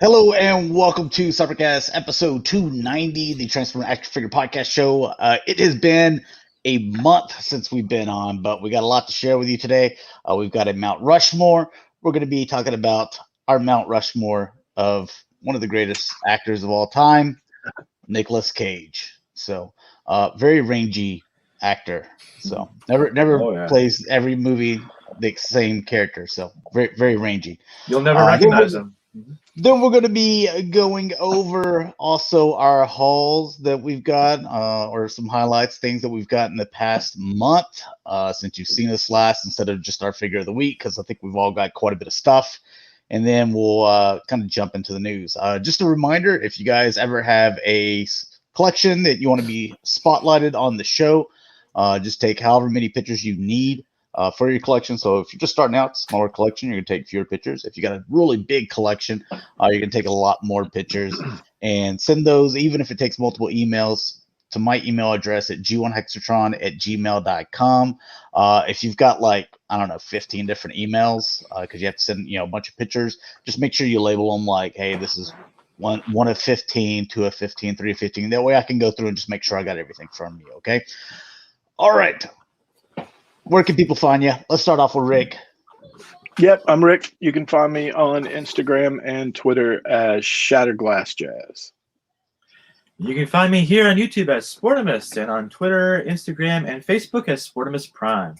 Hello and welcome to Cybercast episode 290, the Transformer Action Figure Podcast show. It has been a month since we've been on, but we got a lot to share with you today. We've got a Mount Rushmore. We're going to be talking about our Mount Rushmore of one of the greatest actors of all time, Nicolas Cage. So, very rangy actor. So, never plays every movie the same character. So, very rangy. You'll never recognize him. Then we're going to be going over also our hauls that we've got, or some highlights, things that we've got in the past month since you've seen us last, instead of just our figure of the week, because I think we've all got quite a bit of stuff. And then we'll kind of jump into the news. Just a reminder, if you guys ever have a collection that you want to be spotlighted on the show, just take however many pictures you need for your collection. So if you're just starting out, smaller collection, you're going to take fewer pictures. If you got a really big collection, you're going to take a lot more pictures and send those, even if it takes multiple emails, to my email address at g1hexatron@gmail.com. If you've got 15 different emails, because you have to send a bunch of pictures, just make sure you label them like, hey, this is one of 15, 2 of 15, 3 of 15. That way I can go through and just make sure I got everything from you. Okay. All right. Where can people find you? Let's start off with Rick. Yep, I'm Rick. You can find me on Instagram and Twitter as Shatrdglassjazz. You can find me here on YouTube as Sportimus, and on Twitter, Instagram, and Facebook as Sportimus Prime.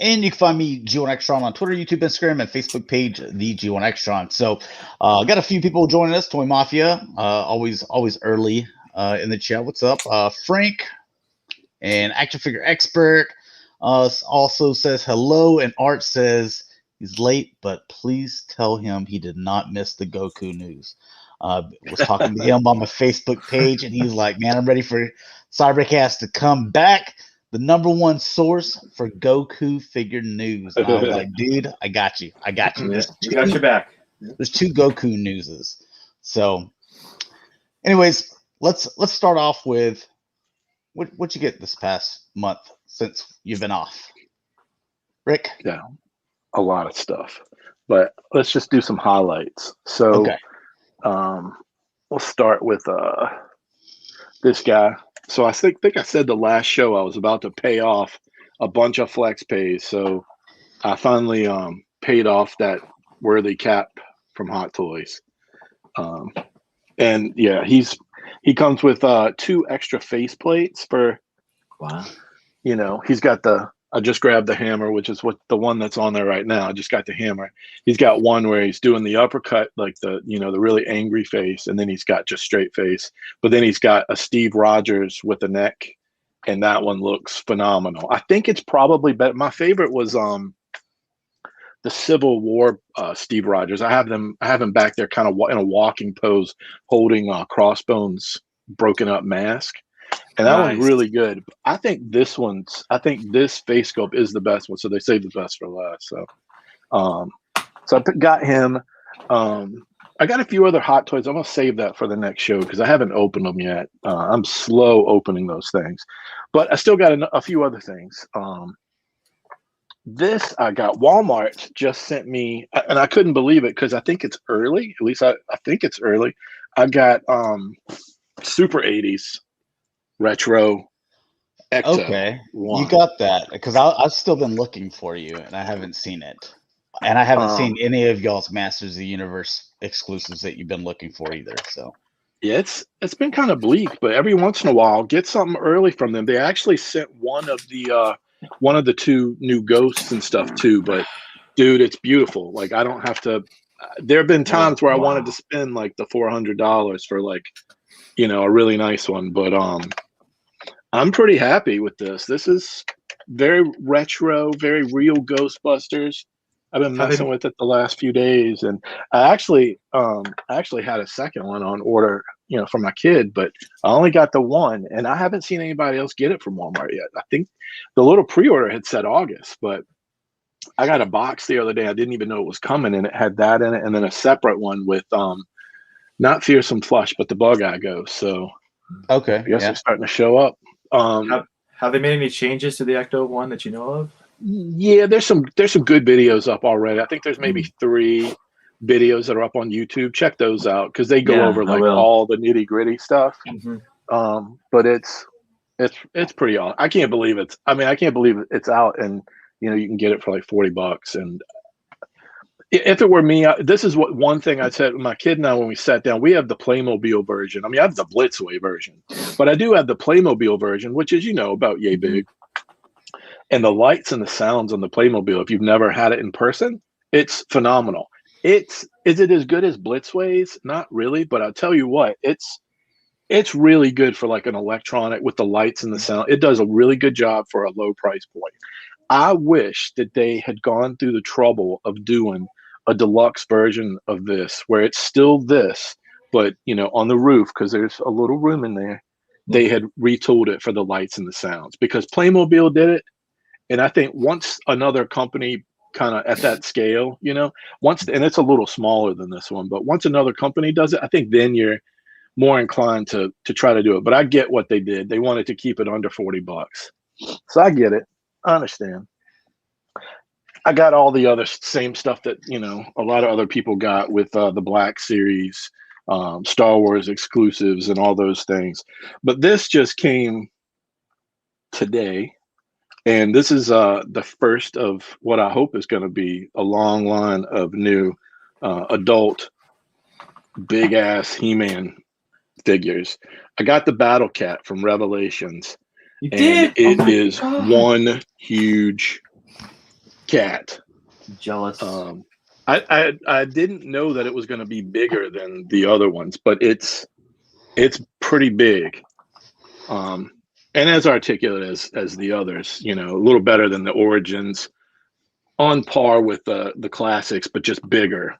And you can find me, G1Xtron, on Twitter, YouTube, Instagram, and Facebook page, the G1Xtron. So, got a few people joining us. Toy Mafia, always early in the chat. What's up? Frank, and Action Figure Expert, also says hello, and Art says he's late, but please tell him he did not miss the Goku news. Was talking to him on my Facebook page, and he's like, man, I'm ready for Cybercast to come back, the #1 source for Goku figure news. And I was like, dude, I got you. Got your back. There's 2 Goku newses. So anyways, let's start off with what'd you get this past month since you've been off, Rick? Yeah, a lot of stuff, but let's just do some highlights. So, okay. We'll start with this guy. So I think I said the last show I was about to pay off a bunch of flex pays. So I finally paid off that worthy cap from Hot Toys. And yeah, he comes with 2 extra face plates for. Wow. He's got I just grabbed the hammer, which is the one that's on there right now. I just got the hammer. He's got one where he's doing the uppercut, like the really angry face, and then he's got just straight face. But then he's got a Steve Rogers with a neck, and that one looks phenomenal. I think it's probably better. My favorite was the Civil War Steve Rogers. I have him back there kind of in a walking pose, holding Crossbone's broken up mask. And that one's really good. I think this face sculpt is the best one. So they saved the best for last. So, I got him. I got a few other Hot Toys. I'm going to save that for the next show because I haven't opened them yet. I'm slow opening those things, but I still got a few other things. This I got. Walmart just sent me, and I couldn't believe it because I think it's early. At least I think it's early. I got Super 80s. Retro Ecto. Okay, you got that, because I've still been looking for you and I haven't seen it, and I haven't seen any of y'all's Masters of the Universe exclusives that you've been looking for either. So yeah, it's been kind of bleak, but every once in a while, get something early from them. They actually sent one of the 2 new ghosts and stuff too. But dude, it's beautiful. Like I don't have to. There have been times where I wanted to spend like the $400 for a really nice one, but I'm pretty happy with this. This is very retro, very real Ghostbusters. I've been messing with it the last few days, and I actually had a second one on order, for my kid, but I only got the one, and I haven't seen anybody else get it from Walmart yet. I think the little pre-order had said August, but I got a box the other day. I didn't even know it was coming, and it had that in it, and then a separate one with not Fearsome Flush, but the Bug Eye Ghost. So okay, I guess they're starting to show up. Have they made any changes to the Ecto one that you know of? Yeah, there's some good videos up already. I think there's maybe 3. videos that are up on YouTube. Check those out because they go Yeah, over I like will. all the nitty gritty stuff. Mhm. But it's pretty awesome. I can't believe it's out, and you know you can get it for like $40. And if it were me, this is what one thing I said. My kid and I, when we sat down, we have the Playmobil version. I mean, I have the Blitzway version, but I do have the Playmobil version, which is about yay big. And the lights and the sounds on the Playmobil, if you've never had it in person, it's phenomenal. Is it as good as Blitzway's? Not really, but I'll tell you what, it's really good for like an electronic with the lights and the sound. It does a really good job for a low price point. I wish that they had gone through the trouble of doing a deluxe version of this where it's still this, but on the roof, because there's a little room in there, they had retooled it for the lights and the sounds, because Playmobil did it. And I think once another company kind of at that scale, and it's a little smaller than this one, but once another company does it, I think then you're more inclined to try to do it. But I get what they did. They wanted to keep it under $40. So I get it. I understand. I got all the other same stuff that, a lot of other people got with the Black Series, Star Wars exclusives and all those things. But this just came today. And this is the first of what I hope is going to be a long line of new adult big ass He-Man figures. I got the Battle Cat from Revelations, You and did? it is God. one huge cat. Jealous. I didn't know that it was going to be bigger than the other ones, but it's pretty big. And as articulate as the others, a little better than the Origins, on par with the classics, but just bigger.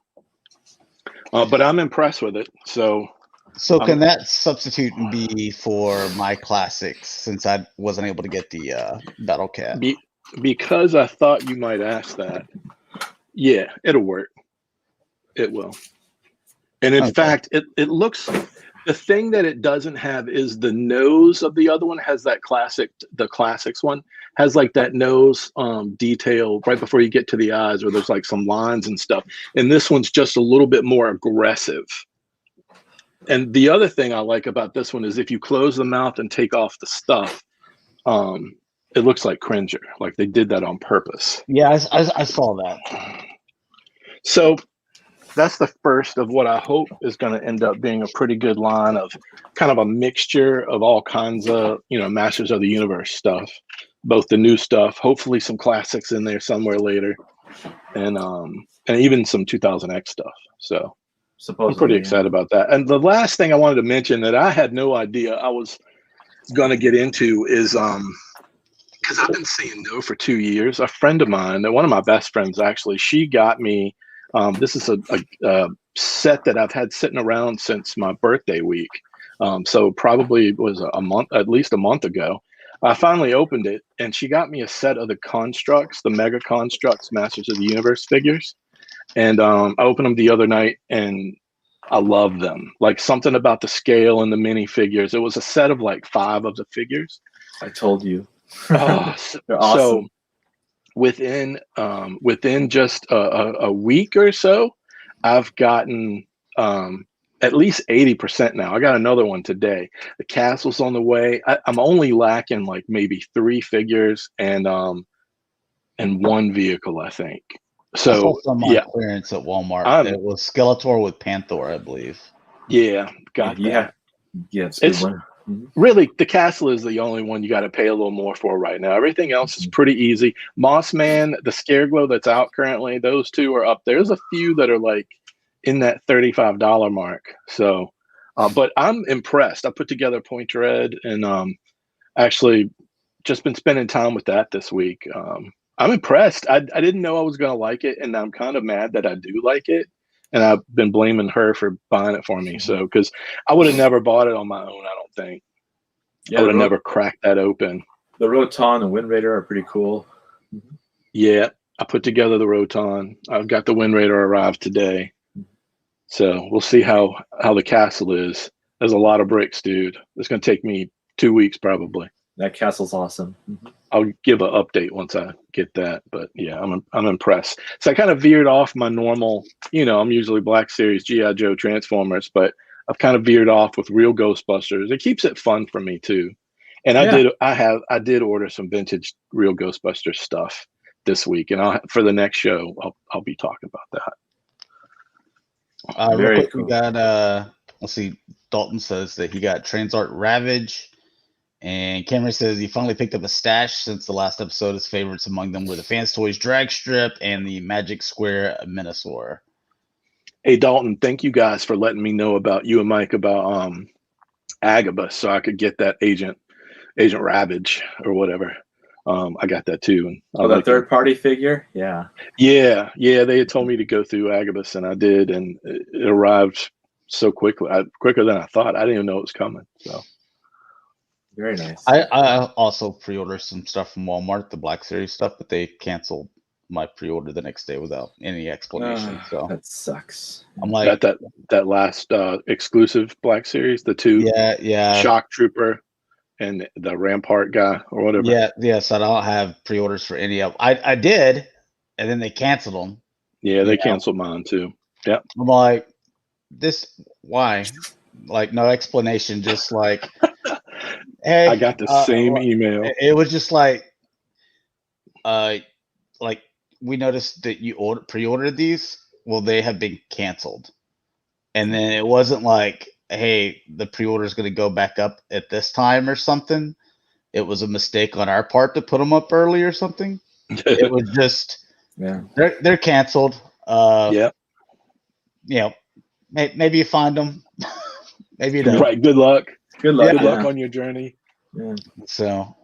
But I'm impressed with it. So can that substitute and be for my classics, since I wasn't able to get the Battle Cat? Because I thought you might ask that. Yeah, it'll work. It will. And in fact, it looks. The thing that it doesn't have is the nose of the other one has that the classics one has like that nose detail right before you get to the eyes, where there's like some lines and stuff. And this one's just a little bit more aggressive. And the other thing I like about this one is if you close the mouth and take off the stuff, it looks like Cringer. Like they did that on purpose. Yeah, I saw that. So that's the first of what I hope is going to end up being a pretty good line of kind of a mixture of all kinds of, Masters of the Universe stuff, both the new stuff, hopefully some classics in there somewhere later, and even some 2000X stuff. So I'm pretty excited about that. And the last thing I wanted to mention that I had no idea I was going to get into is, because I've been saying no for 2 years. A friend of mine, one of my best friends actually, she got me. This is a set that I've had sitting around since my birthday week. So probably it was at least a month ago. I finally opened it, and she got me a set of the Constructs, the Mega Constructs Masters of the Universe figures. And I opened them the other night, and I love them. Like something about the scale and the mini figures. It was a set of like 5 of the figures. I told you. Oh, they're awesome. So within just a week or so, I've gotten at least 80% now. I got another one today. The castle's on the way. I'm only lacking like maybe 3 figures and one vehicle, I think. So I saw some on clearance at Walmart. It was Skeletor with Panther, I believe. Yeah, got that. Yeah, it's one. Really, the castle is the only one you got to pay a little more for right now. Everything else is pretty easy. Mossman, the Scareglow that's out currently, those 2 are up there. There's a few that are like in that $35 mark. So, but I'm impressed. I put together Point Red and actually just been spending time with that this week. I'm impressed. I didn't know I was going to like it, and I'm kind of mad that I do like it. And I've been blaming her for buying it for me. So, because I would have never bought it on my own, I don't think. Yeah, I would have never cracked that open. The Roton and Wind Raider are pretty cool. Yeah, I put together the Roton. I've got the Wind Raider arrived today. So we'll see how the castle is. There's a lot of bricks, dude. It's going to take me 2 weeks probably. That castle's awesome. I'll give an update once I get that. But yeah, I'm impressed. So I kind of veered off my normal. I'm usually Black Series, GI Joe, Transformers, but I've kind of veered off with real Ghostbusters. It keeps it fun for me too. And I did order some vintage real Ghostbusters stuff this week, and for the next show I'll be talking about that. Real Very quick, cool. we got let's see. Dalton says that he got Transart Ravage, and Cameron says he finally picked up a stash since the last episode. His favorites among them were the Fans Toys drag strip and the Magic Square Minosaur. Hey Dalton, thank you guys for letting me know about you and Mike about Agabus, so I could get that Agent Ravage or whatever. I got that too. And the third-party figure, yeah. They had told me to go through Agabus, and I did, and it arrived so quickly, quicker than I thought. I didn't even know it was coming. So very nice. I also pre-ordered some stuff from Walmart, the Black Series stuff, but they canceled my pre-order the next day without any explanation. So that sucks. I'm like that last exclusive Black Series, the two, Shock Trooper and the Rampart guy or whatever. So I don't have pre-orders for any of them. I did, and then they canceled them. Yeah, they canceled mine too. Yeah, I'm like, why? Like, no explanation, just like, hey, I got the same email. It was just like we noticed that you pre-ordered these. Well, they have been canceled, and then it wasn't like, hey, the pre-order is going to go back up at this time or something. It was a mistake on our part to put them up early or something. It was just, they're canceled. Maybe you find them. Maybe you don't. Right. Good luck. Good luck. Good luck on your journey. Yeah. So,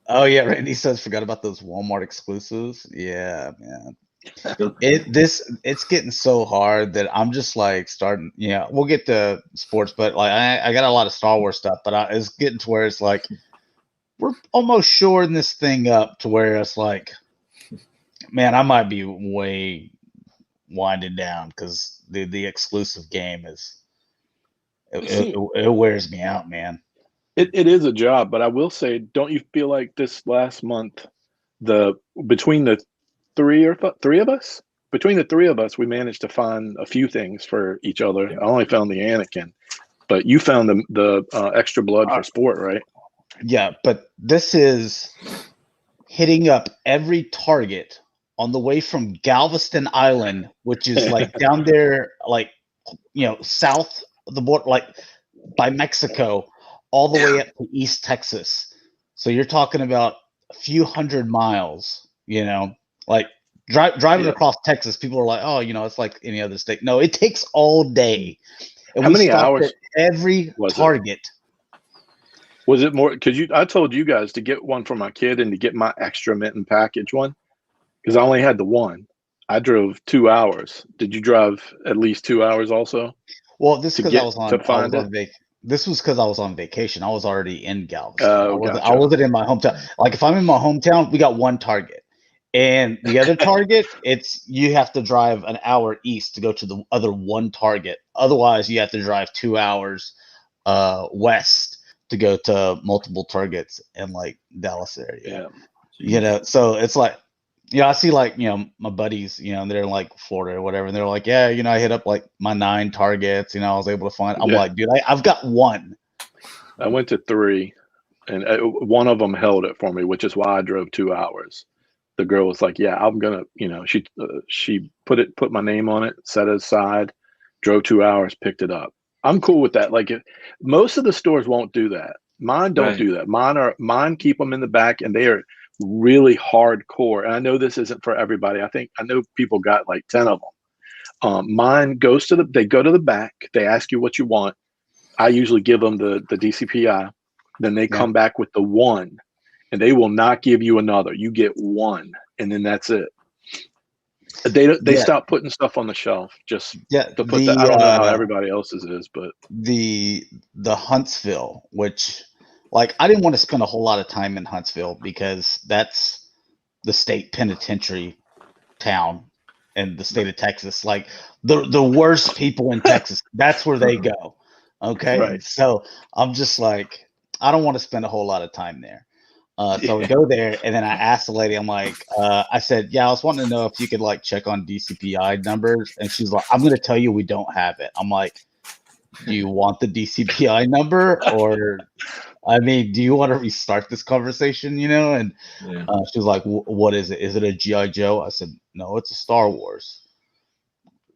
Randy says forgot about those Walmart exclusives. Yeah, man. It's getting so hard that I'm just like starting. We'll get to sports, but like I got a lot of Star Wars stuff, but it's getting to where it's like we're almost shoring this thing up to where it's like, man, I might be way winding down because the exclusive game is it wears me out, man. It is a job, but I will say, don't you feel like this last month, between the three of us, we managed to find a few things for each other. I only found the Anakin, but you found the extra blood for sport, right? Yeah, but this is hitting up every target on the way from Galveston Island, which is like down there, like south of the border, like by Mexico, all the way up to East Texas. So you're talking about a few hundred miles, like driving across Texas. People are like, oh, it's like any other state. No, it takes all day. And how many hours? At every target. Was it more? Because I told you guys to get one for my kid and to get my extra mitten package one, because I only had the one. I drove 2 hours. Did you drive at least 2 hours also? Well, this is because This was because I was on vacation. I was already in Galveston. I wasn't in my hometown. Like if I'm in my hometown, we got one target. And the other target, you have to drive an hour east to go to the other one target. Otherwise, you have to drive 2 hours west to go to multiple targets in like Dallas area. Yeah. So it's like, I see like, my buddies, they're in like Florida or whatever. And they're like, I hit up like my 9 targets, I was able to find. I'm like, dude, I've got one. I went to 3 and one of them held it for me, which is why I drove 2 hours. The girl was like, I'm going to, she put my name on it, set it aside, drove 2 hours, picked it up. I'm cool with that. Like most of the stores won't do that. Mine don't do that. Mine keep them in the back, and they are really hardcore. And I know this isn't for everybody. I know people got like 10 of them. Mine goes they go to the back. They ask you what you want. I usually give them the DCPI. Then they come back with the one, and they will not give you another. You get one, and then that's it. They stop putting stuff on the shelf just to put that. I don't know how everybody else's is, but the Huntsville, which like I didn't want to spend a whole lot of time in Huntsville because that's the state penitentiary town in the state of Texas. Like the worst people in Texas, that's where they go. Okay. Right. So I'm just like, I don't want to spend a whole lot of time there. So we go there, and then I asked the lady, I'm like, I said, yeah, I was wanting to know if you could like check on DCPI numbers, and she's like, I'm going to tell you we don't have it. I'm like, do you want the DCPI number, or I mean, do you want to restart this conversation? You know? And she was like, what is it? Is it a GI Joe? I said, no, it's a Star Wars.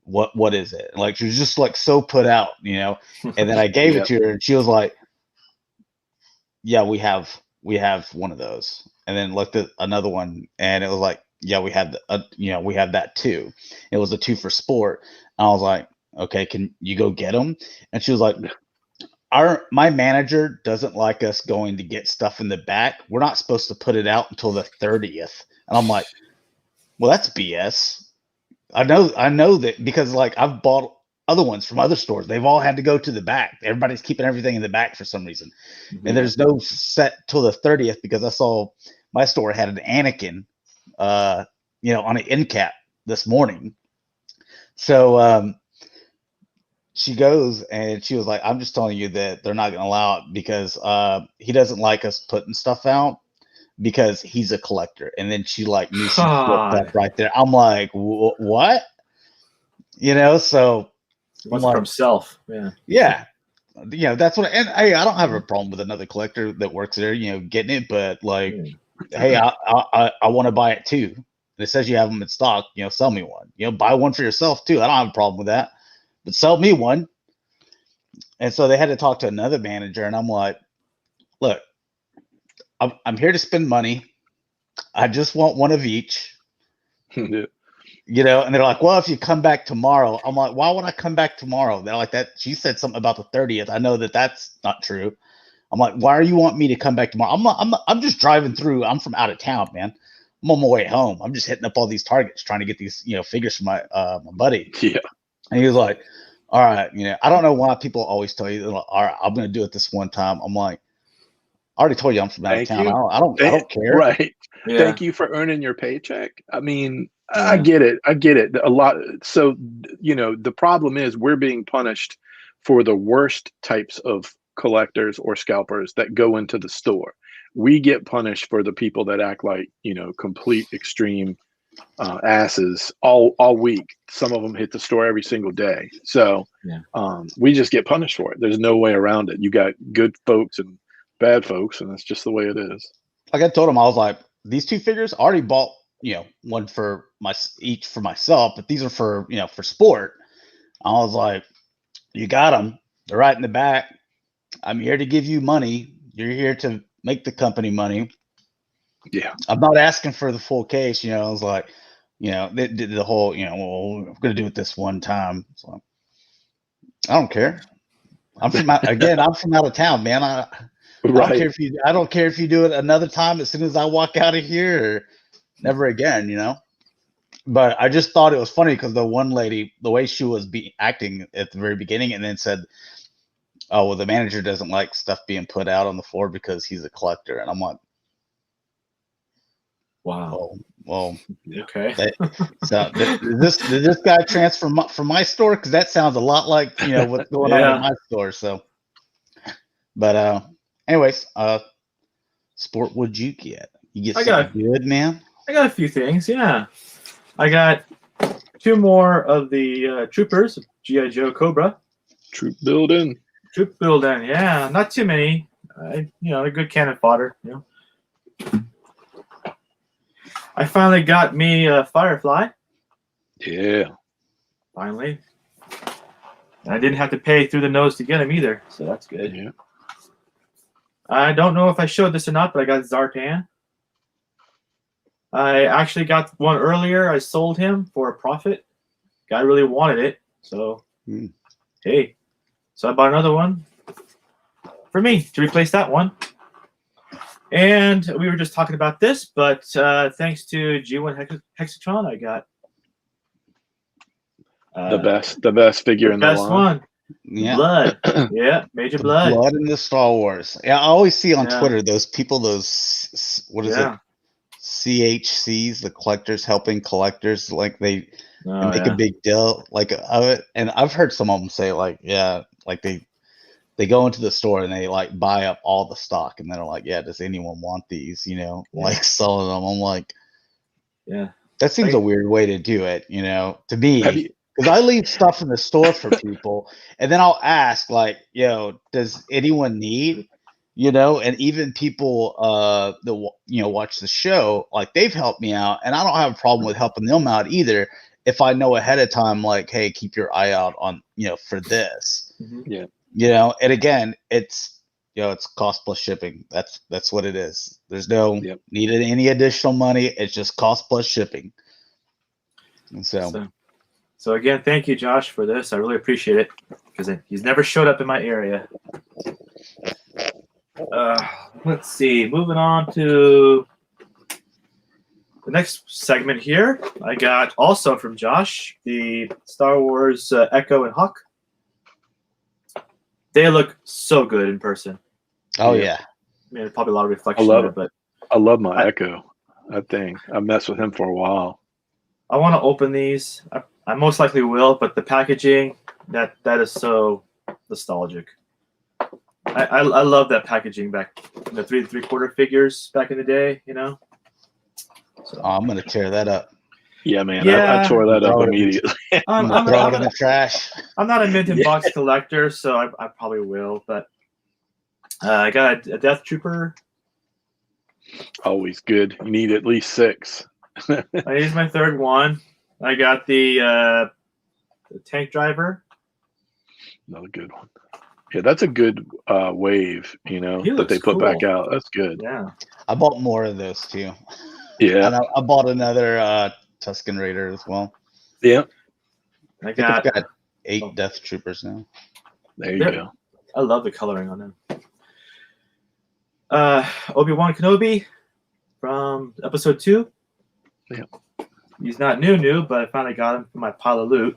What is it? Like, she was just like so put out, you know. And then I gave it to her, and she was like, yeah, we have one of those. And then looked at another one, and it was like, yeah, we have we have that too. It was a 2 for sport. And I was like, okay, can you go get them? And she was like, my manager doesn't like us going to get stuff in the back. We're not supposed to put it out until the 30th. And I'm like, well, that's BS. I know that, because like I've bought other ones from other stores. They've all had to go to the back. Everybody's keeping everything in the back for some reason. And there's no set till the 30th, because I saw my store had an Anakin, on an end cap this morning. So she goes, and she was like, I'm just telling you that they're not going to allow it because he doesn't like us putting stuff out because he's a collector. And then she like knew she flipped up right there. I'm like, what? So what's for himself. Yeah. That's what, and hey, I don't have a problem with another collector that works there, getting it, but like, hey, I want to buy it too. And it says you have them in stock, sell me one, buy one for yourself too. I don't have a problem with that, but sell me one. And so they had to talk to another manager, and I'm like, look, I'm here to spend money. I just want one of each. And they're like, well, if you come back tomorrow. I'm like, why would I come back tomorrow? They're like, that she said something about the 30th. I know that that's not true. I'm like, why do you want me to come back tomorrow? I'm just driving through. I'm from out of town, man. I'm on my way home. I'm just hitting up all these Targets trying to get these, figures from my buddy. Yeah. And he was like, all right, I don't know why people always tell you, all right, I'm going to do it this one time. I'm like, I already told you I'm from out of town. I don't care. Right. Yeah. Thank you for earning your paycheck. I mean, I get it. A lot. So, the problem is we're being punished for the worst types of collectors or scalpers that go into the store. We get punished for the people that act like, complete extreme asses all week. Some of them hit the store every single day. So we just get punished for it. There's no way around it. You got good folks and bad folks, and that's just the way it is. Like I told him, I was like, these 2 figures I already bought, one for each for myself, but these are for, for sport. I was like, you got them. They're right in the back. I'm here to give you money. You're here to make the company money. Yeah. I'm not asking for the full case. I was like, they did the whole, well, I'm going to do it this one time. So I don't care. I'm from out of town, man. I don't care if you do it another time as soon as I walk out of here, or never again, But I just thought it was funny because the one lady, the way she was acting at the very beginning, and then said, oh, well, the manager doesn't like stuff being put out on the floor because he's a collector. And I'm like, wow. Well, okay. So did this guy transfer from my store? Because that sounds a lot like, what's going on in my store. So, but anyways, sport, what'd you get? You get something good, man? I got a few things, yeah. I got 2 more of the Troopers, G.I. Joe Cobra. Troop building, yeah. Not too many. They're good cannon fodder, I finally got me a Firefly. Yeah. Finally. And I didn't have to pay through the nose to get him either, so that's good. Yeah. I don't know if I showed this or not, but I got Zartan. I actually got one earlier. I sold him for a profit. Guy really wanted it, so hey. So I bought another one for me to replace that one. And we were just talking about this, but thanks to G1 Hexatron, I got the best figure in the line. Best one. Yeah. Blood. Yeah, Major Blood. Blood in the Star Wars. Yeah, I always see on Twitter those people, what is it? CHCs, the collectors helping collectors, like they make a big deal like of it. And I've heard some of them say like, yeah, like they they go into the store and they like buy up all the stock, and they're like, yeah, does anyone want these? Like selling them. I'm like, Yeah. that seems a weird way to do it, to me. Because I leave stuff in the store for people, and then I'll ask, like, does anyone need? And even people that watch the show, like, they've helped me out, and I don't have a problem with helping them out either. If I know ahead of time, like, hey, keep your eye out on for this. Yeah. And again, it's it's cost plus shipping. That's what it is. There's no needed any additional money. It's just cost plus shipping. And so again, thank you, Josh, for this. I really appreciate it because he's never showed up in my area. Let's see. Moving on to the next segment here. I got also from Josh the Star Wars Echo and Hawk. They look so good in person. Oh yeah. I mean, there's probably a lot of reflection there, but I love my Echo. That thing. I messed with him for a while. I want to open these. I most likely will, but the packaging that is so nostalgic. I love that packaging back in the 3 3/4 figures back in the day. So I'm gonna tear that up. Yeah, man. I tore that up immediately. I'm gonna throw it in the trash. I'm not a mint in box collector, so I probably will. But I got a Death Trooper. Always good. You need at least 6. I used my third one. I got the tank driver. Another good one. Yeah, that's a good wave, that they put back out. That's good. Yeah. I bought more of those too. Yeah. And I bought another Tusken Raider as well. Yeah. I got 8 Death Troopers now. There you go. I love the coloring on them. Obi-Wan Kenobi from episode 2. Yeah. He's not new, but I finally got him from my pile of loot.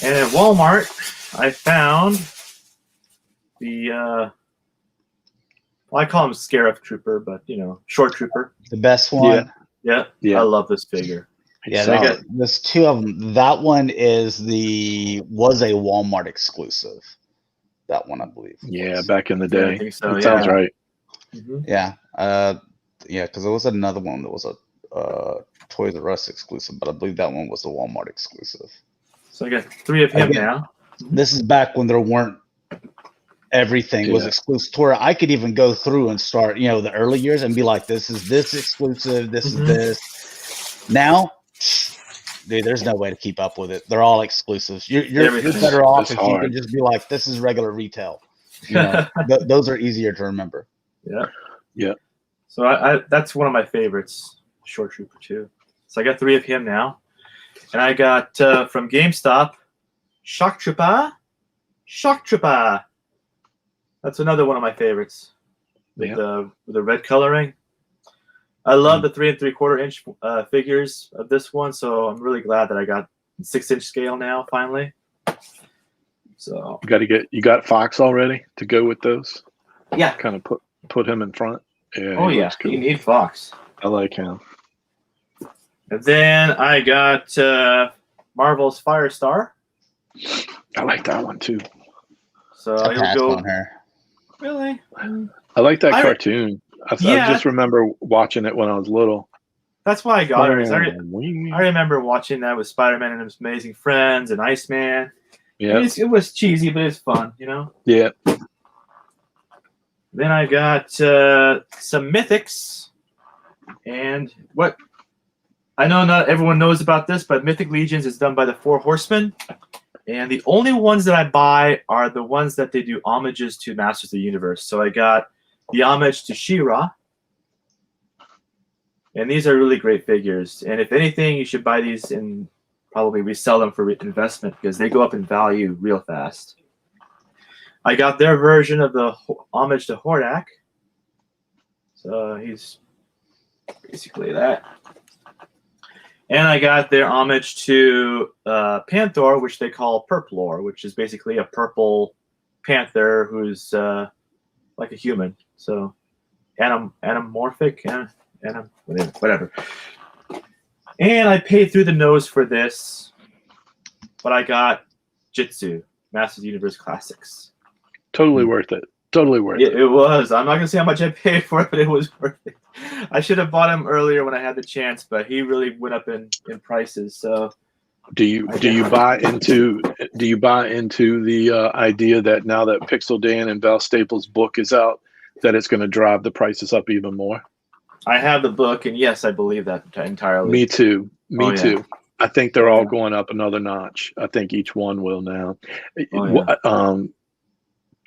And at Walmart, I found the I call him Scarif Trooper, but Short Trooper. The best one. Yeah. I love this figure. Yeah, there's 2 of them. That one was a Walmart exclusive. That one, I believe. Yeah, back in the day. Yeah, I think so, that sounds right. Mm-hmm. Yeah. Because there was another one that was a Toys R Us exclusive, but I believe that one was a Walmart exclusive. So I got 3 of him now. This is back when there weren't everything was exclusive to where I could even go through and start, the early years and be like, this is this exclusive, this is this. Now, dude, there's no way to keep up with it. They're all exclusives. You're better off if you can just be like, this is regular retail. Those are easier to remember. Yeah. Yeah. So I that's one of my favorites, Short Trooper 2. So I got 3 of him now. And I got from GameStop, Shock Trooper. That's another one of my favorites. With the red coloring. I love the 3 3/4 inch figures of this one, so I'm really glad that I got 6-inch scale now finally. So you got Fox already to go with those? Yeah. Kind of put him in front. Yeah. Oh yeah, cool. You need Fox. I like him. And then I got Marvel's Firestar. I like that one too. So I passed go. On her. Really? I like that cartoon. I just remember watching it when I was little. That's why I got her. I remember watching that with Spider-Man and His Amazing Friends and Iceman. Yeah. It was cheesy, but it's fun, Yeah. Then I got some Mythics. And what I know not everyone knows about this, but Mythic Legions is done by the 4 Horsemen. And the only ones that I buy are the ones that they do homages to Masters of the Universe. So I got the homage to She-Ra. And these are really great figures. And if anything, you should buy these and probably resell them for investment because they go up in value real fast. I got their version of the homage to Hordak. So he's basically that. And I got their homage to Panther, which they call Purplore, which is basically a purple panther who's like a human. So anamorphic, whatever. And I paid through the nose for this, but I got Jitsu. Masters of the Universe Classics. Totally worth it. Totally worth it. It was. I'm not gonna say how much I paid for it, but it was worth it. I should have bought him earlier when I had the chance, but he really went up in prices. So, do you buy into the idea that now that Pixel Dan and Val Staples' book is out, that it's going to drive the prices up even more? I have the book, and yes, I believe that entirely. Me too. Me too. I think they're all going up another notch. I think each one will now.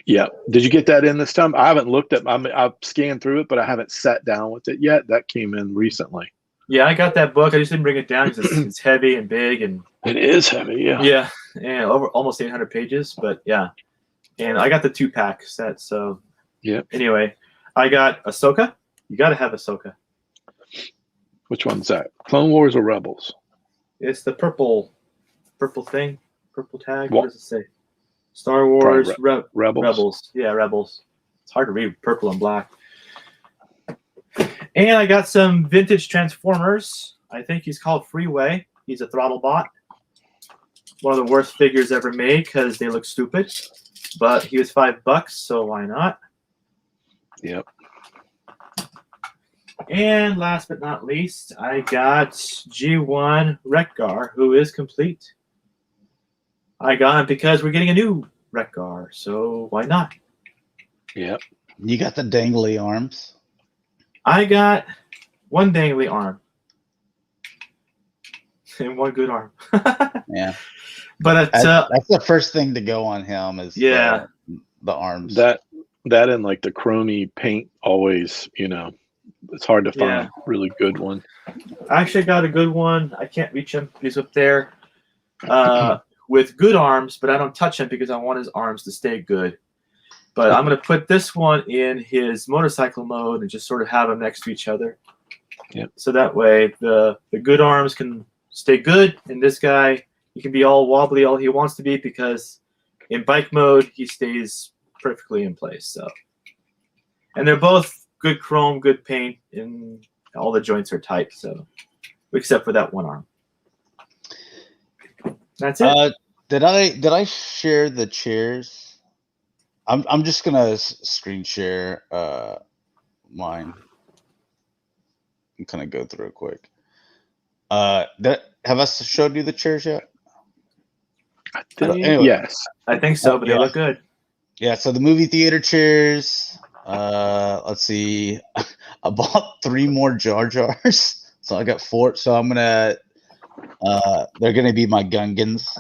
Yeah. Did you get that in this time? I haven't looked at. I've scanned through it, but I haven't sat down with it yet. That came in recently. Yeah, I got that book. I just didn't bring it down because it's heavy and big, and it is heavy. Yeah. Yeah, and over almost 800 pages. But yeah, and I got the 2-pack set. So yeah. Anyway, I got Ahsoka. You got to have Ahsoka. Which one's that? Clone Wars or Rebels? It's the purple thing, purple tag. What does it say? Star Wars Rebels. Rebels. Yeah, Rebels. It's hard to read purple and black. And I got some vintage Transformers. I think he's called Freeway. He's a throttle bot. One of the worst figures ever made because they look stupid. But he was $5, so why not? Yep. And last but not least, I got G1 Retgar, who is complete. I got him because we're getting a new Retgar, so why not? Yep. You got the dangly arms. I got one dangly arm. And one good arm. Yeah. But that's the first thing to go on him is the arms. That and like the chromey paint always, it's hard to find a really good one. I actually got a good one. I can't reach him. He's up there with good arms, but I don't touch him because I want his arms to stay good. But I'm going to put this one in his motorcycle mode and just sort of have them next to each other. Yep. So that way the good arms can stay good, and this guy, he can be all wobbly all he wants to be because in bike mode, he stays perfectly in place. So, and they're both good chrome, good paint, and all the joints are tight. So, except for that one arm. That's it. Did I share the chairs? I'm just gonna screen share mine. I'm gonna go through it quick. Have I showed you the chairs yet? Anyway. Yes, I think so, but they look good. Yeah, so the movie theater chairs. Let's see. I bought 3 more Jar Jars, so I got 4. So I'm gonna. They're gonna be my Gungans,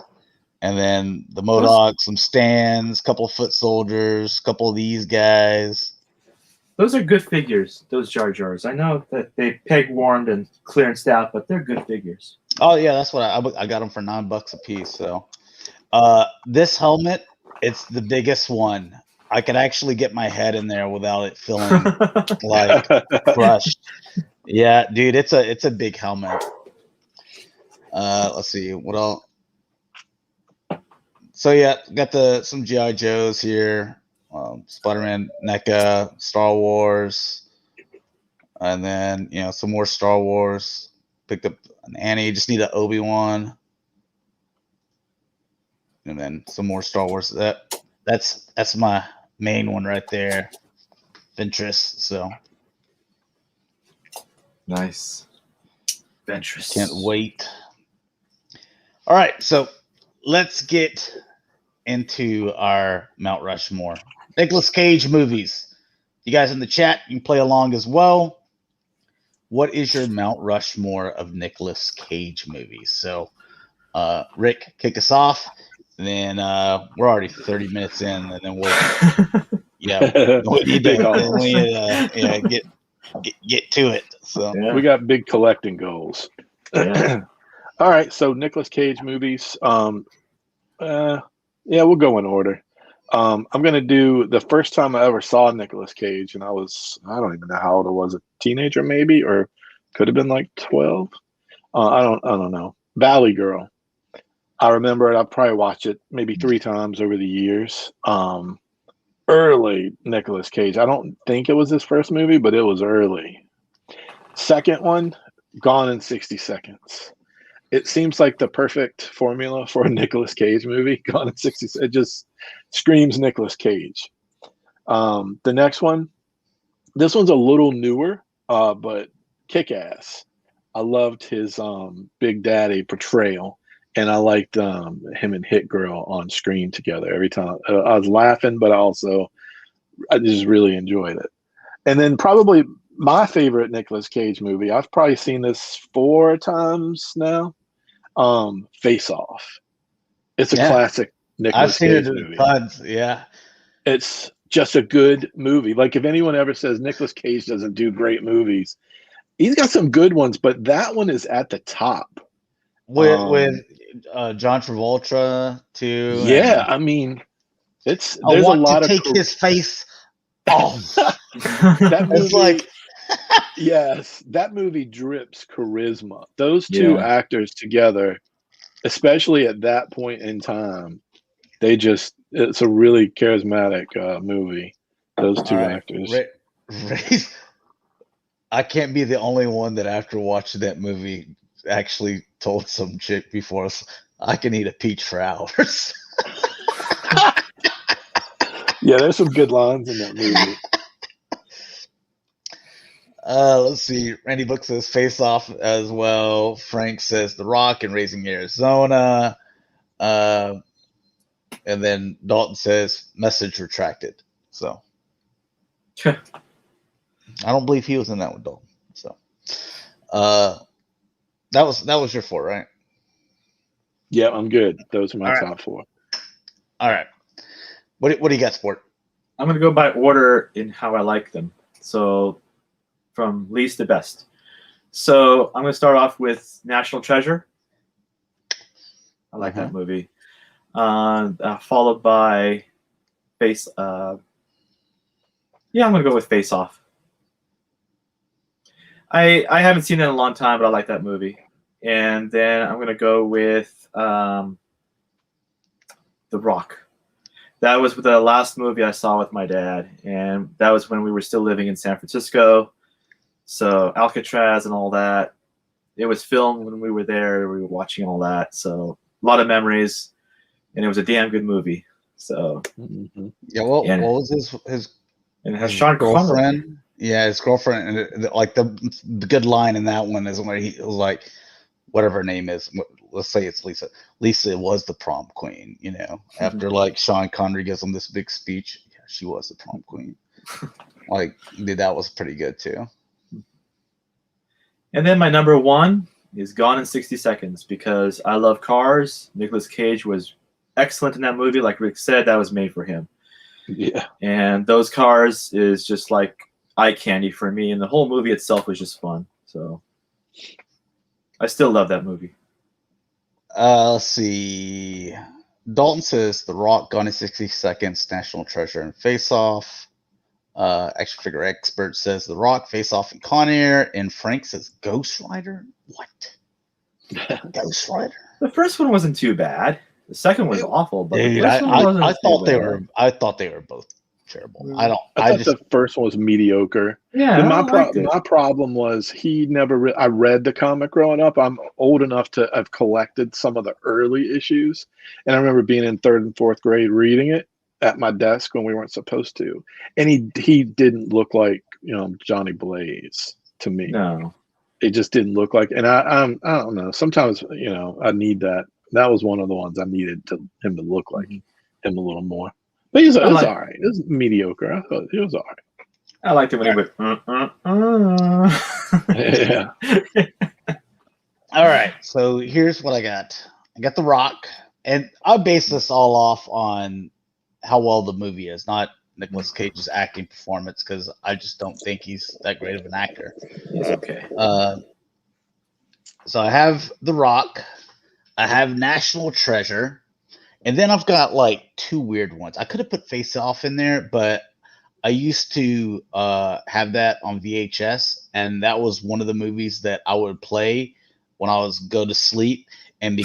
and then the MODOK, some stands, couple of foot soldiers, couple of these guys. Those are good figures. Those Jar Jars. I know that they peg warmed and clearanced out, but they're good figures. Oh yeah, that's what I got them for $9 a piece. So, this helmet, it's the biggest one. I could actually get my head in there without it feeling like crushed. Yeah, dude, it's a big helmet. Let's see what else. So yeah, got some GI Joes here. Spider-Man, NECA, Star Wars, and then some more Star Wars. Picked up an Annie. Just need an Obi-Wan, and then some more Star Wars. That's my main one right there. Ventress. So nice. Ventress. Can't wait. All right, so let's get into our Mount Rushmore. Nicolas Cage movies. You guys in the chat, you can play along as well. What is your Mount Rushmore of Nicolas Cage movies? So, Rick, kick us off. And then we're already 30 minutes in, and then we need to get to it. So we got big collecting goals. Yeah. All right, so Nicolas Cage movies. We'll go in order. I'm going to do the first time I ever saw Nicolas Cage, and I don't even know how old I was, a teenager maybe, or could have been like 12. I don't know. Valley Girl. I remember it. I probably watched it maybe 3 times over the years. Early Nicolas Cage. I don't think it was his first movie, but it was early. Second one, Gone in 60 Seconds. it seems like the perfect formula for a Nicolas Cage movie. Gone in 60. It just screams Nicolas Cage. The next one, this one's a little newer, but kick-ass. I loved his Big Daddy portrayal, and I liked him and Hit Girl on screen together every time. I was laughing, but I just really enjoyed it. And then probably my favorite Nicolas Cage movie, I've probably seen this 4 times now. Face Off. It's a classic Nicolas Cage movie. Tons, yeah. It's just a good movie. Like, if anyone ever says Nicolas Cage doesn't do great movies, he's got some good ones, but that one is at the top. With John Travolta too. Yeah, I mean, there's a lot of take his face off. That movie, it's like yes, that movie drips charisma. Those two actors together, especially at that point in time, it's a really charismatic movie. Those two actors. I can't be the only one that after watching that movie actually told some chick before, I can eat a peach for hours. Yeah, there's some good lines in that movie. Let's see. Randy Book says Face Off as well. Frank says The Rock and Raising Arizona. And then Dalton says message retracted. So I don't believe he was in that one, Dalton. So that was your 4, right? Yeah, I'm good. Those are my top 4. All right. What do you got, Sport? I'm gonna go by order in how I like them. So from least to best. So I'm gonna start off with National Treasure. I like that movie. Followed by Face. I'm gonna go with Face Off. I haven't seen it in a long time, but I like that movie. And then I'm gonna go with The Rock. That was the last movie I saw with my dad, and that was when we were still living in San Francisco. So Alcatraz and all that. It was filmed when we were there. We were watching all that. So a lot of memories, and it was a damn good movie. So yeah, what was his and it has Sean girlfriend? Connery. Yeah, his girlfriend, and like the good line in that one is where he was like, whatever her name is, let's say it's Lisa. Lisa was the prom queen, you know. After like Sean Connery gives him this big speech, yeah, she was the prom queen. Like, dude, that was pretty good too. And then my number 1 is Gone in 60 Seconds because I love cars. Nicolas Cage was excellent in that movie. Like Rick said, that was made for him. Yeah. And those cars is just like eye candy for me. And the whole movie itself was just fun. So I still love that movie. Let's see. Dalton says The Rock, Gone in 60 Seconds, National Treasure, and Face Off. Action Figure Expert says The Rock, Face Off, and Con Air. And Frank says Ghost Rider. What? Ghost Rider? The first one wasn't too bad. The second was awful, but dude, the first one wasn't I thought too they bad. were. I thought they were both terrible. I thought the first one was mediocre. Yeah, my problem was he never. I read the comic growing up. I'm old enough to have collected some of the early issues, and I remember being in 3rd and 4th grade reading it at my desk when we weren't supposed to. And he didn't look like Johnny Blaze to me. No, it just didn't look like. And I don't know. Sometimes I need that. That was one of the ones I needed him to look like him a little more. But it was all right. It was mediocre. I thought it was all right. I liked it when he went. Yeah. All right. So here's what I got. I got The Rock, and I base this all off on how well the movie is, not Nicolas Cage's acting performance, because I just don't think he's that great of an actor. He's okay. So I have The Rock, I have National Treasure, and then I've got like 2 weird ones. I could have put Face Off in there, but I used to have that on VHS, and that was one of the movies that I would play when I was go to sleep, and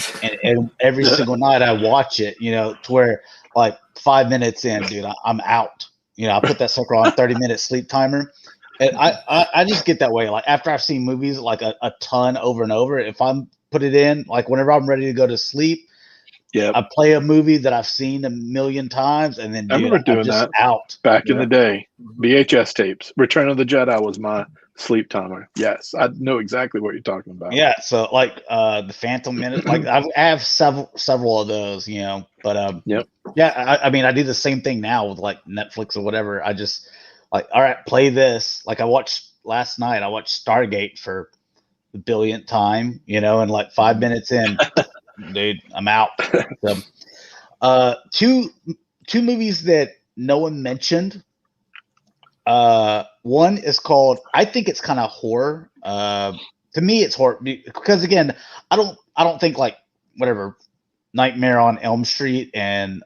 every single night I watch it, to where like 5 minutes in, dude, I'm out. I put that sucker on 30-minute sleep timer. And I just get that way. Like after I've seen movies like a ton over and over, if I'm put it in. Like whenever I'm ready to go to sleep, I play a movie that I've seen a million times, and then I remember doing that out back in the day. VHS tapes. Return of the Jedi was my sleep timer. Yes, I know exactly what you're talking about. Yeah, so like the Phantom Menace, like I have several of those, you know. But yeah, I mean, I do the same thing now with like Netflix or whatever. I just like, all right, play this. Like I watched last night. I watched Stargate for the billionth time, you know, and like 5 minutes in, dude, I'm out. So, two movies that no one mentioned. One is called, I think it's kind of horror. To me, it's horror because again, I don't think like whatever Nightmare on Elm Street and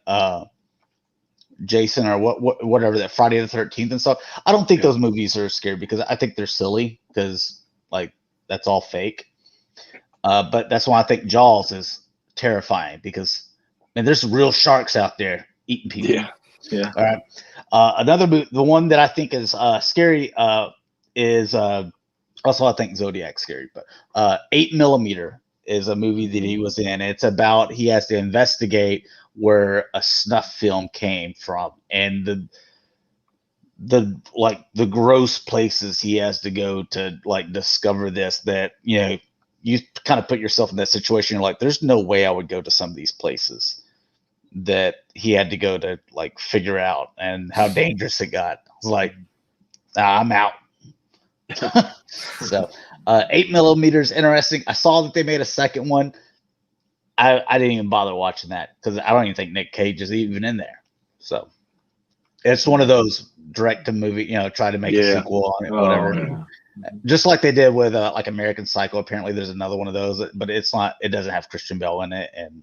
Jason or whatever that Friday the 13th and stuff. I don't think those movies are scary because I think they're silly because like that's all fake. But that's why I think Jaws is terrifying because man, there's real sharks out there eating people. Yeah. All right. Another movie, the one that I think is scary is also I think Zodiac's scary, but 8mm is a movie that he was in. It's about he has to investigate where a snuff film came from and the gross places he has to go to like discover this, that you know you kind of put yourself in that situation. You're like, there's no way I would go to some of these places that he had to go to like figure out and how dangerous it got. I was like, I'm out. So 8mm is interesting. I saw that they made a second one. I didn't even bother watching that because I don't even think Nick Cage is even in there. So it's one of those direct to movie, you know, try to make a sequel on it, whatever. Just like they did with like American Psycho. Apparently there's another one of those, but it doesn't have Christian Bale in it. And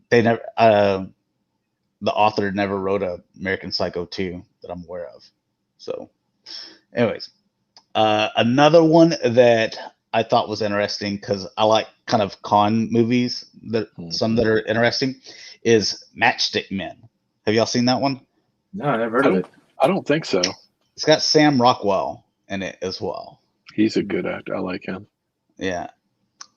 they never, the author never wrote a American Psycho 2 that I'm aware of. So anyways, another one that I thought was interesting because I like kind of con movies some that are interesting is Matchstick Men. Have y'all seen that one? No, I never heard of it. I don't think so. It's got Sam Rockwell in it as well. He's a good actor. I like him. Yeah.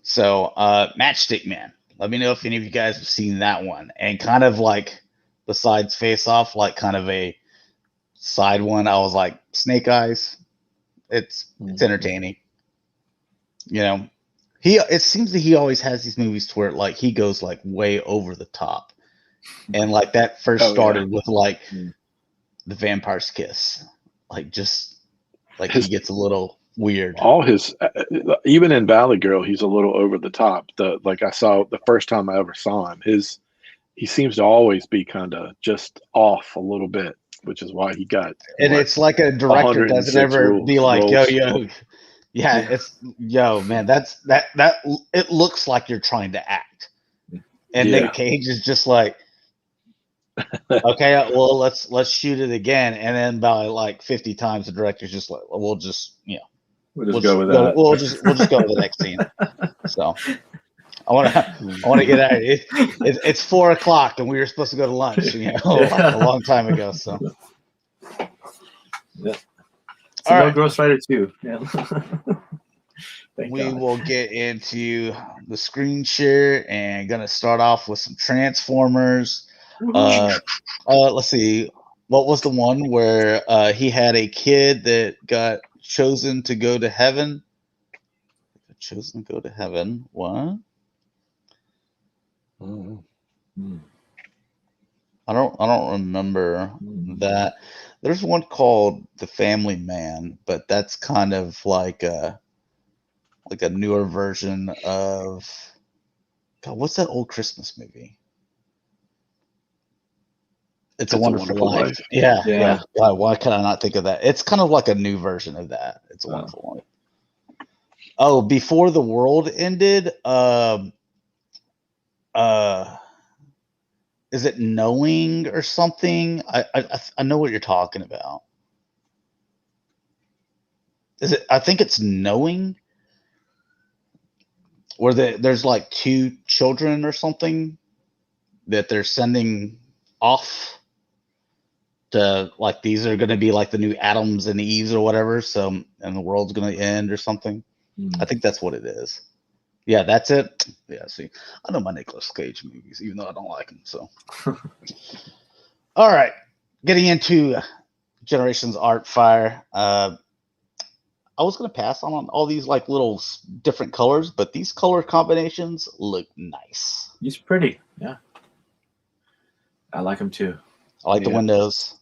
So Matchstick Men. Let me know if any of you guys have seen that one. And kind of like besides Face Off, like kind of a side one. I was like, Snake Eyes. It's entertaining. You know, it seems that he always has these movies to where like he goes like way over the top. And like that first started with like The Vampire's Kiss. Like just like he gets a little weird. All his, even in Valley Girl, he's a little over the top. Like I saw the first time I ever saw him, he seems to always be kind of just off a little bit, which is why he got. And it's like a director doesn't ever be like, yo. Yeah, it's man, that's that it looks like you're trying to act. And Nick Cage is just like, okay, well let's shoot it again. And then by like 50 times the director's just like, well, we'll just go with that. We'll just go to the next scene. So I want to get out of here. It's 4:00 and we were supposed to go to lunch, like a long time ago. So So all right. Ghost Rider 2. Yeah. We will get into the screen share and gonna start off with some Transformers. Let's see. What was the one where he had a kid that got chosen to go to heaven? Chosen to go to heaven. What? I don't remember that. There's one called The Family Man, but that's kind of like a newer version of what's that old Christmas movie? It's a Wonderful Life. Yeah. Why can I not think of that? It's kind of like a new version of that. It's a Wonderful Life. Oh, Before the World Ended. Is it Knowing or something? I know what you're talking about. Is it? I think it's Knowing, where there's like two children or something that they're sending off to, like, these are going to be like the new Adams and Eves or whatever. So, and the world's going to end or something. I think that's what it is. Yeah, that's it. Yeah, see, I know my Nicolas Cage movies, even though I don't like them. So, all right, getting into Generations Art Fire. I was gonna pass on all these like little different colors, but these color combinations look nice. He's pretty. Yeah, I like him too. I like the windows.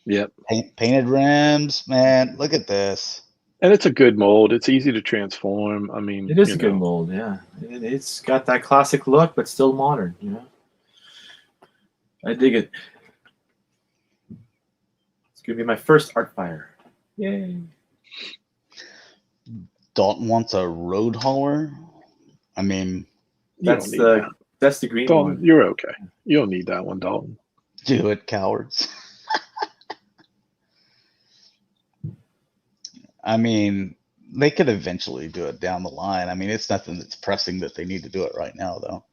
Yep. Painted rims, man. Look at this. And it's a good mold. It's easy to transform. I mean, It is a good mold, yeah. It's got that classic look, but still modern, you know. I dig it. It's gonna be my first art fire. Yay. Dalton wants a road hauler. I mean, that's the green Dalton, one. You're okay. You don't need that one, Dalton. Do it, cowards. I mean, they could eventually do it down the line. I mean, it's nothing that's pressing that they need to do it right now, though.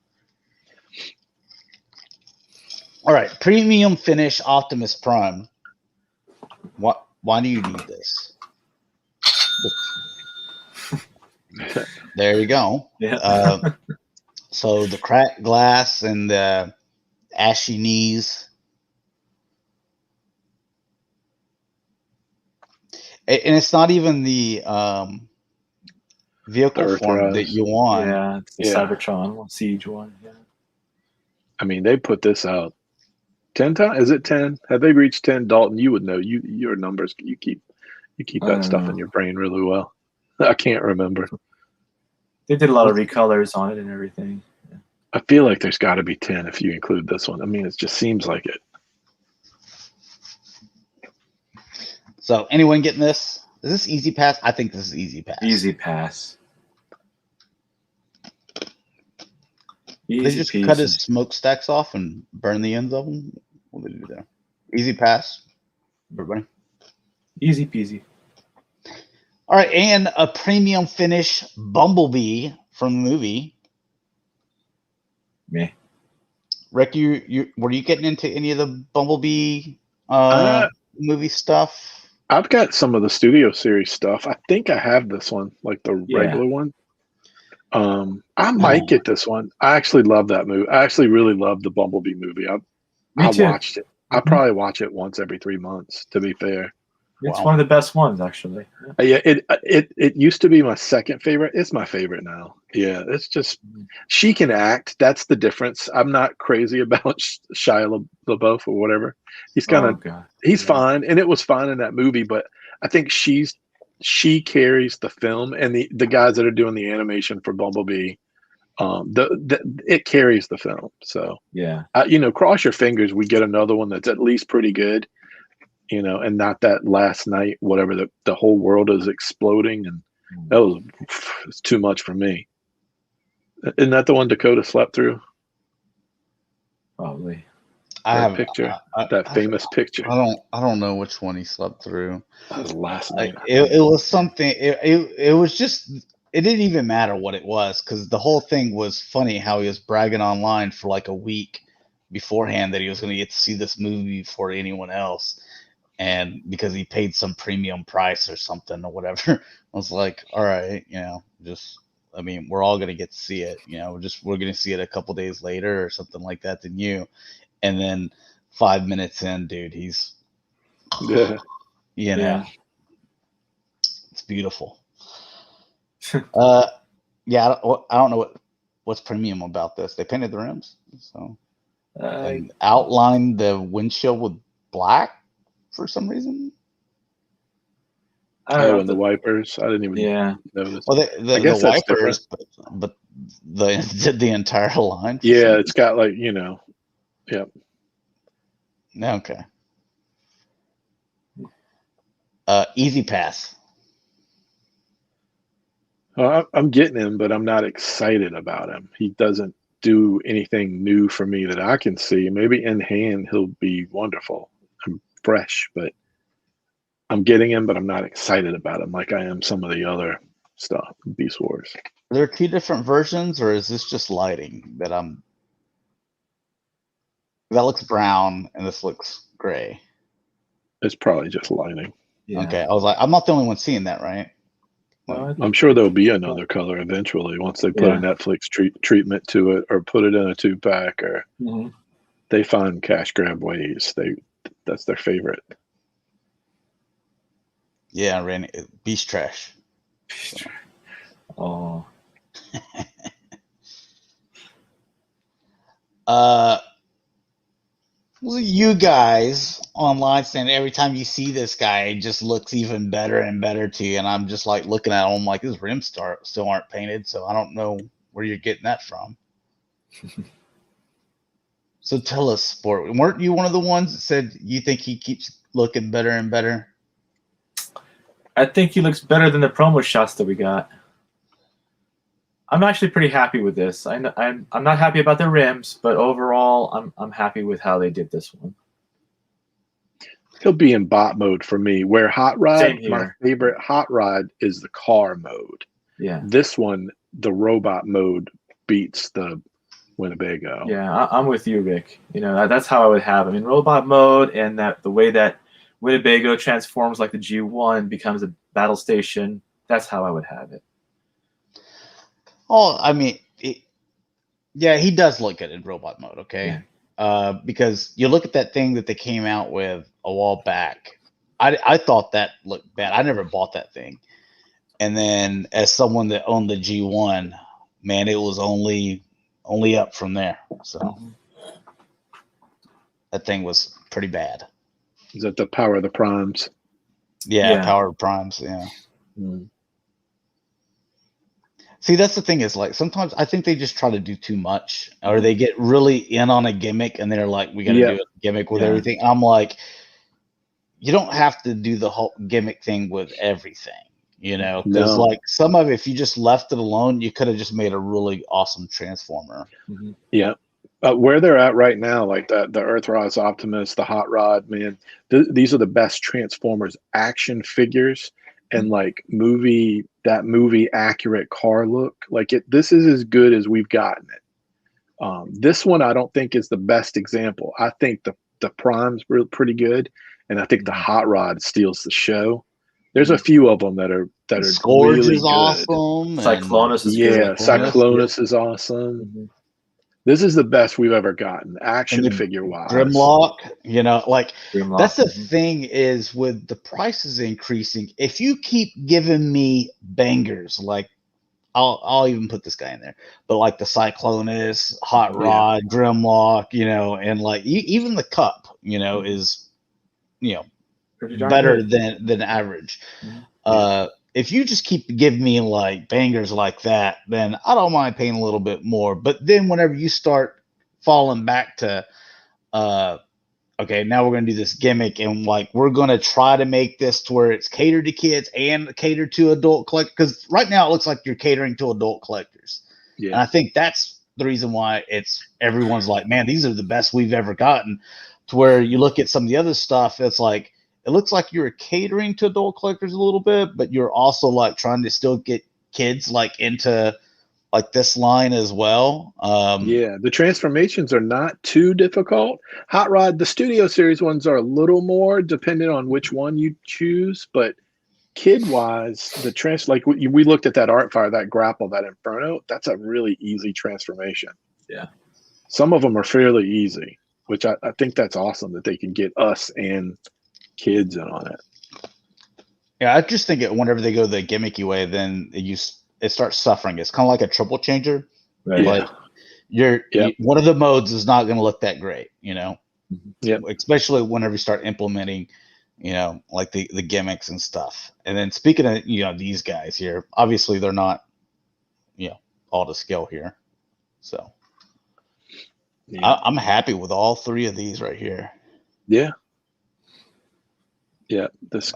All right, premium finish Optimus Prime. Why do you need this? There you go. Yeah. So the cracked glass and the ashy knees. And it's not even the vehicle form that you want. Yeah, it's the Cybertron Siege one. Yeah. I mean, they put this out 10 times. Is it 10? Have they reached 10? Dalton, you would know. Your numbers. You keep that stuff in your brain really well. I can't remember. They did a lot of recolors on it and everything. Yeah. I feel like there's got to be 10 if you include this one. I mean, it just seems like it. So anyone getting this? Is this easy pass? I think this is easy pass. Easy pass. They just cut his smokestacks off and burn the ends of them. What did they do there? Easy pass, everybody. Easy peasy. All right, and a premium finish Bumblebee from the movie. Me. Rick, you were you getting into any of the Bumblebee movie stuff? I've got some of the studio series stuff. I think I have this one, like the regular one. I might get this one. I actually love that movie. I actually really love the Bumblebee movie. I watched it. I probably watch it once every 3 months, to be fair. It's one of the best ones, actually. Yeah, it used to be my second favorite. It's my favorite now. Yeah, it's just she can act. That's the difference. I'm not crazy about Shia LaBeouf or whatever. He's he's fine, and it was fine in that movie. But I think she carries the film, and the guys that are doing the animation for Bumblebee, it carries the film. So yeah, cross your fingers. We get another one that's at least pretty good. And not that last night, whatever, the whole world is exploding, and it's too much for me. Isn't that the one Dakota slept through? Probably. I have a picture, that famous picture. I don't know which one he slept through. That was last night. It was something. It was just. It didn't even matter what it was, because the whole thing was funny how he was bragging online for like a week beforehand that he was going to get to see this movie before anyone else. And because he paid some premium price or something or whatever, I was like, all right, we're all going to get to see it. We're going to see it a couple days later or something like that than you. And then 5 minutes in, dude, he's, it's beautiful. I don't know what's premium about this. They painted the rims, so and outlined the windshield with black. For some reason, and the wipers. I didn't even notice. Well, the wipers, but the entire line. Yeah, it's got like Yep. Okay. Easy pass. I'm getting him, but I'm not excited about him. He doesn't do anything new for me that I can see. Maybe in hand he'll be wonderful. Fresh, but I'm getting him, but I'm not excited about him like I am some of the other stuff. Beast Wars. Are there two different versions, or is this just lighting that that looks brown and this looks gray? It's probably just lighting. Yeah. Okay, I was like, I'm not the only one seeing that, right? I'm sure there'll be another color eventually once they put a Netflix treatment to it, or put it in a 2-pack, or they find cash grab ways. That's their favorite. Yeah, Randy, beast trash. Oh. You guys online saying every time you see this guy, it just looks even better and better to you. And I'm just like looking at him like his rims still aren't painted, so I don't know where you're getting that from. So tell us, Sport, weren't you one of the ones that said you think he keeps looking better and better? I think he looks better than the promo shots that we got. I'm actually pretty happy with this. I'm not happy about the rims, but overall, I'm happy with how they did this one. He'll be in bot mode for me. Where Hot Rod, Same here. my favorite Hot Rod is the car mode. Yeah. This one, the robot mode beats the Winnebago. Yeah, I'm with you, Rick. You know, that's how I would have him in robot mode, and that the way that Winnebago transforms like the G1 becomes a battle station. That's how I would have it. Oh, I mean, yeah, he does look good in robot mode, okay? Yeah. Because you look at that thing that they came out with a while back. I thought that looked bad. I never bought that thing. And then as someone that owned the G1, man, it was only up from there. So that thing was pretty bad. Is that the Power of the Primes? Yeah. Power of Primes, yeah. See, that's the thing is, like, sometimes I think they just try to do too much, or they get really in on a gimmick and they're like, we got to do a gimmick with everything. I'm like, you don't have to do the whole gimmick thing with everything, you know? Because, like, some of it, if you just left it alone, you could have just made a really awesome Transformer. Yeah. Where they're at right now, like the Earthrise Optimus, the Hot Rod, man, these are the best Transformers action figures. And like movie accurate car look, like this is as good as we've gotten it. This one I don't think is the best example. I think the Prime's pretty good, and I think the Hot Rod steals the show. There's a few of them that are Scourge really is good. Awesome. Cyclonus is good. Cyclonus is awesome. This is the best we've ever gotten, action figure wise. Grimlock, you know, like Grimlock. That's the thing is with the prices increasing. If you keep giving me bangers, like I'll even put this guy in there, but like the Cyclonus, Hot Rod, Grimlock, you know, and like even the Cup, you know, is better than average. If you just keep giving me like bangers like that, then I don't mind paying a little bit more. But then whenever you start falling back to, okay, now we're going to do this gimmick and like we're going to try to make this to where it's catered to kids and catered to adult collectors. Because right now it looks like you're catering to adult collectors. Yeah. And I think that's the reason why everyone's like, man, these are the best we've ever gotten. To where you look at some of the other stuff, it's like, it looks like you're catering to adult collectors a little bit, but you're also like trying to still get kids like into like this line as well. The transformations are not too difficult. Hot Rod, the Studio Series ones are a little more depending on which one you choose, but kid-wise, like we looked at that Art Fire, that Grapple, that Inferno, that's a really easy transformation. Yeah. Some of them are fairly easy, which I think that's awesome that they can get us and kids in on it. Yeah, I just think whenever they go the gimmicky way, then it starts suffering. It's kind of like a triple changer. Right. Like one of the modes is not going to look that great, you know. Yeah. Especially whenever you start implementing, you know, like the gimmicks and stuff. And then speaking of, you know, these guys here, obviously they're not, you know, all to scale here. So I'm happy with all three of these right here. Yeah. Yeah,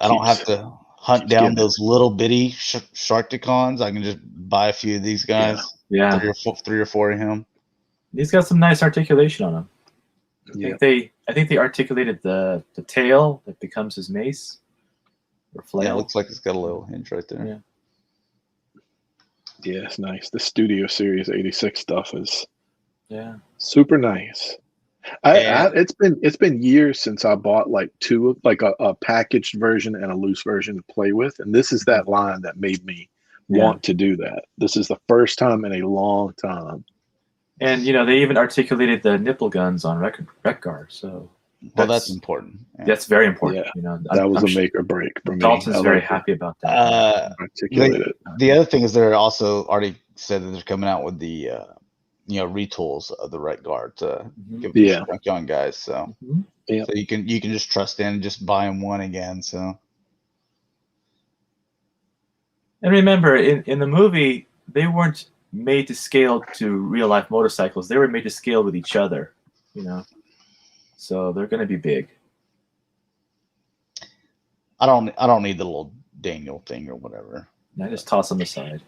I don't have to hunt down those little bitty Sharkticons. I can just buy a few of these guys. Yeah. Three or four of him. He's got some nice articulation on him. I think they articulated the tail that becomes his mace or flail. Yeah, it looks like it's got a little hinge right there. Yeah, it's nice. The Studio Series 86 stuff is super nice. It's been years since I bought like two, like a packaged version and a loose version to play with, and this is that line that made me want to do that. This is the first time in a long time. And they even articulated the nipple guns on Retgar, so that's important. Yeah. That's very important. Yeah, that was a make or break for me. Dalton's very happy about that. The other thing is they're also already said that they're coming out with the retools of the Retgar to give young guys. So so you can just trust in and just buy them one again. So. And remember, in the movie, they weren't made to scale to real life motorcycles. They were made to scale with each other, So they're going to be big. I don't need the little Daniel thing or whatever. I just toss them aside.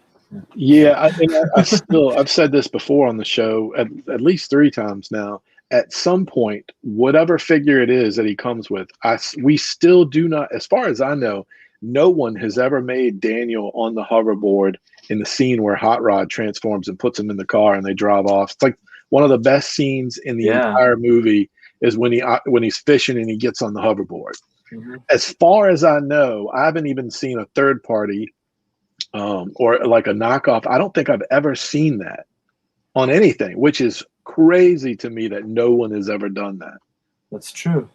Yeah, I've said this before on the show at least 3 times now. At some point, whatever figure it is that he comes with, we still do not, as far as I know, no one has ever made Daniel on the hoverboard in the scene where Hot Rod transforms and puts him in the car and they drive off. It's like one of the best scenes in the entire movie is when he's fishing and he gets on the hoverboard. Mm-hmm. As far as I know, I haven't even seen a third party or like a knockoff. I don't think I've ever seen that on anything, which is crazy to me that no one has ever done that. That's true.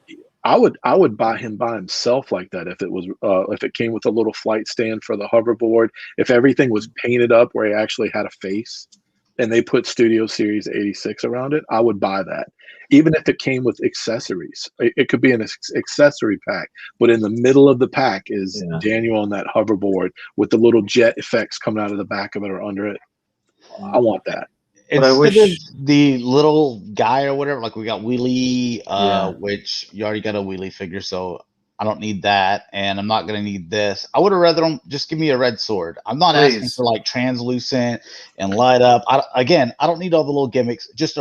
I would buy him by himself like that if it came with a little flight stand for the hoverboard, if everything was painted up where he actually had a face and they put Studio Series 86 around it, I would buy that. Even if it came with accessories, it could be an accessory pack, but in the middle of the pack is Daniel on that hoverboard with the little jet effects coming out of the back of it or under it. I want that. Instead of the little guy or whatever, like we got Wheelie, which you already got a Wheelie figure, so I don't need that, and I'm not going to need this. I would have rather them just give me a red sword. I'm not asking for like translucent and light up. I don't need all the little gimmicks. Just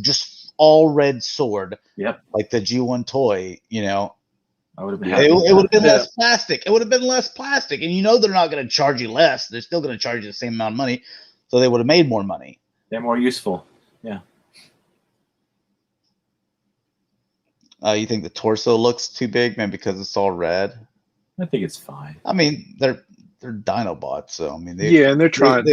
just all red sword. Yep. Like the G1 toy, I would have been happy. It would have been less plastic. It would have been less plastic, and they're not going to charge you less. They're still going to charge you the same amount of money, so they would have made more money. They're more useful. Yeah. You think the torso looks too big, man, because it's all red? I think it's fine. I mean, they're Dinobots, so I mean, and they're trying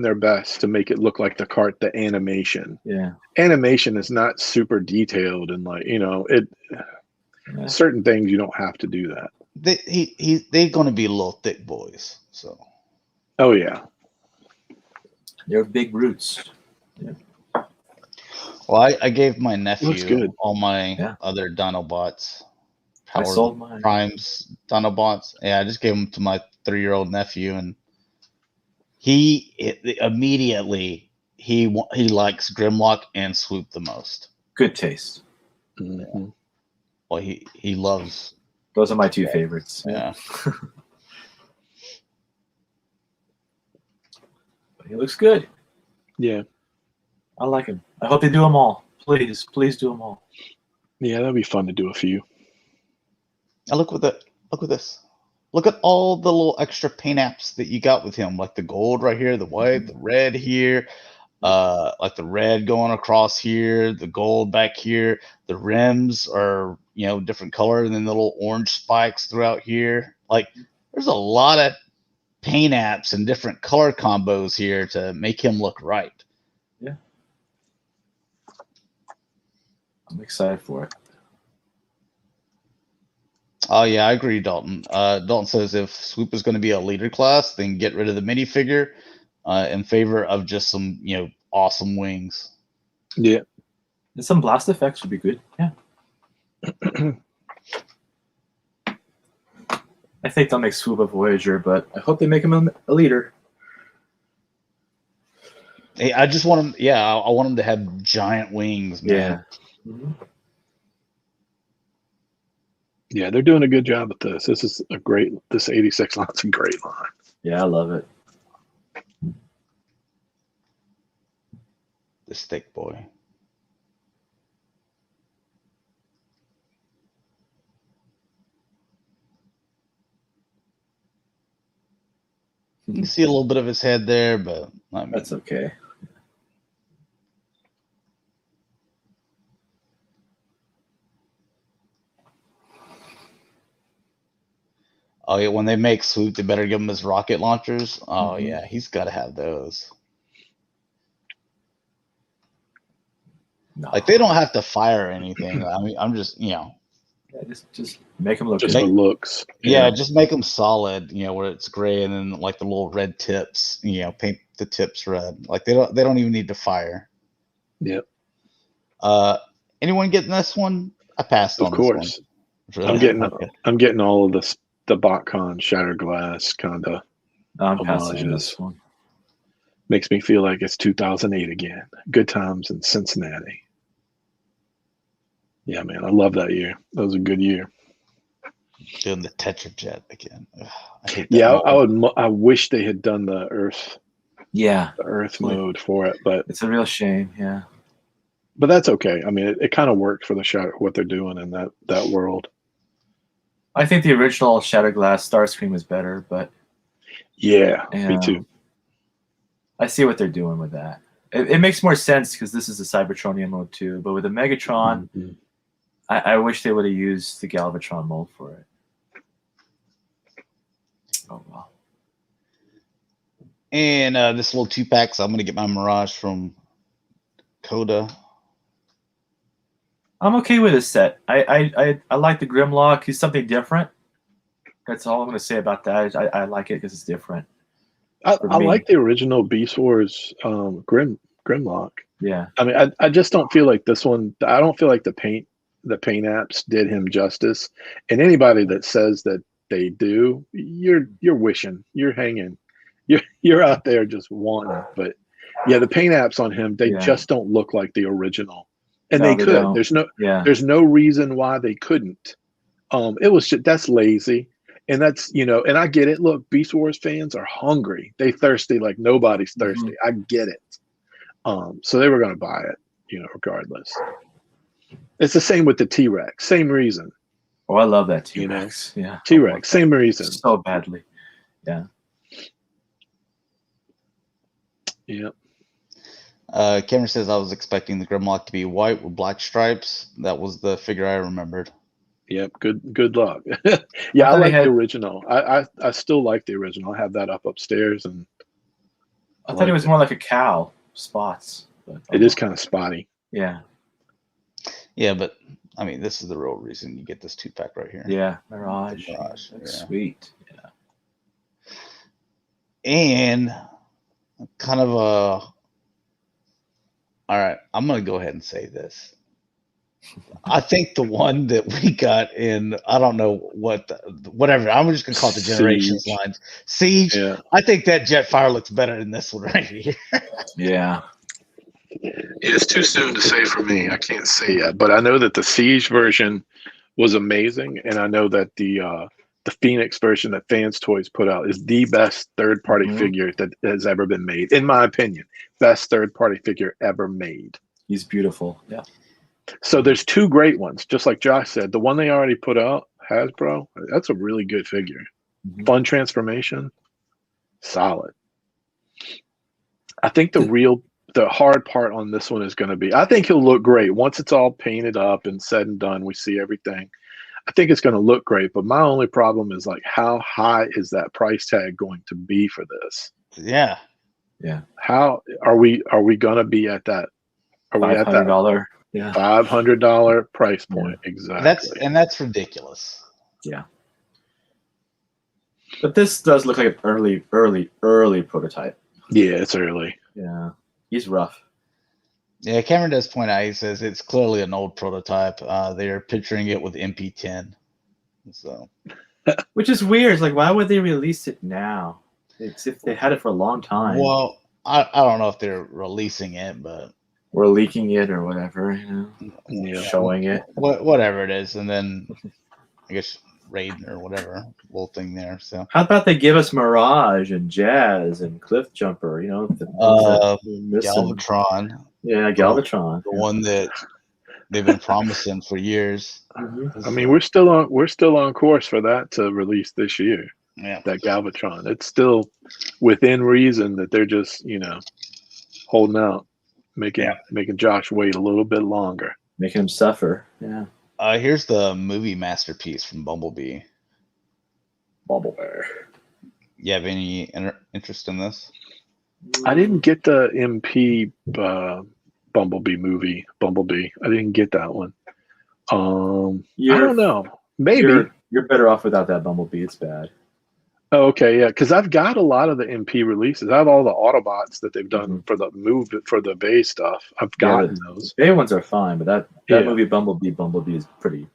their best to make it look like the animation. Yeah, animation is not super detailed, and certain things you don't have to do that. They're going to be little thick boys, so. Oh yeah, they're big roots. Yeah. Well, I gave my nephew all my other Dinobots. I sold mine. Prime's Dinobots. Yeah, I just gave them to my 3-year-old nephew, and he immediately he likes Grimlock and Swoop the most. Good taste. Mm-hmm. Well, he loves. Those are my 2 favorites. Yeah. He looks good. Yeah. I like him. I hope they do them all. Please do them all. Yeah, that'd be fun to do a few. Now look at this. Look at all the little extra paint apps that you got with him, like the gold right here, the white, the red here, like the red going across here, the gold back here. The rims are different color, and then the little orange spikes throughout here. Like there's a lot of paint apps and different color combos here to make him look right. Yeah. I'm excited for it. Oh yeah, I agree, Dalton. Dalton says if Swoop is going to be a leader class, then get rid of the minifigure in favor of just some, awesome wings. Yeah. And some blast effects would be good. Yeah. I think they'll make Swoop a Voyager, but I hope they make him a leader. Hey, I just want him. Yeah, I want him to have giant wings, man. Yeah. Mm-hmm. Yeah, they're doing a good job with this. This 86 line's a great line. Yeah, I love it. This thick boy. You can see a little bit of his head there, but I mean, that's okay. Oh yeah, when they make Swoop, they better give him his rocket launchers. Oh Mhm. yeah, he's got to have those. No. Like they don't have to fire anything. I mean, I'm just Yeah, just make them look Just good. the looks. yeah, just make them solid. Where it's gray and then like the little red tips. Paint the tips red. Like they don't even need to fire. Yep. Anyone getting this one? I passed Of on this one. course. Really? I'm getting all of the BotCon Shatterglass kind of I'm passing on homages. this one. Makes me feel like it's 2008 again. Good times in Cincinnati. Yeah, man, I love that year. That was a good year. Doing the Tetrajet again. Ugh, I hate that. Yeah, mode. I wish they had done the Earth Yeah, mode for it, but it's a real shame. Yeah, but that's okay. I mean, it kind of worked for the Shatter, what they're doing in that world. I think the original Shatterglass Starscream was better, but Yeah, me too. I see what they're doing with that. It makes more sense because this is a Cybertronian mode too. But with the Megatron, Mm-hmm. I wish they would have used the Galvatron mold for it. Oh well. And this little 2-pack, so I'm gonna get my Mirage from Dakota. I'm okay with this set. I like the Grimlock. He's something different. That's all I'm going to say about that. I like it because it's different. I like the original Beast Wars Grimlock. Yeah. I mean, I just don't feel like this one. I don't feel like the paint apps did him justice. And anybody that says that they do, you're wishing, you're hanging, you're out there just wanting. But yeah, the paint apps on him, they just don't look like the original. And they could. Don't. There's no reason why they couldn't. It was just, that's lazy. And that's, and I get it. Look, Beast Wars fans are hungry. They thirsty like nobody's thirsty. I get it. So they were going to buy it, regardless. It's the same with the T-Rex. Same reason. Oh, I love that T-Rex. Yeah. T-Rex, same reason. So badly. Yeah. Yeah. Cameron says I was expecting the Grimlock to be white with black stripes. That was the figure I remembered. Yep. Good luck. Yeah, I like the original. I still like the original. I have that up upstairs, and I thought it was more like a cow spots. But it is kind of spotty. Yeah. Yeah, but I mean, this is the real reason you get this 2-pack right here. Yeah, Mirage. That's sweet. Yeah. And kind of a. All right, I'm going to go ahead and say this. I think the one that we got in, I don't know whatever. I'm just going to call it the Generations lines. Siege. Yeah. I think that Jetfire looks better than this one right here. Yeah. It's too soon to say for me. I can't say yet, but I know that the Siege version was amazing, and I know that the Phoenix version that Fans Toys put out is the best third-party figure that has ever been made, in my opinion. Best third-party figure ever made. He's beautiful. Yeah. So there's two great ones, just like Josh said. The one they already put out, Hasbro, that's a really good figure. Fun transformation, solid. I think the hard part on this one is going to be, I think he'll look great. Once it's all painted up and said and done, we see everything. I think it's going to look great, but my only problem is like, how high is that price tag going to be for this? Yeah. Yeah. How are we going to be at that? Are we at that $500 price point? Yeah. Exactly. That's ridiculous. Yeah. But this does look like an early prototype. Yeah, it's early. Yeah. He's rough. Yeah, Cameron does point out, he says it's clearly an old prototype. They're picturing it with MP10. So, which is weird. It's like, why would they release it now? It's if they had it for a long time. Well, I don't know if they're releasing it, but or leaking it or whatever, showing it. Whatever it is, and then I guess Raiden or whatever little thing there. So how about they give us Mirage and Jazz and Cliff Jumper? Galvatron. Yeah, Galvatron. The one that they've been promising for years. I mean, we're still on course for that to release this year. Yeah, that Galvatron. It's still within reason that they're just holding out, making Josh wait a little bit longer, making him suffer. Yeah. Here's the movie masterpiece from Bumblebee. Bumblebee. You have any interest in this? I didn't get the MP Bumblebee movie. Bumblebee. I didn't get that one. I don't know. Maybe you're better off without that Bumblebee. It's bad. Oh, okay, yeah, because I've got a lot of the MP releases. I have all the Autobots that they've done for the Bay stuff. I've gotten those. The Bay ones are fine, but that movie Bumblebee is pretty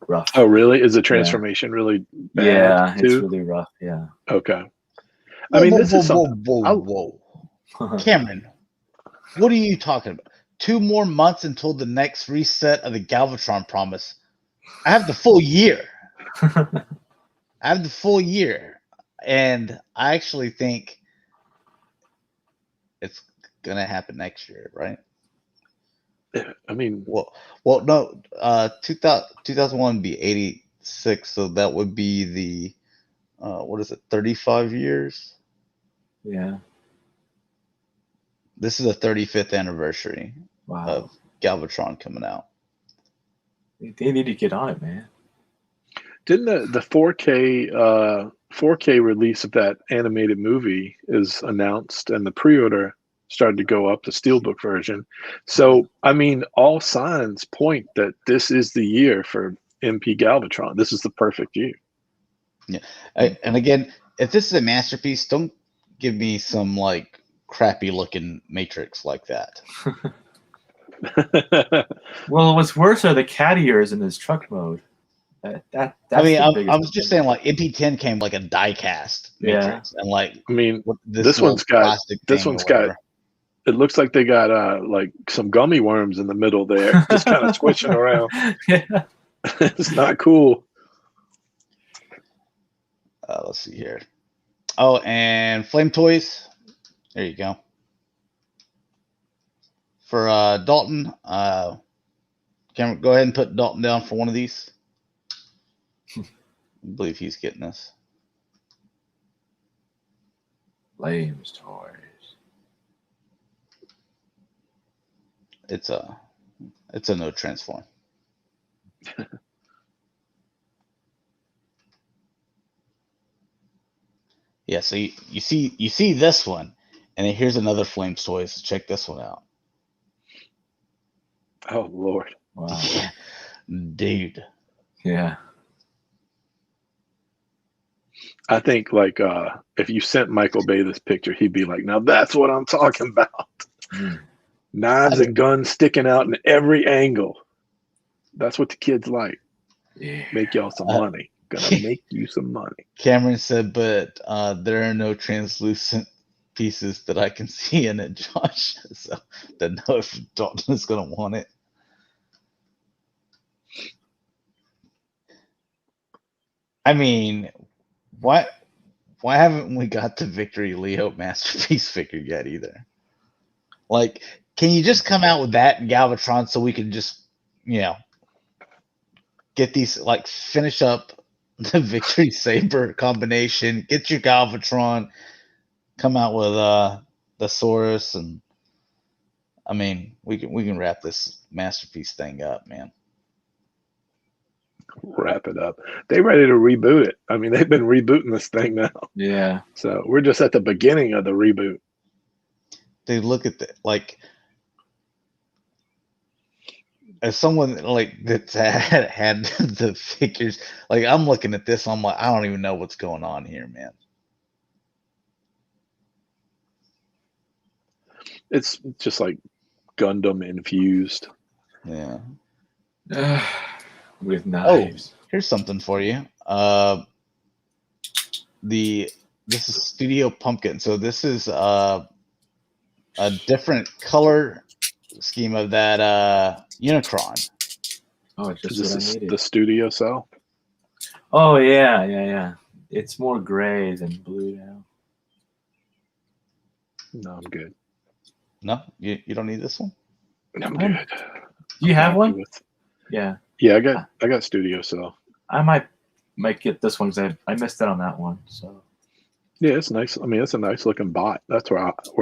rough. Oh, really? Is the transformation really bad? Yeah, too? It's really rough. Yeah. Okay. I mean, this is something. Whoa. Cameron, what are you talking about? 2 more months until the next reset of the Galvatron promise. I have the full year. And I actually think it's gonna happen next year, right? I mean, well, no. 2001 would be 86, so that would be the what is it? 35 years. Yeah. This is the 35th anniversary of Galvatron coming out. They need to get on it, man. Didn't the 4K release of that animated movie is announced, and the pre-order started to go up, the Steelbook version. So, I mean, all signs point that this is the year for MP Galvatron. This is the perfect year. Yeah, and again, if this is a masterpiece, don't give me some like crappy looking Matrix like that. Well, what's worse are the cat ears in this truck mode. That's I mean, I was just saying, like MP10 came like a die-cast Matrix, and like, I mean, this one's got. It looks like they got like some gummy worms in the middle there, just kind of twitching around. Yeah. It's not cool. Let's see here. Oh, and Flame Toys. There you go. For Dalton, Cameron, go ahead and put Dalton down for one of these. I believe he's getting this. Flames Toys. It's a no transform. Yeah, so you see this one, and then here's another Flames Toys. Check this one out. Oh Lord! Wow, yeah. Dude. Yeah. I think like if you sent Michael Bay this picture, he'd be like, "Now that's what I'm talking about." Knives and guns sticking out in every angle. That's what the kids like. Yeah. Make y'all some money. Gonna make you some money. Cameron said, but there are no translucent pieces that I can see in it, Josh. So don't know if Dalton is gonna want it. I mean, why haven't we got the Victory Leo Masterpiece figure yet either? Like, can you just come out with that in Galvatron so we can just, get these, like, finish up the Victory Saber combination, get your Galvatron, come out with the Saurus, and I mean, we can wrap this masterpiece thing up, man. Wrap it up. They ready to reboot it. I mean, they've been rebooting this thing now. Yeah. So we're just at the beginning of the reboot. They look at the, like, as someone like that's had the figures, like I'm looking at this, I'm like, I don't even know what's going on here, man. It's just like Gundam infused. Yeah. With knives. Oh, here's something for you. This is Studio Pumpkin. So this is a different color scheme of that Unicron. Oh, it's just what I needed. The studio cell. Oh yeah. It's more gray than blue now. No, I'm good. No, you don't need this one. I'm good. Do you have one? Yeah. Yeah, I got studio cell. I might get this one because I missed it on that one. So. Yeah, it's nice. I mean, it's a nice looking bot. That's where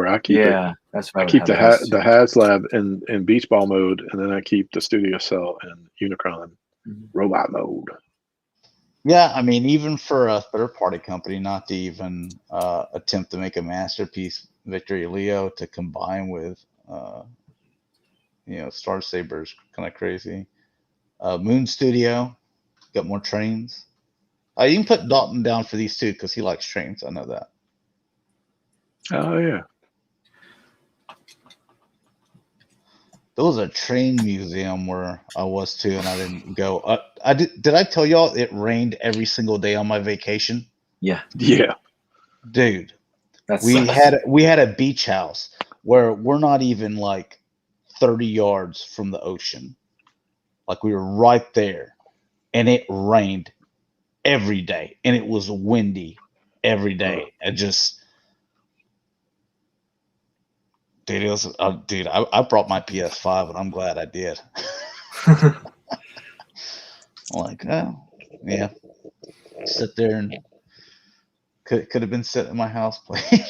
I keep it. Yeah, that's right. I keep the HasLab in Beach Ball mode, and then I keep the Studio Cell in Unicron robot mode. Yeah, I mean, even for a third-party company not to even attempt to make a masterpiece, Victory Leo, to combine with, Star Saber's kind of crazy. Moon Studio got more trains. You can put Dalton down for these two because he likes trains. I know that. Oh yeah. There was a train museum where I was too, and I didn't go. I did. Did I tell y'all it rained every single day on my vacation? Yeah, Yeah. Dude, that's we had a beach house where we're not even like 30 yards from the ocean. Like we were right there, and it rained every day, and it was windy every day. Dude, it was, dude, I brought my PS5, and I'm glad I did. I'm like, oh, yeah, sit there and could have been sitting in my house playing.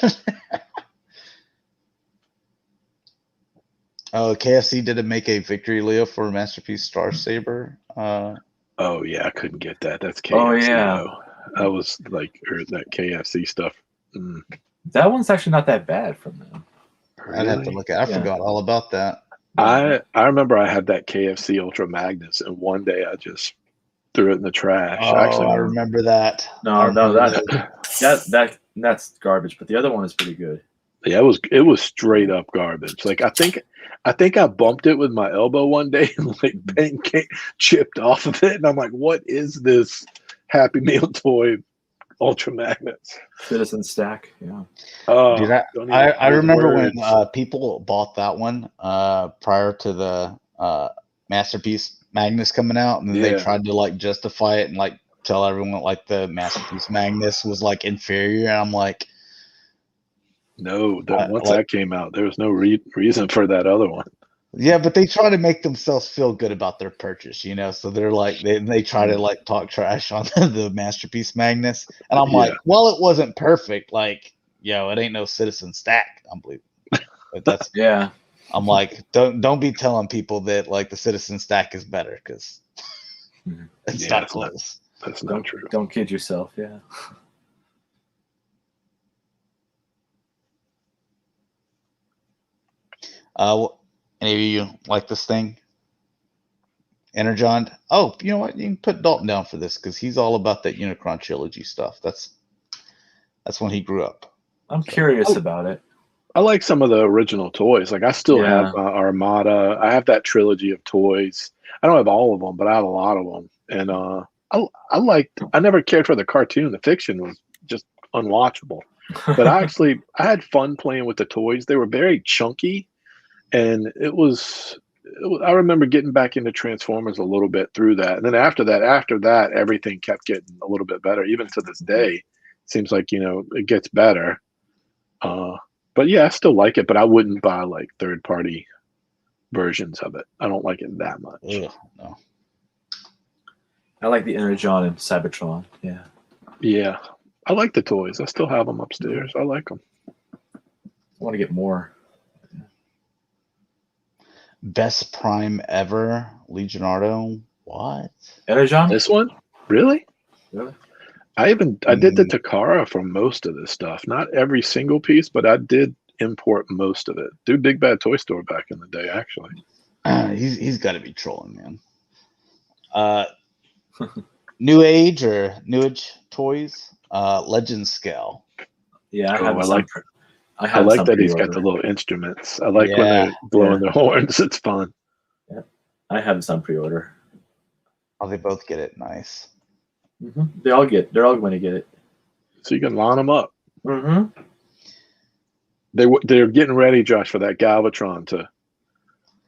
Oh, KFC didn't make a victory Leo for Masterpiece Star Saber. Oh yeah, I couldn't get that. That's KFC Oh, yeah. though. I was like, that KFC stuff. That one's actually not that bad from them. I'd have to look at. I forgot all about that. I remember I had that KFC Ultra Magnus, and one day I just threw it in the trash. Oh, Actually, I remember that. No, that's garbage. But the other one is pretty good. yeah, it was straight up garbage. Like I think I bumped it with my elbow one day, and like paint chipped off of it, and I'm like, what is this Happy Meal toy Ultra Magnus? Citizen Stack, yeah. Dude, I remember when people bought that one prior to the Masterpiece Magnus coming out, and then they tried to like justify it and like tell everyone like the Masterpiece Magnus was like inferior, and I'm like, no, once that came out, there was no reason for that other one. Yeah, but they try to make themselves feel good about their purchase, so they're like they try to like talk trash on the Masterpiece Magnus, and I'm like, well, it wasn't perfect, like, it ain't no Citizen Stack, unbelievable. But that's I'm like, don't be telling people that like the Citizen Stack is better because it's not close. That's not true. Don't kid yourself, yeah. Any of you like this thing? Energon? Oh, you know what? You can put Dalton down for this because he's all about that Unicron trilogy stuff. That's when he grew up. I'm curious about it. I like some of the original toys. Like I still have Armada. I have that trilogy of toys. I don't have all of them, but I have a lot of them. And I never cared for the cartoon. The fiction was just unwatchable. But I had fun playing with the toys. They were very chunky, and I remember getting back into Transformers a little bit through that. And then after that, everything kept getting a little bit better. Even to this day, it seems like, it gets better. But yeah, I still like it, but I wouldn't buy like third-party versions of it. I don't like it that much. Ugh, no. I like the Energon and Cybertron. Yeah. Yeah. I like the toys. I still have them upstairs. I like them. I want to get more. Best Prime ever, Legionardo. What? Energon? This one? Really? Really? I did the Takara for most of this stuff. Not every single piece, but I did import most of it. Do Big Bad Toy Store back in the day, actually. He's got to be trolling, man. New Age Toys, Legend Scale. Yeah, I like that he's got the little instruments. I like when they're blowing their horns. It's fun. Yeah, I have some pre-order. Oh, they both get it. Nice. Mm-hmm. They're all going to get it. So you can line them up. Mm-hmm. They're getting ready, Josh, for that Galvatron to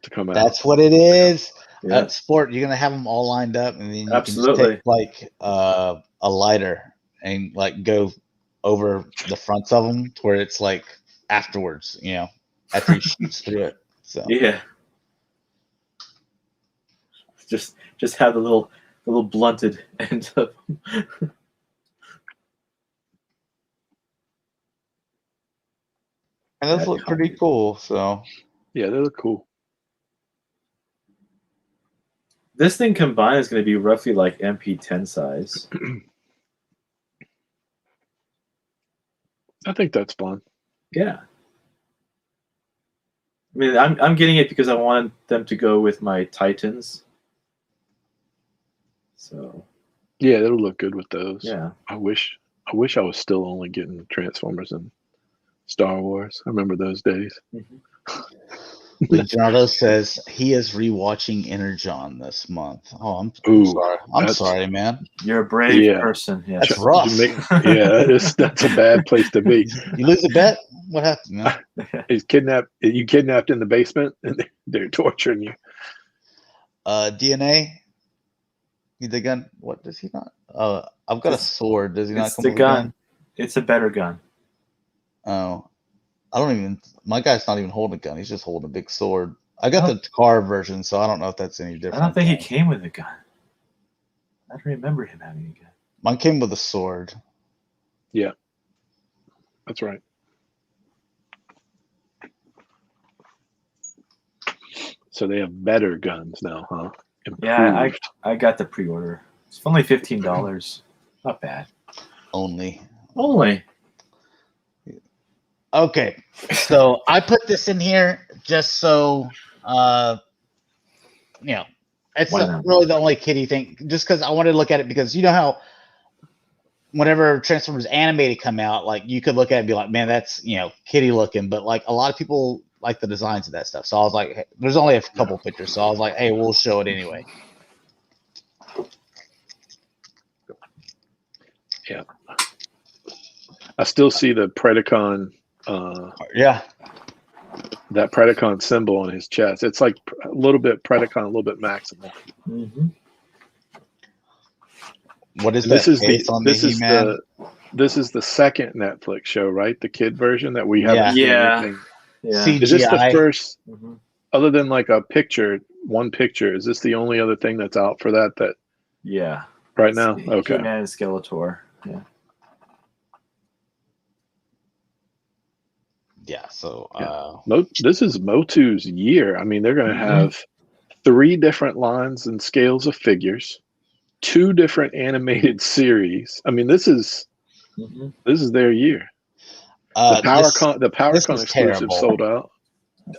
come out. That's what it is. Yeah. Sport, you're gonna have them all lined up, and then you can just take like a lighter and like go over the fronts of them to where it's like afterwards, after he shoots through it. So yeah, just have the little blunted end of them. And those look pretty cool. So yeah, they look cool. This thing combined is going to be roughly like MP10 size. I think that's fun. Yeah. I mean, I'm getting it because I wanted them to go with my Titans. So. Yeah, it'll look good with those. Yeah. I wish I was still only getting Transformers and Star Wars. I remember those days. Mm-hmm. Leonardo says he is rewatching Energon this month. Oh, I'm sorry. I'm sorry, man. You're a brave person. Yeah. That's rough. That's a bad place to be. You lose a bet? What happened, man? He's kidnapped. You kidnapped in the basement, and they're torturing you. DNA. The gun. What does he not? I've got a sword. Does he not come with with a gun? It's a better gun. Oh, I don't even. My guy's not even holding a gun. He's just holding a big sword. I got the car version, so I don't know if that's any different. I don't think he came with a gun. I don't remember him having a gun. Mine came with a sword. Yeah, that's right. So they have better guns now, huh? Improved. Yeah, I got the pre-order. It's only $15. Not bad. Only. Okay, so I put this in here just so, it's really the only kiddie thing. Just because I wanted to look at it, because you know how whenever Transformers animated come out, like you could look at it and be like, man, that's kiddie looking, but like a lot of people like the designs of that stuff. So I was like, hey, there's only a couple pictures, so I was like, hey, we'll show it anyway. Yeah, I still see the Predacon. That Predacon symbol on his chest. It's like a little bit Predacon, a little bit Maximal. Mm-hmm. What is this? This is the second Netflix show, right? The kid version that we haven't seen anything. Yeah. CGI. Is this the first? Mm-hmm. Other than like one picture, is this the only other thing that's out for that? Yeah. Right now, okay. He-Man and Skeletor. Yeah. Yeah, so this is Motu's year. I mean, they're going to have 3 different lines and scales of figures, 2 different animated series. I mean, this is their year. The PowerCon exclusive sold out.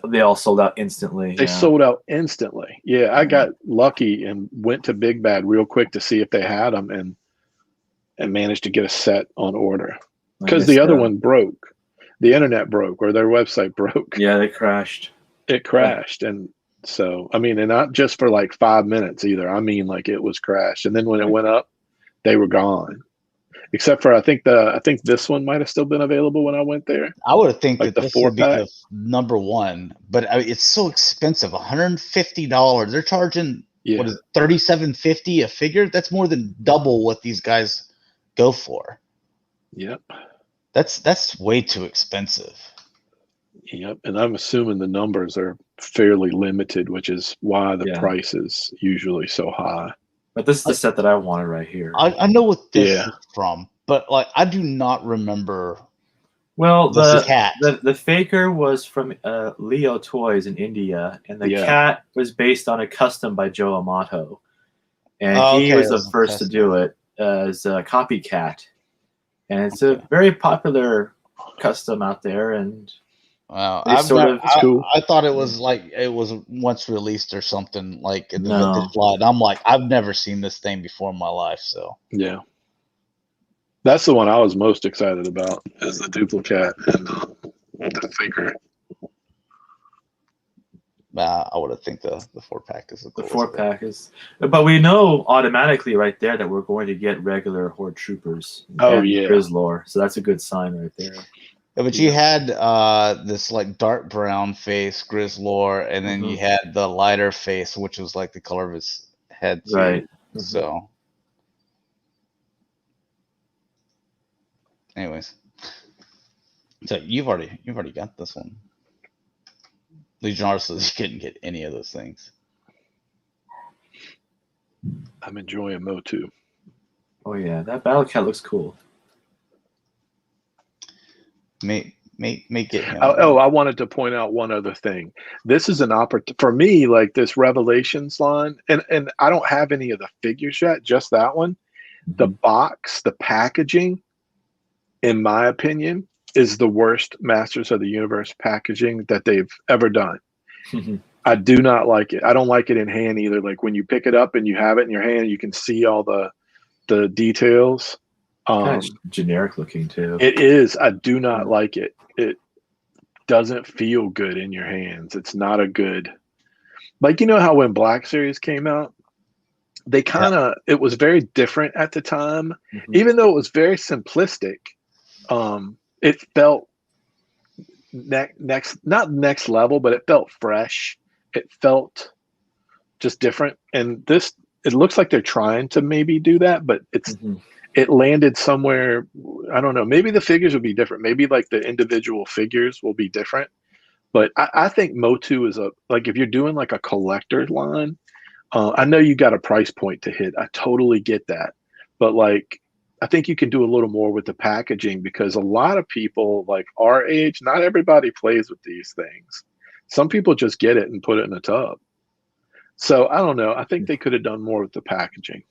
They all sold out instantly. They sold out instantly. Yeah, I got lucky and went to Big Bad real quick to see if they had them, and managed to get a set on order because the other one broke. The internet broke, or their website broke. Yeah, they crashed. It crashed, and so I mean, and not just for like 5 minutes either. I mean, like it was crashed, and then when it went up, they were gone. Except for I think this one might have still been available when I went there. I would have think like that this would be the number one, but it's so expensive. $150. They're charging what is it, $37.50 a figure? That's more than double what these guys go for. Yep. That's way too expensive. Yep, and I'm assuming the numbers are fairly limited, which is why the price is usually so high. But this is the set that I wanted right here. I know what this is from, but like I do not remember. Well, the faker was from Leo Toys in India, and the cat was based on a custom by Joe Amato, and he was the first to do it as a copycat. And it's a very popular custom out there, and wow, I thought it was like it was once released or something like in the vintage line. I'm like, I've never seen this thing before in my life, so yeah, that's the one I was most excited about, is the duplicate and the figure. I would have think the 4-pack is the 4-pack is, but we know automatically right there that we're going to get regular Horde Troopers. Grizzlor, so that's a good sign right there. Yeah, but you had this like dark brown face Grizzlor, and then you had the lighter face, which was like the color of his head too. Right. So, anyways, so you've already got this one. Legion says you couldn't get any of those things. I'm enjoying Motu. Oh yeah, that Battle Cat looks cool. Make it him. I wanted to point out one other thing. This is an opportunity for me, like this Revelations line, and I don't have any of the figures yet, just that one. The box, the packaging, in my opinion, is the worst Masters of the Universe packaging that they've ever done. I do not like it. I don't like it in hand either. Like when you pick it up and you have it in your hand, you can see all the details. Kind of generic looking too. It is. I do not like it. It doesn't feel good in your hands. It's not a good, like, you know how when Black Series came out, they kind of, it was very different at the time, even though it was very simplistic. It felt not next level, but it felt fresh. It felt just different. And this, it looks like they're trying to maybe do that, but it landed somewhere. I don't know. Maybe the figures will be different. Maybe like the individual figures will be different. But I think Motu is like if you're doing like a collector line, I know you got a price point to hit. I totally get that. But like, I think you can do a little more with the packaging because a lot of people like our age, not everybody plays with these things. Some people just get it and put it in a tub. So I don't know. I think they could have done more with the packaging.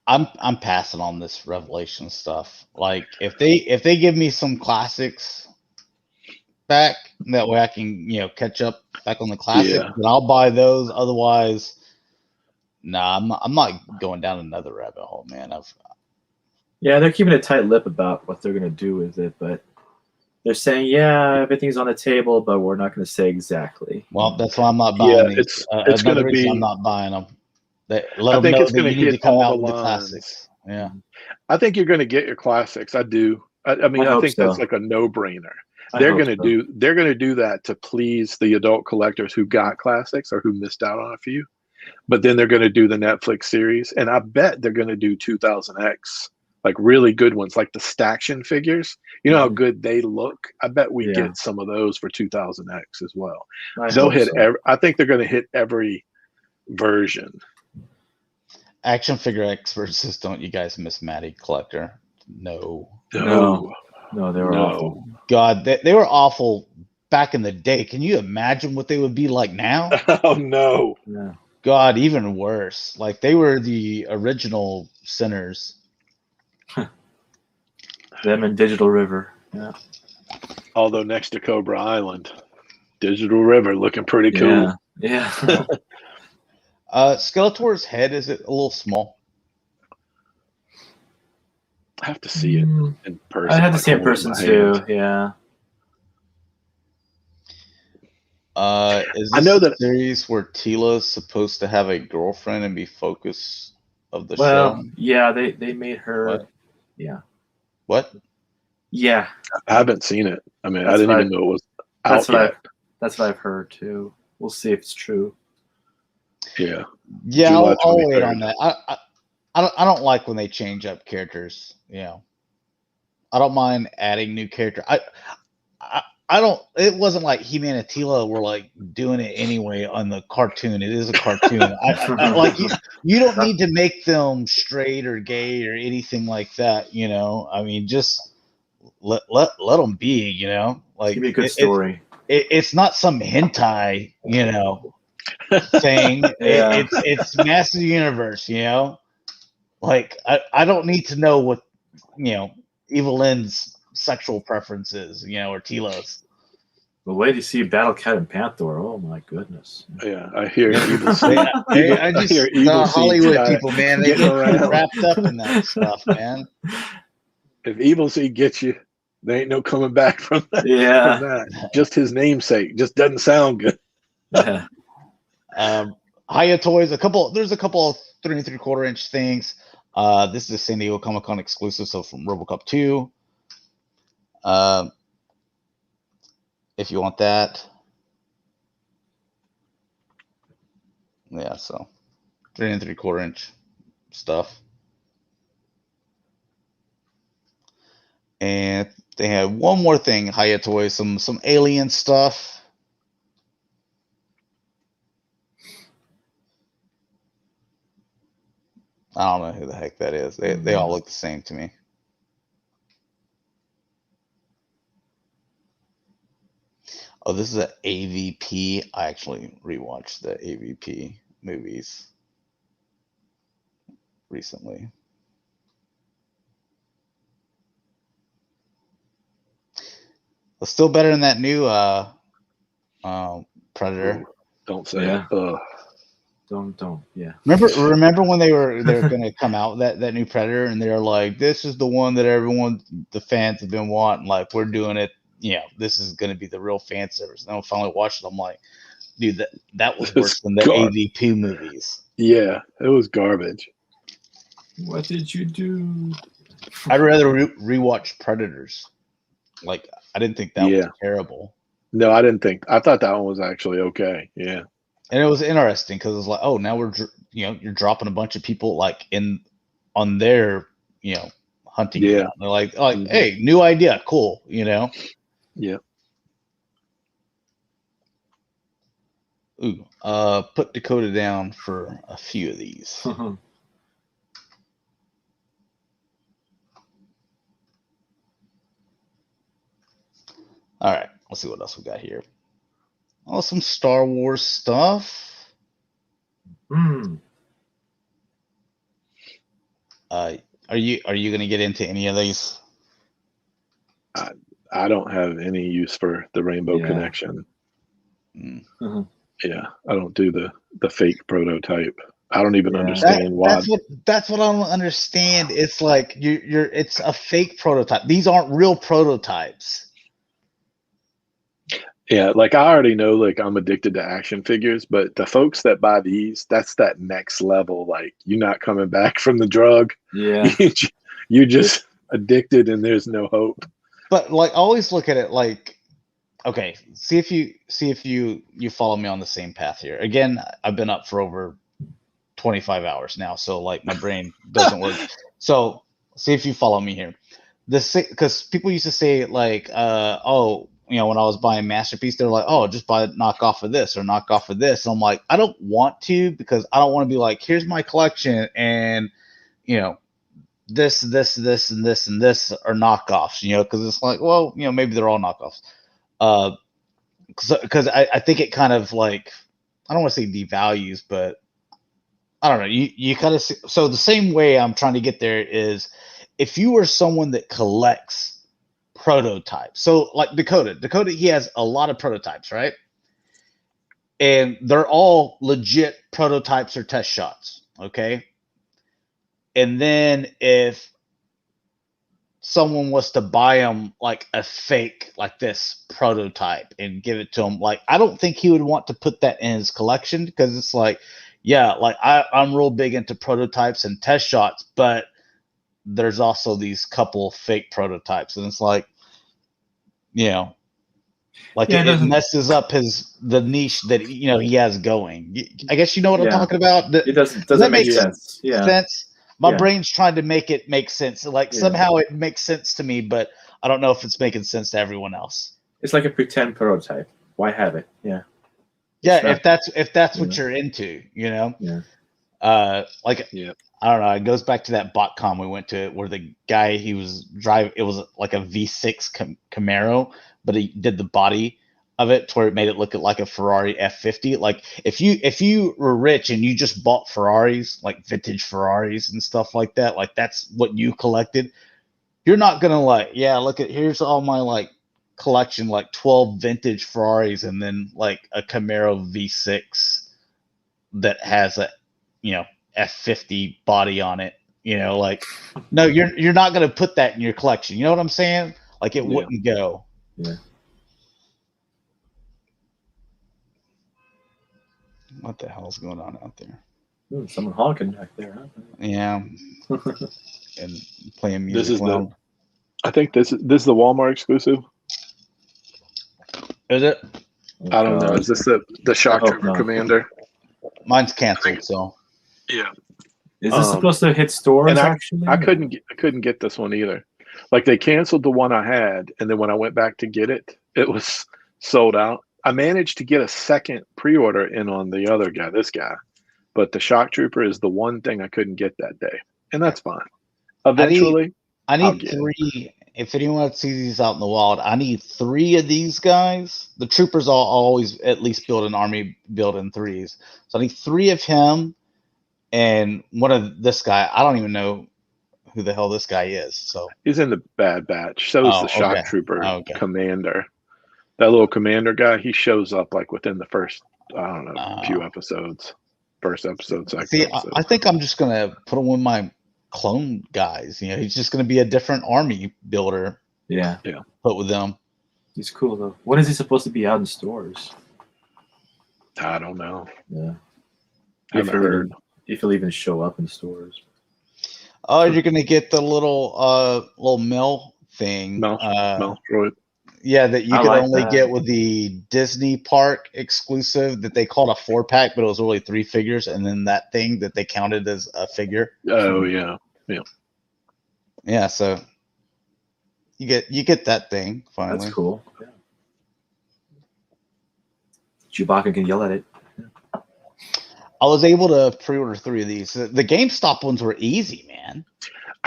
I'm passing on this Revelation stuff. Like if they give me some classics back, that way I can catch up back on the classics, then I'll buy those. Otherwise, nah, I'm not going down another rabbit hole, man. They're keeping a tight lip about what they're gonna do with it, but they're saying everything's on the table, but we're not gonna say exactly. Well, that's why I'm not buying these. It's going to be. I'm not buying them. I think it's going to hit all the classics. Yeah, I think you're going to get your classics. I do. I mean, I think that's like a no-brainer. They're going to do that to please the adult collectors who got classics or who missed out on a few. But then they're going to do the Netflix series, and I bet they're going to do 2000X, like really good ones, like the Staction figures. You know how good they look. I bet we get some of those for 2000X as well. They'll hit. I think they're going to hit every version. Action Figure Expert says, "Don't you guys miss Matty Collector?" No, they were awful. God, they were awful back in the day. Can you imagine what they would be like now? Oh no! Yeah. God, even worse. Like they were the original sinners. Them and Digital River. Yeah. Although next to Cobra Island, Digital River looking pretty cool. Yeah. Skeletor's head, is it a little small? I have to see it in person. I had to see it in person too. Yeah. Is this a series where Teela's supposed to have a girlfriend and be focus of the show? Yeah, they made her. What? Yeah. What? Yeah. I haven't seen it. I mean, I didn't even know it was out yet. That's what I've heard too. We'll see if it's true. Yeah. Yeah, I'll wait on that. I don't like when they change up characters. I don't mind adding new character. I don't. It wasn't like He-Man and Teela were like doing it anyway on the cartoon. It is a cartoon. I like you don't need to make them straight or gay or anything like that. I mean, just let them be. Like give me a good story. It's not some hentai. Thing. It's Master Universe. Like I don't need to know what Evil Lynn's sexual preferences, or Teela's. The way to see Battle Cat and Panther, oh my goodness. Yeah, I hear Evil I just hear Hollywood people, man, they get wrapped up in that stuff, man. If Evil Seed gets you, there ain't no coming back from that. Yeah. From that. Just his namesake just doesn't sound good. Yeah. Hiya Toys, there's a couple of 3 3/4 inch things. This is a San Diego Comic Con exclusive, so from RoboCop 2. If you want that. Yeah, so 3 3/4 inch stuff. And they have one more thing, Hiya Toys, some alien stuff. I don't know who the heck that is. They all look the same to me. Oh, this is an AVP. I actually rewatched the AVP movies recently. It's still better than that new Predator. Ooh, don't say Yeah. it. Ugh. Don't. Yeah. Remember when they're going to come out with that new Predator, and they're like, this is the one that the fans have been wanting. Like, we're doing it. This is going to be the real fan service. And I finally watched it. I'm like, dude, that was worse than the AVP movies. Yeah, it was garbage. What did you do? I'd rather rewatch Predators. Like, I didn't think that was terrible. No, I didn't think. I thought that one was actually okay. Yeah. And it was interesting because it was like, oh, now you're dropping a bunch of people like on their, hunting ground. They're like, hey, new idea, cool, Yeah. Ooh, put Dakota down for a few of these. All right, let's see what else we got here. Oh, some Star Wars stuff. Are you gonna get into any of these? I don't have any use for the Rainbow Connection. Yeah, I don't do the fake prototype. I don't even understand why. That's what I don't understand. It's like it's a fake prototype. These aren't real prototypes. Yeah, like I already know, like I'm addicted to action figures, but the folks that buy these, that's that next level. Like you're not coming back from the drug. Yeah, you're just addicted, and there's no hope. But like, always look at it like, okay, see if you follow me on the same path here. Again, I've been up for over 25 hours now, so like my brain doesn't work. So see if you follow me here. Because people used to say like, when I was buying Masterpiece, they're like, oh, just buy knockoff of this or knockoff of this. And I'm like, I don't want to, because I don't want to be like, here's my collection, and this, and this, and this are knockoffs, because it's like, well, maybe they're all knockoffs. Because I think it kind of like, I don't want to say devalues, but I don't know. You kind of so the same way I'm trying to get there is, if you are someone that collects prototypes, so like Dakota, he has a lot of prototypes, right? And they're all legit prototypes or test shots, okay? And then if someone was to buy him like a fake, like this prototype, and give it to him, like, I don't think he would want to put that in his collection, because it's like, yeah, like I'm real big into prototypes and test shots, but there's also these couple fake prototypes, and it's like, like it messes up the niche that he has going. I guess you know what I'm talking about. It doesn't make sense. Sense. My brain's trying to make it make sense. Like somehow it makes sense to me, but I don't know if it's making sense to everyone else. It's like a pretend prototype. Why have it? Yeah. Yeah, if that's what you're into, Yeah. I don't know. It goes back to that BotCon we went to, where the guy, he was driving. It was like a V6 Camaro, but he did the body of it to where it made it look like a Ferrari F50. Like if you were rich and you just bought Ferraris, like vintage Ferraris and stuff like that, like that's what you collected, you're not gonna like, look at, here's all my like collection, like 12 vintage Ferraris, and then like a Camaro V6 that has a F50 body on it, like, no, you're not going to put that in your collection. You know what I'm saying? Like it wouldn't go. Yeah. What the hell's going on out there? Someone honking back there, huh? Yeah. And playing music. I think this is the Walmart exclusive. Is it? I don't know. Is this the Shock Trooper Commander? Mine's canceled, so. Yeah. Is this supposed to hit stores? And actually, I couldn't get this one either. Like they canceled the one I had, and then when I went back to get it, it was sold out. I managed to get a second pre-order in on the other guy, this guy, but the Shock Trooper is the one thing I couldn't get that day, and that's fine. Eventually, I need if anyone sees these out in the wild, I need 3 of these guys. The troopers all always at least build an army build in 3s. So I need 3 of him and one of this guy. I don't even know who the hell this guy is. So he's in the Bad Batch. So is the Shock okay. Trooper commander. That little commander guy, he shows up like within the first, I don't know, few episodes. First episode, second episode. I think I'm just gonna put him with my clone guys. You know, he's just gonna be a different army builder. Yeah. Put with them. He's cool though. When is he supposed to be out in stores? I don't know. Yeah. If he'll even show up in stores. Oh, you're gonna get the little mill thing. Mouse droid. Yeah, that you could only get with the Disney Park exclusive that they called a 4-pack, but it was really 3 figures, and then that thing that they counted as a figure. Oh yeah. Yeah, so you get that thing finally. That's cool. Yeah. Chewbacca can yell at it. I was able to pre-order 3 of these. The GameStop ones were easy, man.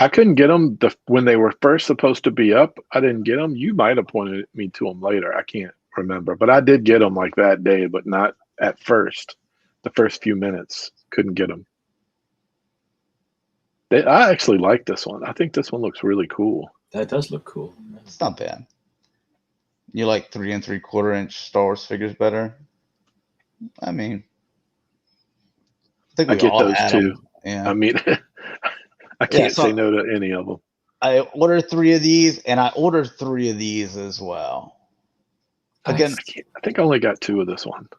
I couldn't get them when they were first supposed to be up. I didn't get them. You might have pointed me to them later. I can't remember, but I did get them like that day, but not at first. The first few minutes, couldn't get them. I actually like this one. I think this one looks really cool. That does look cool. It's not bad. You like 3 3/4-inch Star Wars figures better? I mean, I get those too. Yeah. I mean, I can't say no to any of them. I ordered 3 of these, and I ordered 3 of these as well. Again, I think I only got 2 of this one.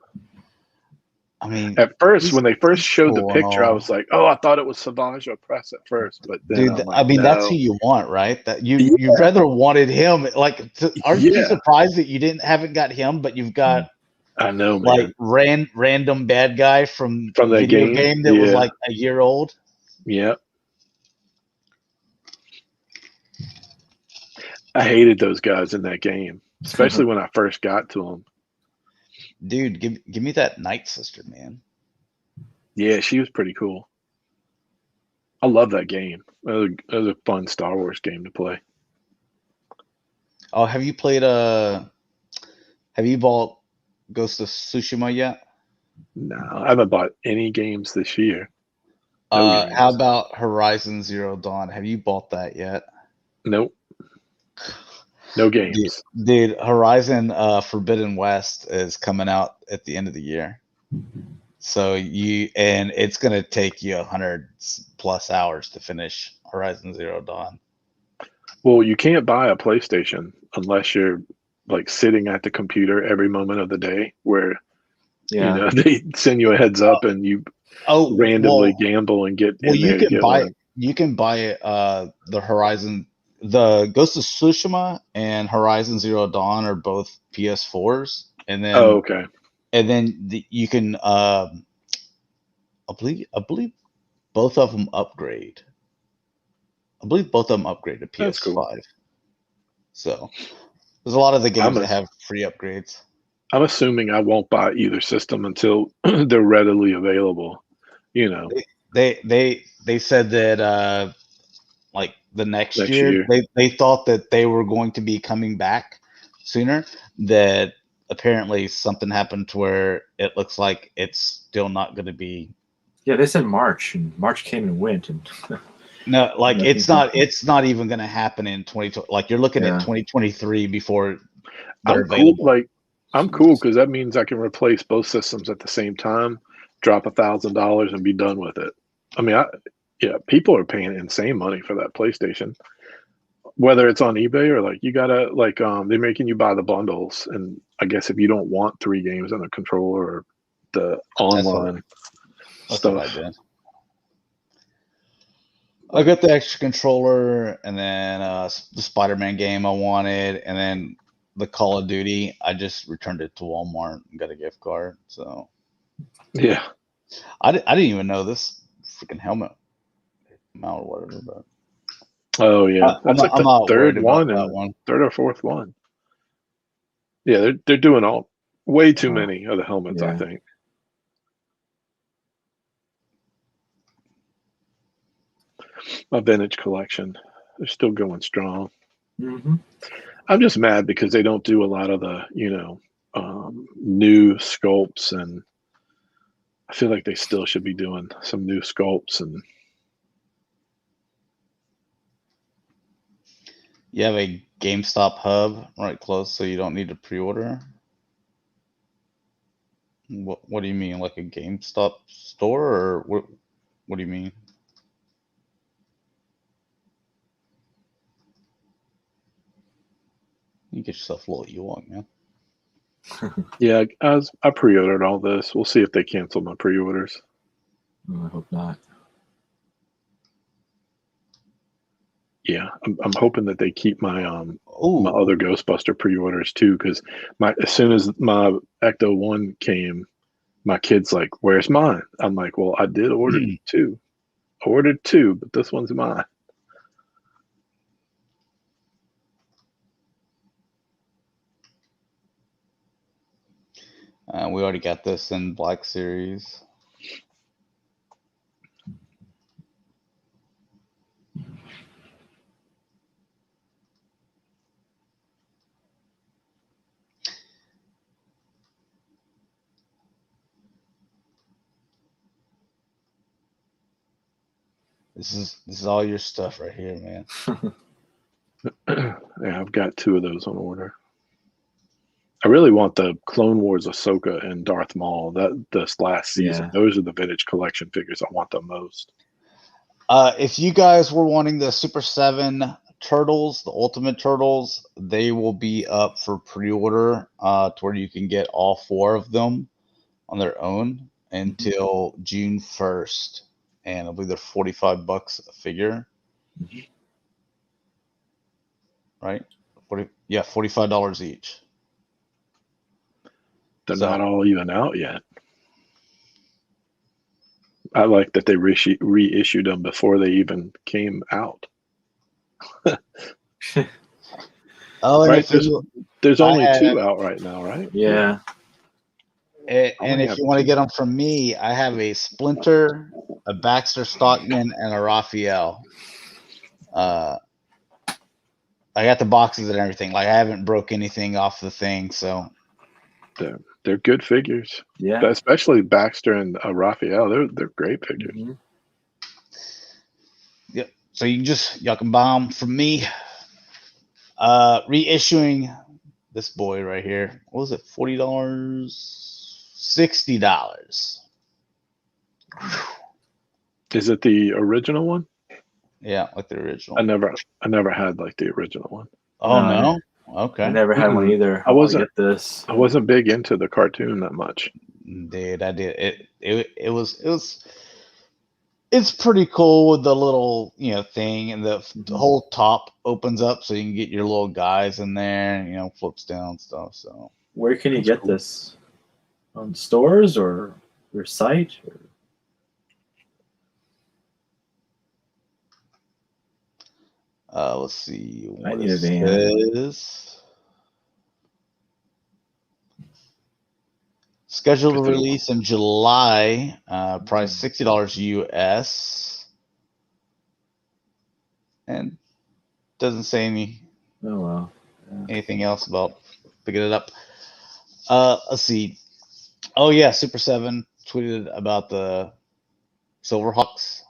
I mean, at first, when they first showed the picture, I was like, "Oh, I thought it was Savage Opress at first." But then dude, I mean, that's who you want, right? That you rather wanted him. Like, aren't you surprised that you haven't got him, but you've got? I know, man. Like random bad guy from the video game that was like a year old. Yeah. I hated those guys in that game, especially when I first got to them. Dude, give me that Night Sister, man. Yeah, she was pretty cool. I love that game. It was a fun Star Wars game to play. Oh, have you played have you bought Ghost of Tsushima yet? No, I haven't bought any games this year. How about Horizon Zero Dawn? Have you bought that yet? Nope. No games. Dude, Horizon Forbidden West is coming out at the end of the year. So it's gonna take you 100+ hours to finish Horizon Zero Dawn. Well, you can't buy a PlayStation unless you're like sitting at the computer every moment of the day where you know they send you a heads up and you randomly gamble and get in there. You can buy the Horizon. The Ghost of Tsushima and Horizon Zero Dawn are both PS4s, and then and then you can I believe both of them upgrade. I believe both of them upgrade to PS5. That's cool. So there's a lot of the games that have free upgrades. I'm assuming I won't buy either system until they're readily available. You know, they said that like the next year. They thought that they were going to be coming back sooner. That apparently something happened to where it looks like it's still not going to be. Yeah, they said March, and March came and went, and no, like it's not even going to happen in 2020. Like you're looking at 2023 before they're available. Cool. I'm cool because that means I can replace both systems at the same time, drop $1,000 and be done with it. I mean, people are paying insane money for that PlayStation, whether it's on eBay or like you gotta they're making you buy the bundles. And I guess if you don't want 3 games on a controller or the online stuff, what I did. I got the extra controller, and then the Spider-Man game I wanted, and then the Call of Duty. I just returned it to Walmart and got a gift card. So yeah, I didn't even know this freaking helmet or whatever. But oh yeah, that's like the third one and one. Third or fourth one. Yeah, they're doing way too many of the helmets. I think. My vintage collection, they're still going strong. Mm-hmm. I'm just mad because they don't do a lot of the, new sculpts, and I feel like they still should be doing some new sculpts. And You have a GameStop hub right close, so you don't need to pre-order. What do you mean, like a GameStop store, or what do you mean? You get yourself a little Ewok, man. yeah, I pre-ordered all this. We'll see if they cancel my pre-orders. I hope not. Yeah, I'm hoping that they keep my Ooh, my other Ghostbuster pre-orders too, because as soon as my Ecto-1 came, my kid's like, "Where's mine?" I'm like, "Well, I did order two. I ordered two, but this one's mine." we already got this in Black Series. This is all your stuff right here, man. Yeah, I've got two of those on order. I really want the Clone Wars Ahsoka and Darth Maul. This last season, Yeah. those are the vintage collection figures I want the most. If you guys were wanting the Super 7 Turtles, the Ultimate Turtles, they will be up for pre-order to where you can get all 4 of them on their own until June 1st. And I believe they're $45 a figure. Right? $45 each. They're not all even out yet. I like that they reissued them before they even came out. Oh, right? There's only 2 out right now, right? Yeah. And if you want to get them from me, I have a Splinter, a Baxter Stockman, and a Raphael. I got the boxes and everything. Like, I haven't broke anything off the thing, so they're good figures. Yeah. But especially Baxter and Raphael. They're great figures. Mm-hmm. Yep. So y'all can buy them from me. Reissuing this boy right here. What was it? $40? $60. Is it the original one? Yeah, like the original. I never had like the original one. Oh no. Okay. I never had one either. I wasn't get this. I wasn't big into the cartoon that much. Dude, I did. It's pretty cool with the little, thing, and the whole top opens up so you can get your little guys in there, flips down stuff. So where can you get this? On stores or your site? Let's see I what need a it van. says. Scheduled to release in July. Price $60 US. And doesn't say anything else about picking it up. Let's see. Oh yeah, Super 7 tweeted about the Silverhawks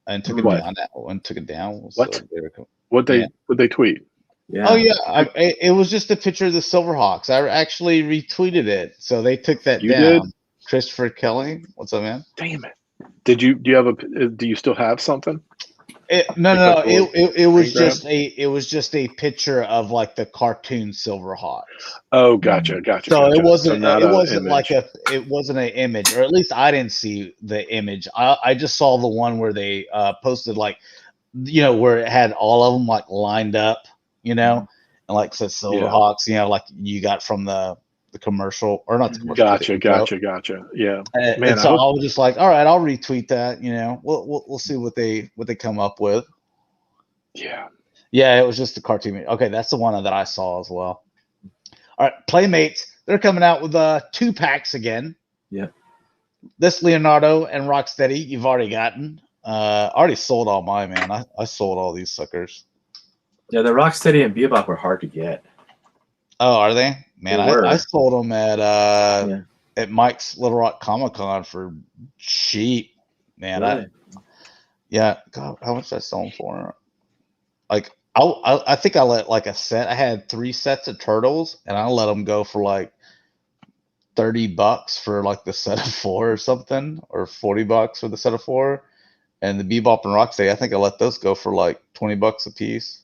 and took it down. And took it down. What? So Would they tweet? Yeah. Oh yeah, it was just a picture of the Silverhawks. I actually retweeted it, so they took that You down. did? Christopher Kelly, what's up, man? Damn it! Do you still have something? No. It was just a picture of like the cartoon Silverhawks. Oh, gotcha. So it wasn't image. it wasn't an image, or at least I didn't see the image. I just saw the one where they posted like, where it had all of them like lined up, and like said Silverhawks, like you got from the commercial, or not the commercial. Gotcha. Yeah. And so I was just like, all right, I'll retweet that. We'll see what they come up with. Yeah. Yeah, it was just a cartoon. Okay, that's the one that I saw as well. All right, Playmates, they're coming out with 2 packs again. Yep. This Leonardo and Rocksteady, you've already gotten. Already sold all mine, man. I sold all these suckers. Yeah, the Rocksteady and Bebop were hard to get. Oh, are they? Man, They were. I sold them Yeah. at Mike's Little Rock Comic Con for cheap. Man, Really? God, how much did I sell them for? Like, I think I let like a set. I had 3 sets of turtles, and I let them go for like $30 for like the set of 4 or something, or $40 for the set of 4. And the Bebop and Rocksteady, I think I let those go for like $20 a piece.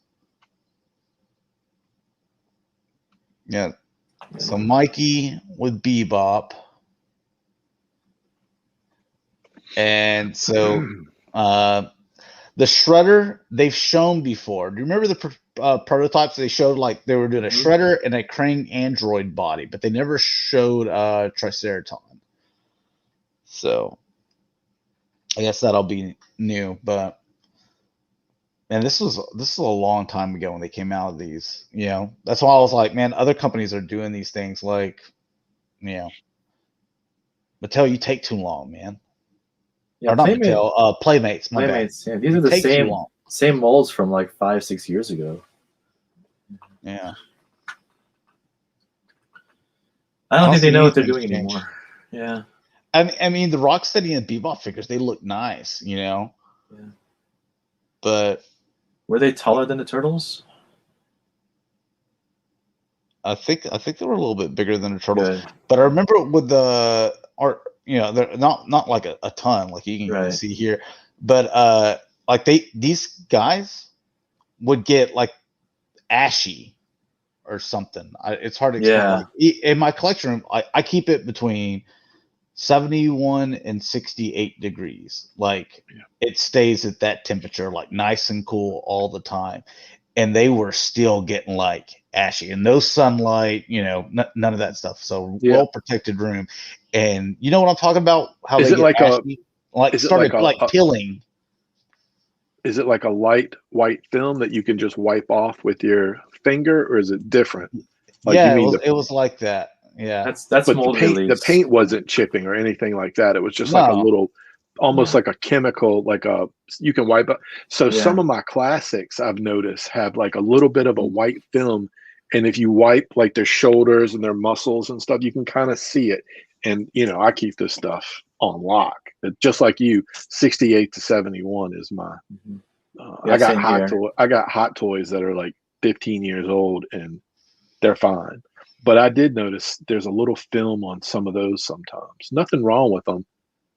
Yeah. So Mikey with Bebop. And so the Shredder they've shown before. Do you remember the prototypes they showed? Like they were doing a Shredder and a Krang android body, but they never showed Triceraton. So I guess that'll be new. But man, this is a long time ago when they came out of these. You know, that's why I was like, man, other companies are doing these things. Like, you know, Mattel, you take too long, man. Yeah, or not Mattel, Playmates. My Playmates. bad. Yeah, these are the same molds from like 5-6 years ago. Yeah. I don't think they know what they're doing anymore. Yeah. I mean, the Rocksteady and Bebop figures, they look nice, you know. Yeah. But were they taller than the Turtles? I think they were a little bit bigger than the Turtles. Good. But I remember with the art, you know, they're not like a ton, like you can see here. But like these guys would get like ashy or something. It's hard to explain. Yeah. Like, in my collection room, I keep it between 71 and 68 degrees. Like it stays at that temperature, like nice and cool all the time. And they were still getting like ashy and no sunlight, you know, none of that stuff. So well protected room. And you know what I'm talking about? How is they it get like ashy? Like started like peeling. Is it like a light white film that you can just wipe off with your finger, or is it different? Like yeah, it was like that. Yeah, that's mold release. The paint wasn't chipping or anything like that. It was just like a little, almost like a chemical, like you can wipe up. So some of my classics I've noticed have like a little bit of a white film, and if you wipe like their shoulders and their muscles and stuff, you can kind of see it. And you know, I keep this stuff on lock. Just like you, 68 to 71 is my. I got hot toys that are like 15 years old and they're fine. But I did notice there's a little film on some of those sometimes. Nothing wrong with them,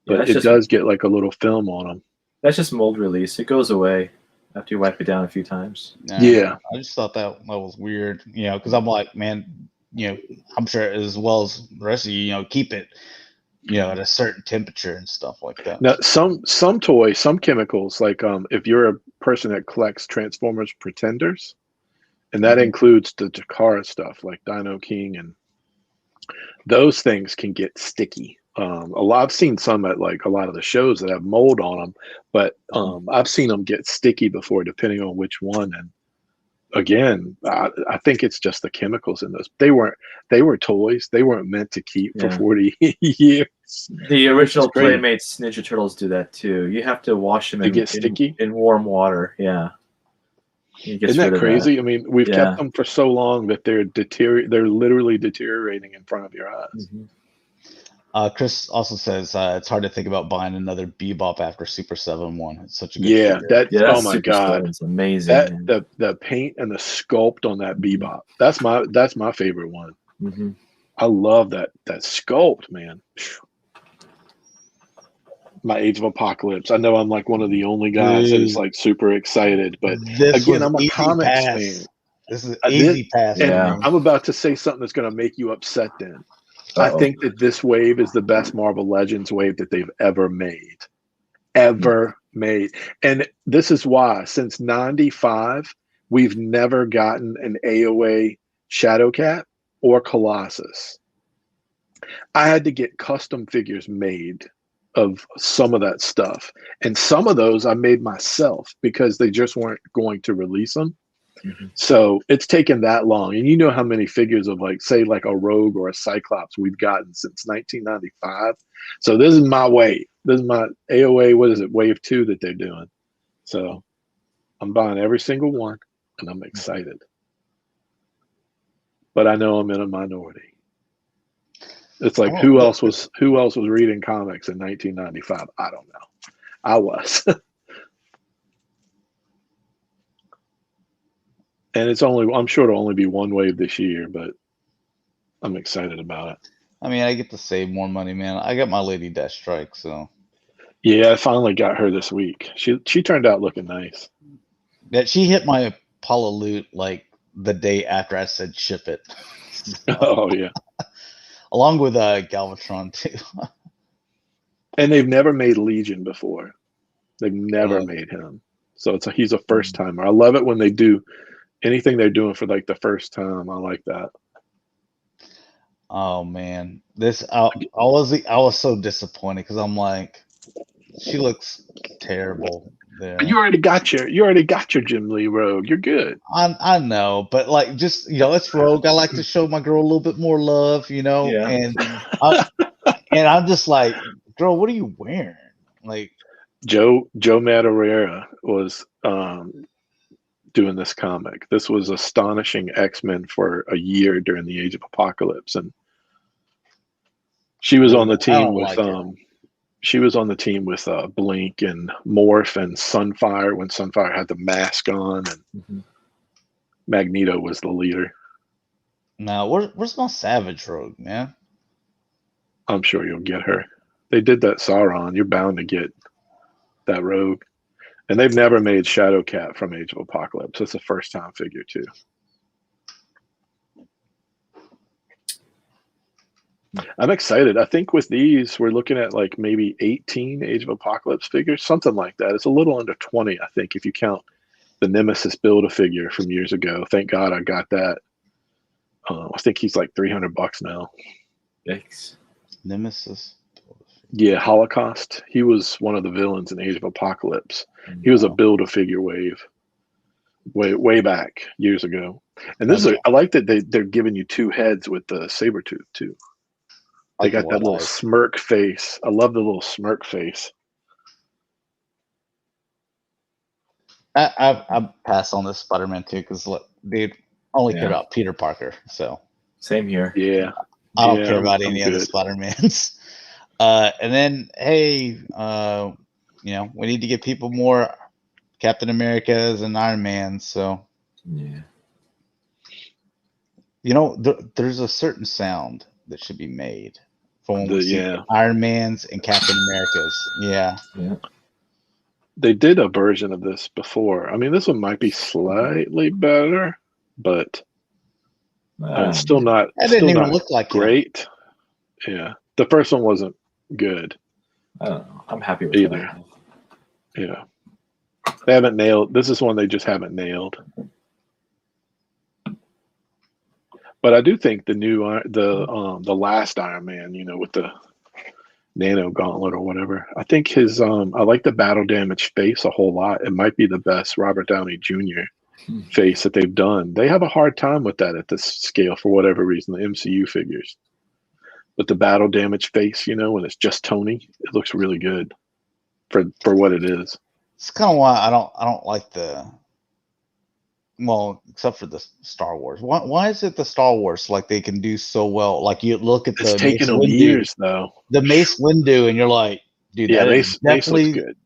but it does get like a little film on them. That's just mold release. It goes away after you wipe it down a few times. Yeah. I just thought that was weird, you know, because I'm like, man, you know, I'm sure as well as the rest of you know, keep it, you know, at a certain temperature and stuff like that. Now, some toys, some chemicals, like if you're a person that collects Transformers Pretenders, and that includes the Takara stuff like Dino King, and those things can get sticky. I've seen some at like a lot of the shows that have mold on them, but I've seen them get sticky before, depending on which one. And again, I think it's just the chemicals in those. They were toys. They weren't meant to keep for 40 years. The original Playmates Ninja Turtles do that too. You have to wash them in warm water. Yeah. Isn't that crazy? I mean, we've kept them for so long that they're literally deteriorating in front of your eyes. Chris also says it's hard to think about buying another Bebop after Super 7-1. It's such a good figure. Oh my god, it's amazing. The paint and the sculpt on that Bebop. That's my favorite one. I love that sculpt, man. My Age of Apocalypse. I know I'm like one of the only guys that is like super excited, but again, I'm a comics fan. This is easy pass. And I'm about to say something that's going to make you upset. Then I think that this wave is the best Marvel Legends wave that they've ever made. And this is why since '95 we've never gotten an AOA Shadowcat or Colossus. I had to get custom figures made of some of that stuff, and some of those I made myself because they just weren't going to release them. So it's taken that long, and you know how many figures of like say like a Rogue or a Cyclops we've gotten since 1995. So this is my wave. This is my AOA. What is it? Wave 2 that they're doing. So I'm buying every single one. and I'm excited. But I know I'm in a minority. It's like who else was reading comics in 1995? I don't know. I was. And I'm sure it'll only be one wave this year, but I'm excited about it. I mean, I get to save more money, man. I got my Lady Deathstrike, so. Yeah, I finally got her this week. She turned out looking nice. Yeah, she hit my Apollo loot like the day after I said ship it. Oh yeah. Along with Galvatron too. And they've never made Legion before. They've never made him. So he's a first timer. I love it when they do anything they're doing for like the first time. I like that. Oh man, I was so disappointed because I'm like, she looks terrible there. You already got your Jim Lee Rogue. You're good. I know, but like, just it's Rogue. I like to show my girl a little bit more love, Yeah. And I'm just like, girl, what are you wearing? Like, Joe Madureira was doing this comic. This was astonishing X-Men for a year during the Age of Apocalypse, and she was on the team with she was on the team with Blink and Morph and Sunfire when Sunfire had the mask on, and Magneto was the leader. Now, where's my Savage Rogue, man? I'm sure you'll get her. They did that Sauron. You're bound to get that Rogue. And they've never made Shadowcat from Age of Apocalypse. It's a first-time figure, too. I'm excited. I think with these, we're looking at like maybe 18 Age of Apocalypse figures, something like that. It's a little under 20, I think, if you count the Nemesis Build-A-Figure from years ago. Thank God I got that. I think he's like $300 now. Thanks. Nemesis. Yeah, Holocaust. He was one of the villains in Age of Apocalypse. He was a Build-A-Figure wave way back years ago. And this is I like that they're giving you two heads with the Sabretooth too. They got that little smirk face. I love the little smirk face. I pass on this Spider-Man too because dude, only care about Peter Parker. So same here. Yeah, I don't care about any other Spider-Mans. And then hey, we need to get people more Captain Americas and Iron Man. So yeah, there's a certain sound that should be made for when we see Iron Man's and Captain Americas. Yeah. They did a version of this before. I mean, this one might be slightly better, but it's still not. It didn't even look like great. Yeah, the first one wasn't good. I don't know. I'm happy with either. Yeah, they haven't nailed. This is one they just haven't nailed. But I do think the new the last Iron Man, with the nano gauntlet or whatever. I think his I like the battle damage face a whole lot. It might be the best Robert Downey Jr. face that they've done. They have a hard time with that at this scale for whatever reason, the MCU figures. But the battle damage face, when it's just Tony, it looks really good for what it is. It's kind of why I don't like except for the Star Wars. Why is it the Star Wars like they can do so well? Like you look at it's taken them years though. The Mace Windu, and you're like, dude, that is definitely Mace good.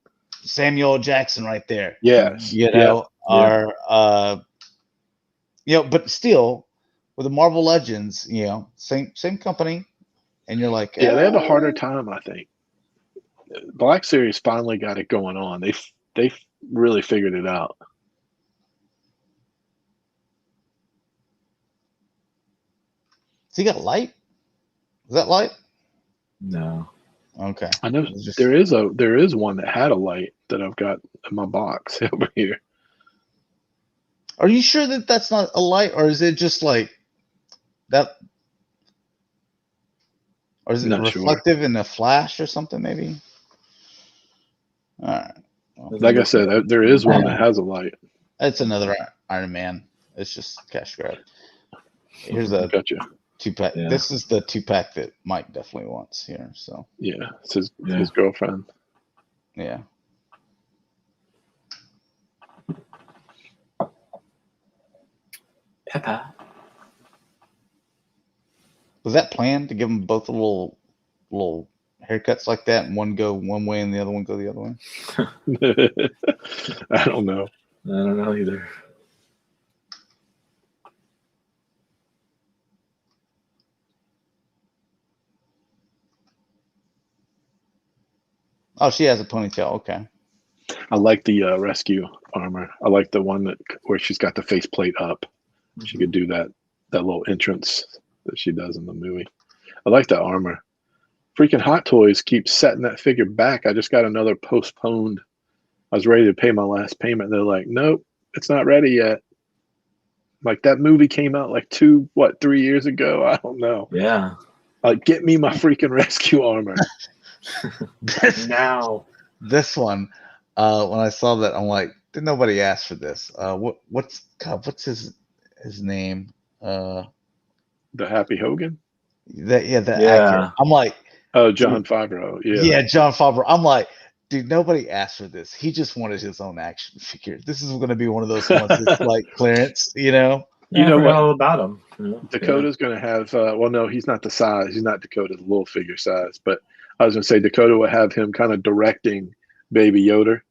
Samuel Jackson right there. Yes, but still with the Marvel Legends, same company, and you're like, they have a harder time. I think Black Series finally got it going on. They really figured it out. Has he got light? Is that light? No. Okay. I know there is one that had a light that I've got in my box over here. Are you sure that that's not a light, or is it just like that? Or is it reflective in a flash or something? Maybe. All right. Well, like I said, there is one that has a light. It's another Iron Man. It's just cash grab. Here's a gotcha. 2-pack. Yeah. This is the 2-pack that Mike definitely wants here. So it's his girlfriend. Yeah. Peppa. Was that planned to give them both a little haircuts like that, and one go one way and the other one go the other way? I don't know. I don't know either. Oh, she has a ponytail. Okay. I like the rescue armor. I like the one where she's got the faceplate up. She could do that little entrance that she does in the movie. I like that armor. Freaking Hot Toys keeps setting that figure back. I just got another postponed. I was ready to pay my last payment. They're like, nope, it's not ready yet. Like, that movie came out like 3 years ago. I don't know. Yeah. Like, get me my freaking rescue armor. Now. This one, when I saw that, I'm like, did nobody ask for this? What's his name? The Happy Hogan? The actor. I'm like, oh, Jon Favreau. Yeah, Jon Favreau. I'm like, dude, nobody asked for this. He just wanted his own action figure. This is going to be one of those ones that's like clearance, you know? You know what? All about him. Dakota's going to have, well, no, he's not the size. He's not Dakota's little figure size. But I was going to say Dakota will have him kind of directing Baby Yoda,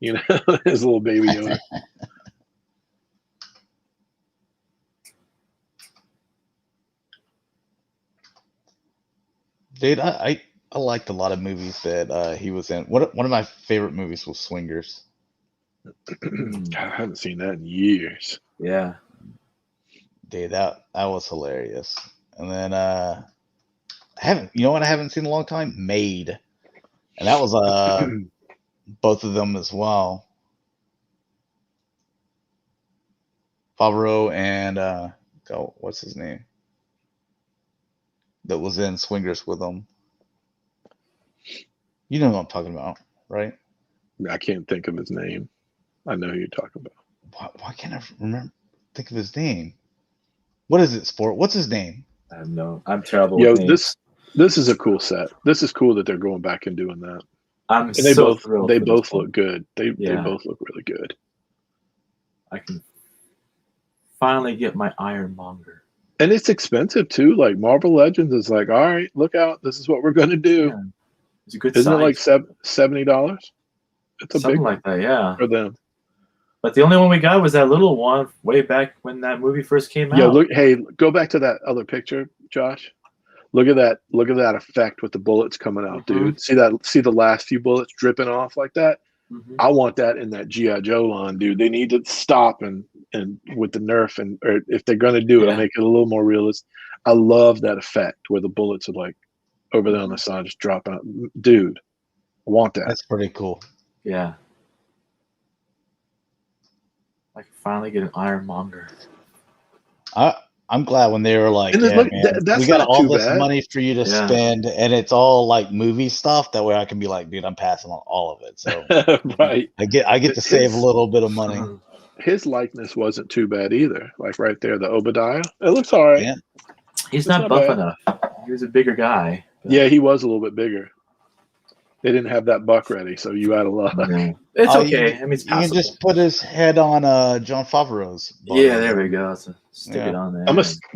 you know, his little Baby Yoda. Dude, I liked a lot of movies that he was in. One of my favorite movies was Swingers. I haven't seen that in years. Yeah. Dude, that was hilarious. And then I haven't seen in a long time? Made. And that was both of them as well. Favreau and what's his name? That was in Swingers with him. You know what I'm talking about, right? I can't think of his name. I know who you're talking about. Why can't I think of his name? What is it, Sport? What's his name? I have no. I'm terrible. Yo, with names. this is a cool set. This is cool that they're going back and doing that. And they so both thrilled. They for both this one. look good. They both look really good. I can finally get my Ironmonger. And it's expensive too. Like Marvel Legends is like, all right, look out. This is what we're going to do. Yeah. It's a good Isn't size. it like $70? It's a Something big like that, yeah. for them. But the only one we got was that little one way back when that movie first came out. Yo, look! Hey, go back to that other picture, Josh. Look at that! Look at that effect with the bullets coming out, dude. See that? See the last few bullets dripping off like that? I want that in that G.I. Joe line, dude. They need to stop and with the Nerf or if they're gonna do it, I'll make it a little more realistic. I love that effect where the bullets are like over there on the side, just dropping out. Dude, I want that. That's pretty cool. Yeah. I can finally get an Ironmonger. I'm glad when they were like, And yeah, look, man, that's we got not all too this bad. money for you to spend, and it's all like movie stuff. That way I can be like, dude, I'm passing on all of it. So right. I get to save a little bit of money. His likeness wasn't too bad either. Like right there, the Obadiah. It looks all right. Yeah. He's not buff enough. He was a bigger guy. Yeah, he was a little bit bigger. They didn't have that buck ready, so you out of luck. No. It's okay. I mean, it's you can possible. just put his head on Jon Favreau's body. Yeah, there we go. So stick it on there.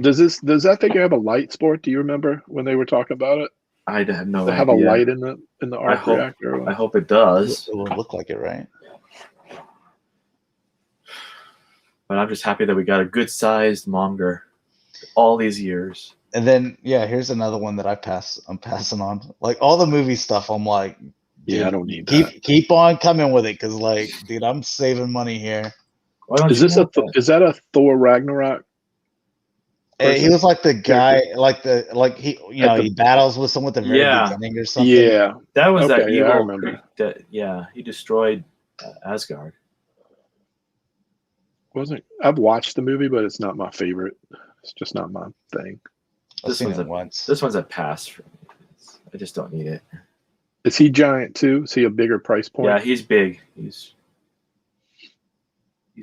Does that figure have a light, Sport? Do you remember when they were talking about it? I have no Does it idea. have a light in the arc reactor? I hope it does. It would look like it, right? But I'm just happy that we got a good-sized Monger all these years. And then, here's another one that I'm passing on. Like all the movie stuff, I'm like, dude, I don't need that. Keep on coming with it, because like, dude, I'm saving money here. Is that a Thor Ragnarok? He was like the guy, he battles with someone at the very beginning or something. Yeah, that was that evil. I remember. He destroyed Asgard. I've watched the movie, but it's not my favorite. It's just not my thing. This one's a pass for me. I just don't need it. Is he giant too? Is he a bigger price point? Yeah, he's big. He's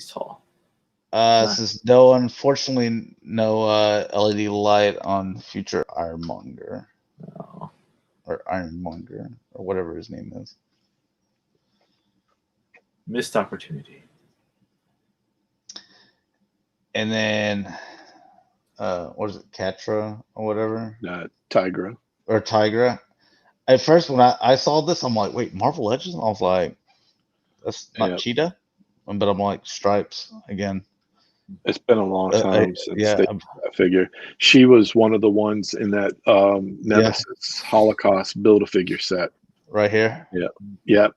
tall. Says no, unfortunately, no LED light on future Ironmonger. Oh. Or Ironmonger, or whatever his name is. Missed opportunity. And then, what is it, Catra or whatever? Tigra. Or Tigra. At first, when I saw this, I'm like, wait, Marvel Legends? I was like, that's not Cheetah? But I'm like, Stripes again. It's been a long time since yeah, that figure. She was one of the ones in that Nemesis Holocaust Build-A-Figure set. Right here? Yeah.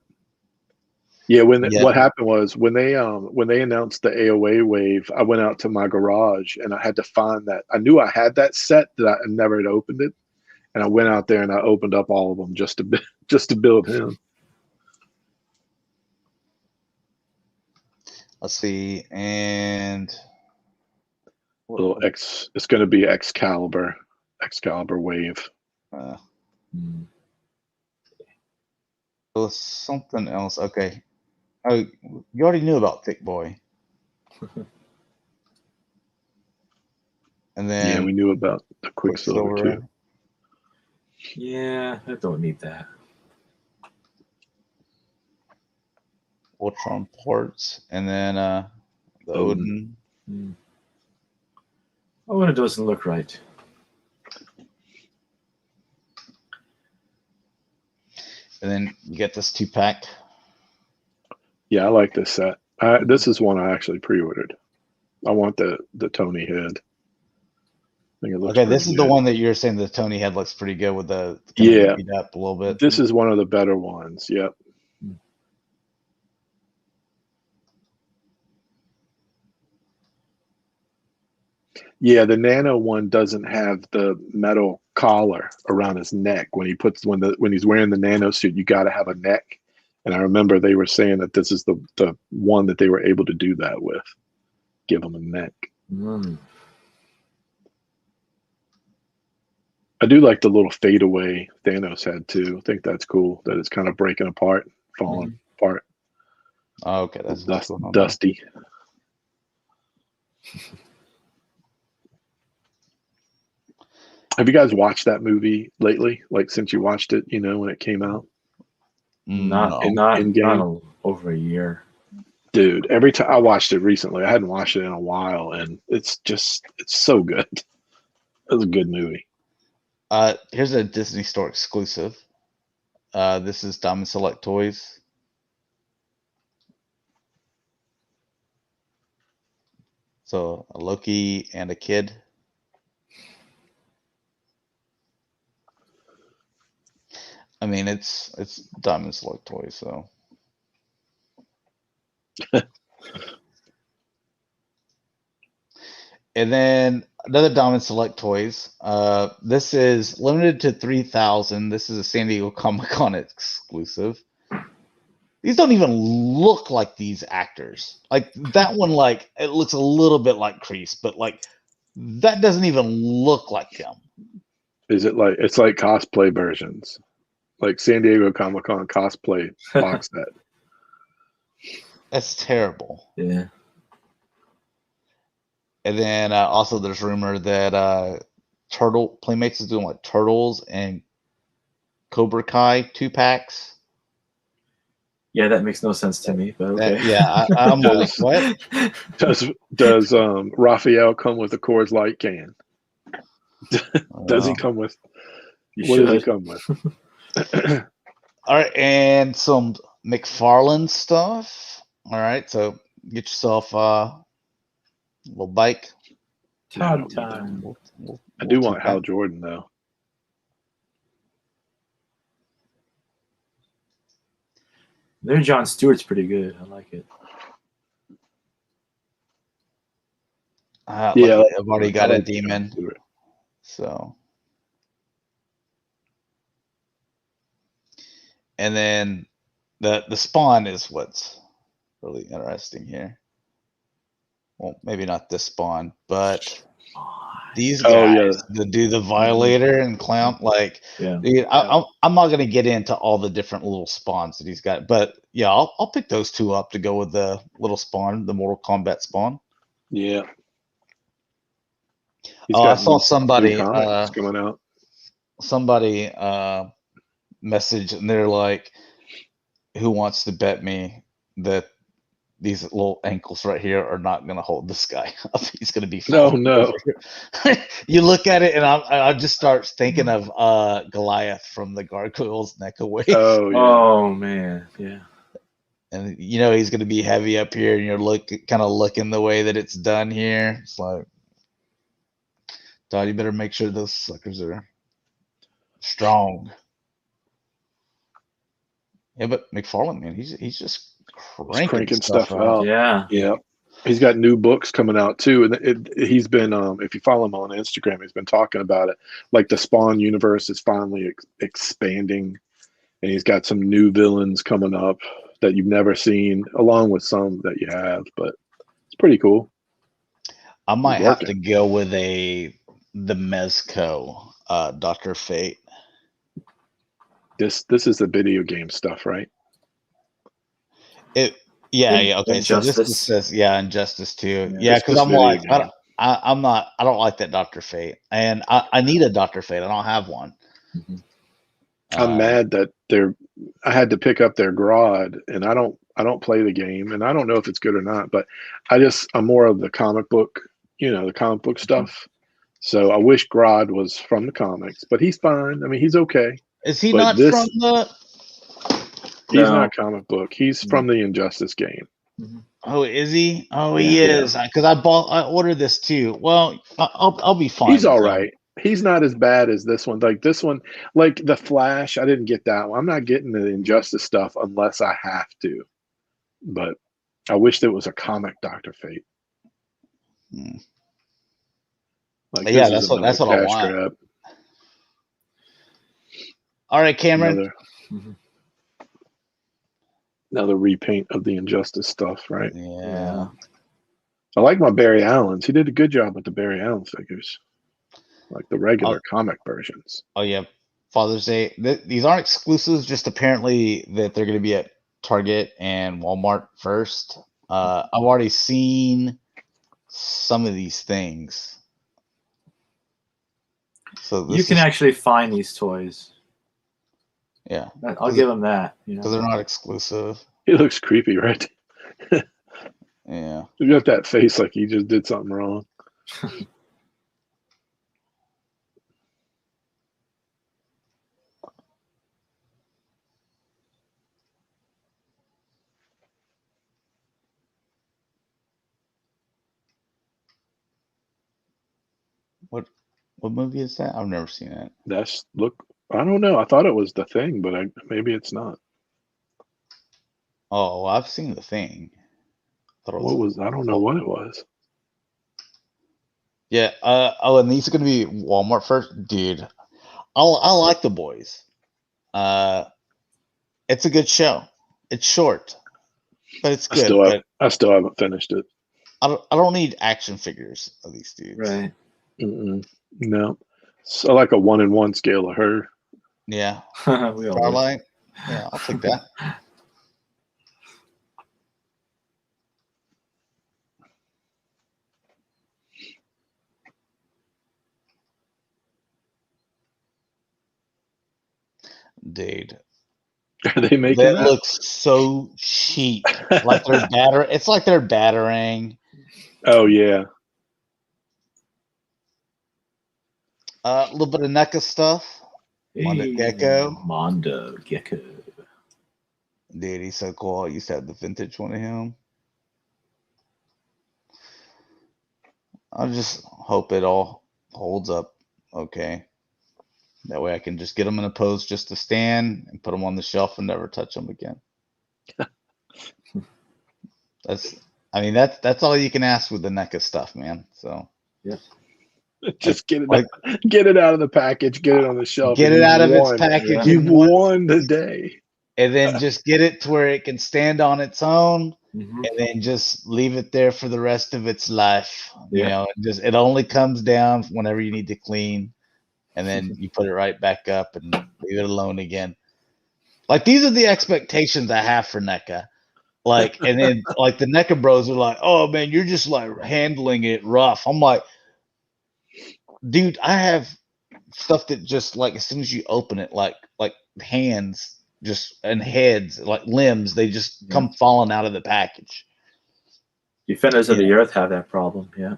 What happened was when they announced the AOA wave, I went out to my garage and I had to find that. I knew I had that set that I never had opened it. And I went out there and I opened up all of them just to build him. Let's see, and It's going to be Excalibur wave. There's something else. Okay. Oh, you already knew about Thick Boy. And then we knew about the Quicksilver too. Yeah, I don't need that. Ultron ports, and then the Odin. Oh, and it doesn't look right. And then you get this 2-pack. Yeah, I like this set. This is one I actually pre-ordered. I want the Tony head. I think it looks this is good. the one that you're saying the Tony head looks pretty good with the beat up a little bit. This is one of the better ones. Yep. Yeah, the Nano one doesn't have the metal collar around his neck when he's wearing the Nano suit. You got to have a neck, and I remember they were saying that this is the one that they were able to do that with. Give him a neck. I do like the little fadeaway Thanos had too. I think that's cool that it's kind of breaking apart, falling apart. Oh, okay, that's dusty. Have you guys watched that movie lately? Like since you watched it, when it came out? Not over a year. Dude, every time I watched it recently, I hadn't watched it in a while, and it's so good. It was a good movie. Here's a Disney Store exclusive. This is Diamond Select Toys. So a Loki and a kid. I mean, it's Diamond Select Toys, so. And then another Diamond Select Toys. This is limited to 3,000. This is a San Diego Comic-Con exclusive. These don't even look like these actors. Like that one, like it looks a little bit like Kreese, but like that doesn't even look like him. Is it like it's like cosplay versions? Like San Diego Comic-Con cosplay box set. That's terrible. Yeah. And then also there's rumor that Playmates is doing like Turtles and Cobra Kai 2-packs. Yeah, that makes no sense to me, but okay. I'm like, what? Does Raphael come with a Coors Light can? Does he come with? What does he come with? All right, and some McFarlane stuff. All right, so get yourself a little bike. Time. I do want Hal Jordan though. Their John Stewart's pretty good. I like it. Yeah, I've already got a demon. So, and then the spawn is what's really interesting here. Well, maybe not this spawn, but these guys that do the Violator and Clown, like, dude, I'm not gonna get into all the different little spawns that he's got, but yeah, I'll pick those two up to go with the little spawn, the Mortal Kombat spawn. Yeah. I saw somebody coming out. Somebody message, and they're like, "Who wants to bet me that these little ankles right here are not going to hold this guy up. He's going to be No, falling no. over. You look at it, and I just start thinking of Goliath from the Gargoyles NECA wave. Oh, yeah. Oh man, yeah. And he's going to be heavy up here, and you're kind of looking the way that it's done here. It's like, Todd, you better make sure those suckers are strong. Yeah, but McFarlane, man, he's just cranking stuff out. Yeah. Yeah. He's got new books coming out too, and he's been, if you follow him on Instagram, he's been talking about it. Like the Spawn universe is finally expanding, and he's got some new villains coming up that you've never seen, along with some that you have. But it's pretty cool. I might have to go with the Mezco, Dr. Fate. This is the video game stuff, right? Okay. Injustice. So this says Injustice too. Yeah, Yeah, because I'm like, I don't like that Dr. Fate, and I need a Dr. Fate. I don't have one. Mm-hmm. I'm mad that I had to pick up their Grodd, and I don't play the game, and I don't know if it's good or not, but I'm more of the comic book, the comic book stuff. So I wish Grodd was from the comics, but he's fine. I mean, he's okay. Is he not from the? He's not comic book. He's from the Injustice game. Oh, is he? Oh, he is. Because I ordered this too. Well, I'll be fine. He's all right. He's not as bad as this one. Like this one, like the Flash, I didn't get that one. I'm not getting the Injustice stuff unless I have to. But I wish there was a comic Dr. Fate. Like, that's what I want. Grab. All right, Cameron. Another repaint of the Injustice stuff, right? Yeah. I like my Barry Allens. He did a good job with the Barry Allen figures, like the regular comic versions. Oh yeah, Father's Day. These aren't exclusives. Just apparently that they're going to be at Target and Walmart first. I've already seen some of these things. So you can actually find these toys. Yeah, I'll give them that. Because they're not exclusive. He looks creepy, right? Yeah. You got that face like he just did something wrong. What movie is that? I've never seen it. I don't know. I thought it was The Thing, but maybe it's not. Oh, well, I've seen The Thing. I don't know what it was. Yeah. And these are going to be Walmart first, dude. I like The Boys. It's a good show. It's short, but it's good. I still haven't finished it. I don't need action figures of these dudes. Right. No. So like a 1-in-1 scale of her. Yeah. Starlight. Yeah, I'll take that. Dude. Are they making that? Looks so cheap. Like it's like they're battering. Oh yeah. A little bit of NECA stuff. Mondo Gecko. Dude, he's so cool. I used to have the vintage one of him. I just hope it all holds up okay. That way I can just get them in a pose just to stand and put them on the shelf and never touch them again. That's all you can ask with the NECA stuff, man. So yeah. Just get it out of the package, get it on the shelf. Get it out of its package. You've won the day. And then just get it to where it can stand on its own, and then just leave it there for the rest of its life. Yeah. It only comes down whenever you need to clean, and then you put it right back up and leave it alone again. Like, these are the expectations I have for NECA. Like, and then like the NECA bros are like, "Oh man, you're just like handling it rough." I'm like, dude, I have stuff that just like as soon as you open it, like hands just and heads, like limbs, they just come falling out of the package. Defenders of the Earth have that problem. Yeah.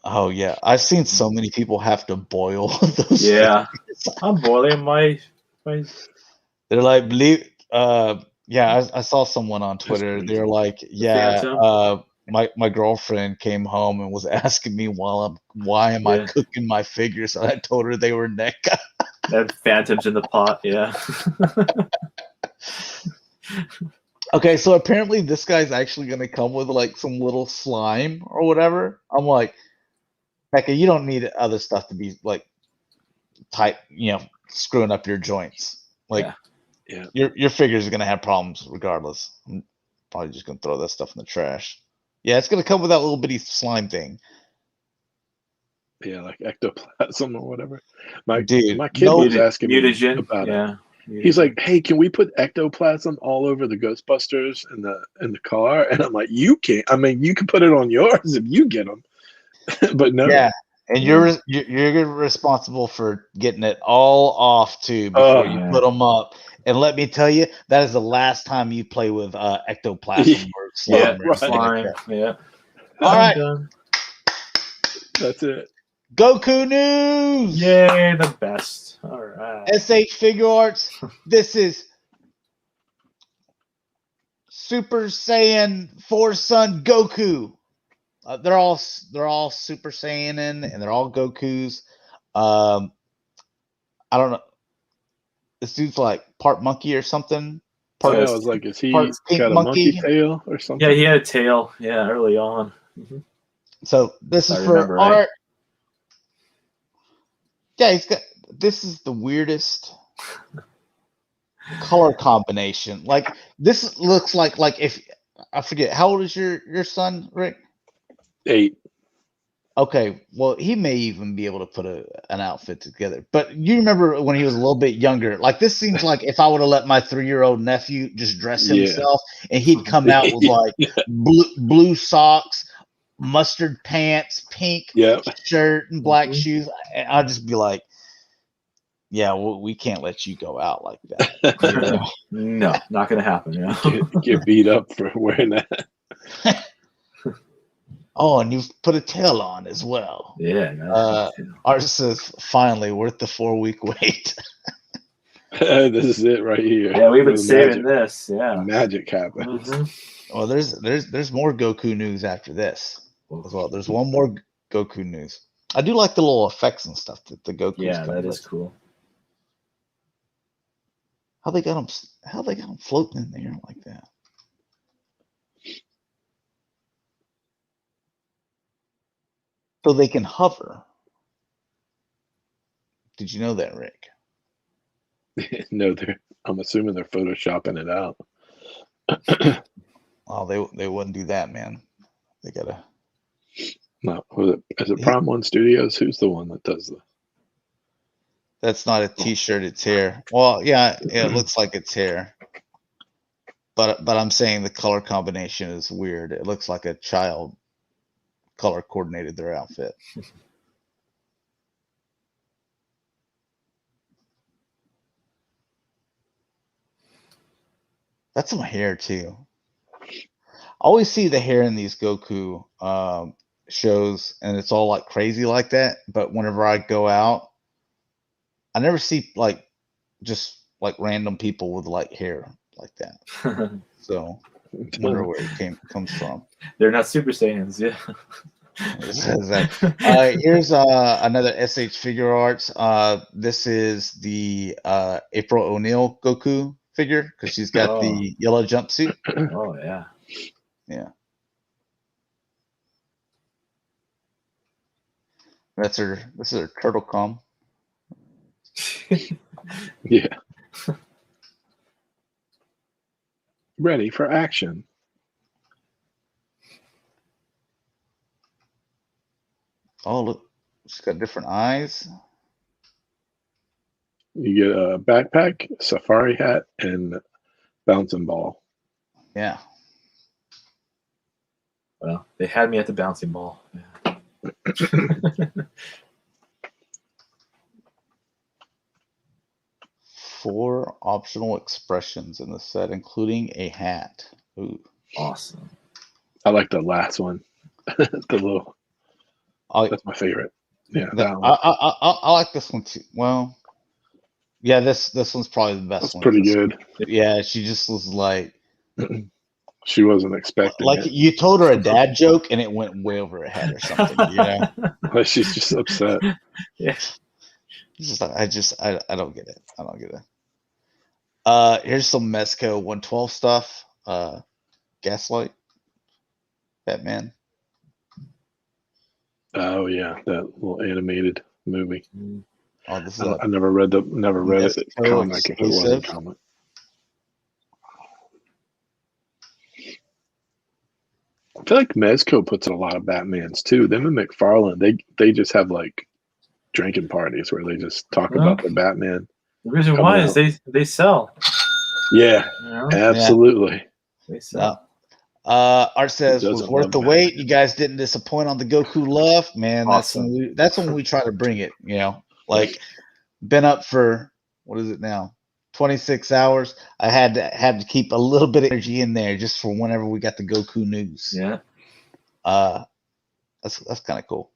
Oh yeah, I've seen so many people have to boil those. Yeah. figures. I'm boiling my. They're like, I saw someone on Twitter. They're like, Phantom. my girlfriend came home and was asking me why am I cooking my figures? And I told her they were NECA. And Phantoms in the pot. Yeah. Okay, so apparently this guy's actually gonna come with like some little slime or whatever. I'm like, Becca, you don't need other stuff to be like tight, screwing up your joints. Like, your figures are gonna have problems regardless. I'm probably just gonna throw that stuff in the trash. Yeah, it's gonna come with that little bitty slime thing. Yeah, like ectoplasm or whatever. My Dude, kid was asking me mutagen about it. He's like, "Hey, can we put ectoplasm all over the Ghostbusters in the car?" And I'm like, "You can't. I mean, you can put it on yours if you get them, but no." Yeah, and you're responsible for getting it all off too before you put them up. And let me tell you, that is the last time you play with ectoplasm or slime. Slime. Yeah. All right. That's it. Goku news! Yay, the best. All right. SH Figure Arts. This is Super Saiyan 4 Son Goku. They're all Super Saiyan and they're all Gokus. I don't know. This dude's like part monkey or something. I was like, is he got a monkey tail or something? Yeah, he had a tail. Yeah, early on. Mm-hmm. So this is for art. Yeah, he's got. This is the weirdest color combination. Like this looks like if I forget how old is your son, Rick? 8. Okay, well he may even be able to put an outfit together. But you remember when he was a little bit younger? Like this seems like if I would have let my 3-year-old nephew just dress himself, and he'd come out with like blue socks, mustard pants, pink shirt, and black shoes. I'd just be like, yeah, well, we can't let you go out like that. No, not gonna happen. Yeah. Get beat up for wearing that. Oh, and you've put a tail on as well. Yeah. Art says, finally, worth the 4-week wait. This is it right here. Yeah, we've been saving this. Yeah. Magic happens. Mm-hmm. Well, there's more Goku news after this as well. There's one more Goku news. I do like the little effects and stuff that the Goku's that is cool. How they got him floating in the air like that? So they can hover. Did you know that, Rick? No, I'm assuming they're photoshopping it out. Oh, they wouldn't do that, man. They gotta. No, is it Prime One Studios? Who's the one that does the? That's not a T-shirt. It's hair. Well, yeah, it looks like it's hair. But I'm saying the color combination is weird. It looks like a child color coordinated their outfit. That's some hair too. I always see the hair in these Goku shows, and it's all like crazy like that. But whenever I go out, I never see like just like random people with like hair like that. So I wonder where it comes from. They're not Super Saiyans, yeah. It says that. Here's another SH Figure Arts. This is the April O'Neil Goku figure because she's got the yellow jumpsuit. Oh yeah. Yeah. This is her turtle comb. Yeah. Ready for action. Oh, look. She's got different eyes. You get a backpack, safari hat, and bouncing ball. Yeah. Well, they had me at the bouncing ball. Yeah. 4 optional expressions in the set, including a hat. Ooh. Awesome. I like the last one. The little. That's my favorite. Yeah, that one. I like this one too. Well, yeah, this one's probably the best That's one. pretty good. Yeah, she just was like, she wasn't expecting like it. you told her a dad joke and it went way over her head or something. You know, Like she's just upset. Yeah. it's just like I don't get it. I don't get it. Here's some Mezco 112 stuff. Gaslight Batman. Oh yeah, that little animated movie. Oh, this is I never read it. Comic if it wasn't comic. I feel like Mezco puts in a lot of Batmans too. Them and McFarlane, they just have like drinking parties where they just talk about the Batman. The reason why is they sell. Yeah, you know? absolutely. Yeah. They sell. Art says was worth the wait. You guys didn't disappoint on the Goku love, man. Awesome. That's when we try to bring it. You know, like been up for what is it now? 26 hours. I had to keep a little bit of energy in there just for whenever we got the Goku news. Yeah. That's kind of cool.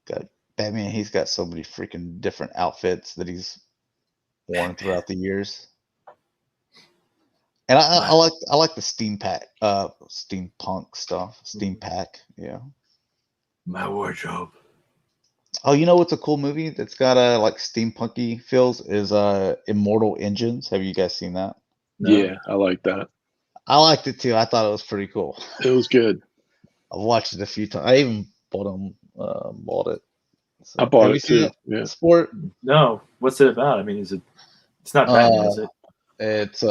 Got Batman. He's got so many freaking different outfits that he's worn throughout the years. And I like the steampunk stuff. Steampack, yeah. My wardrobe. Oh, you know what's a cool movie that's got like steampunky feels is Immortal Engines. Have you guys seen that? No. Yeah, I like that. I liked it too. I thought it was pretty cool. It was good. I've watched it a few times. I even bought it. So, I bought it too. Yeah. Sport? No. What's it about? I mean, it's not Batman, is it? It's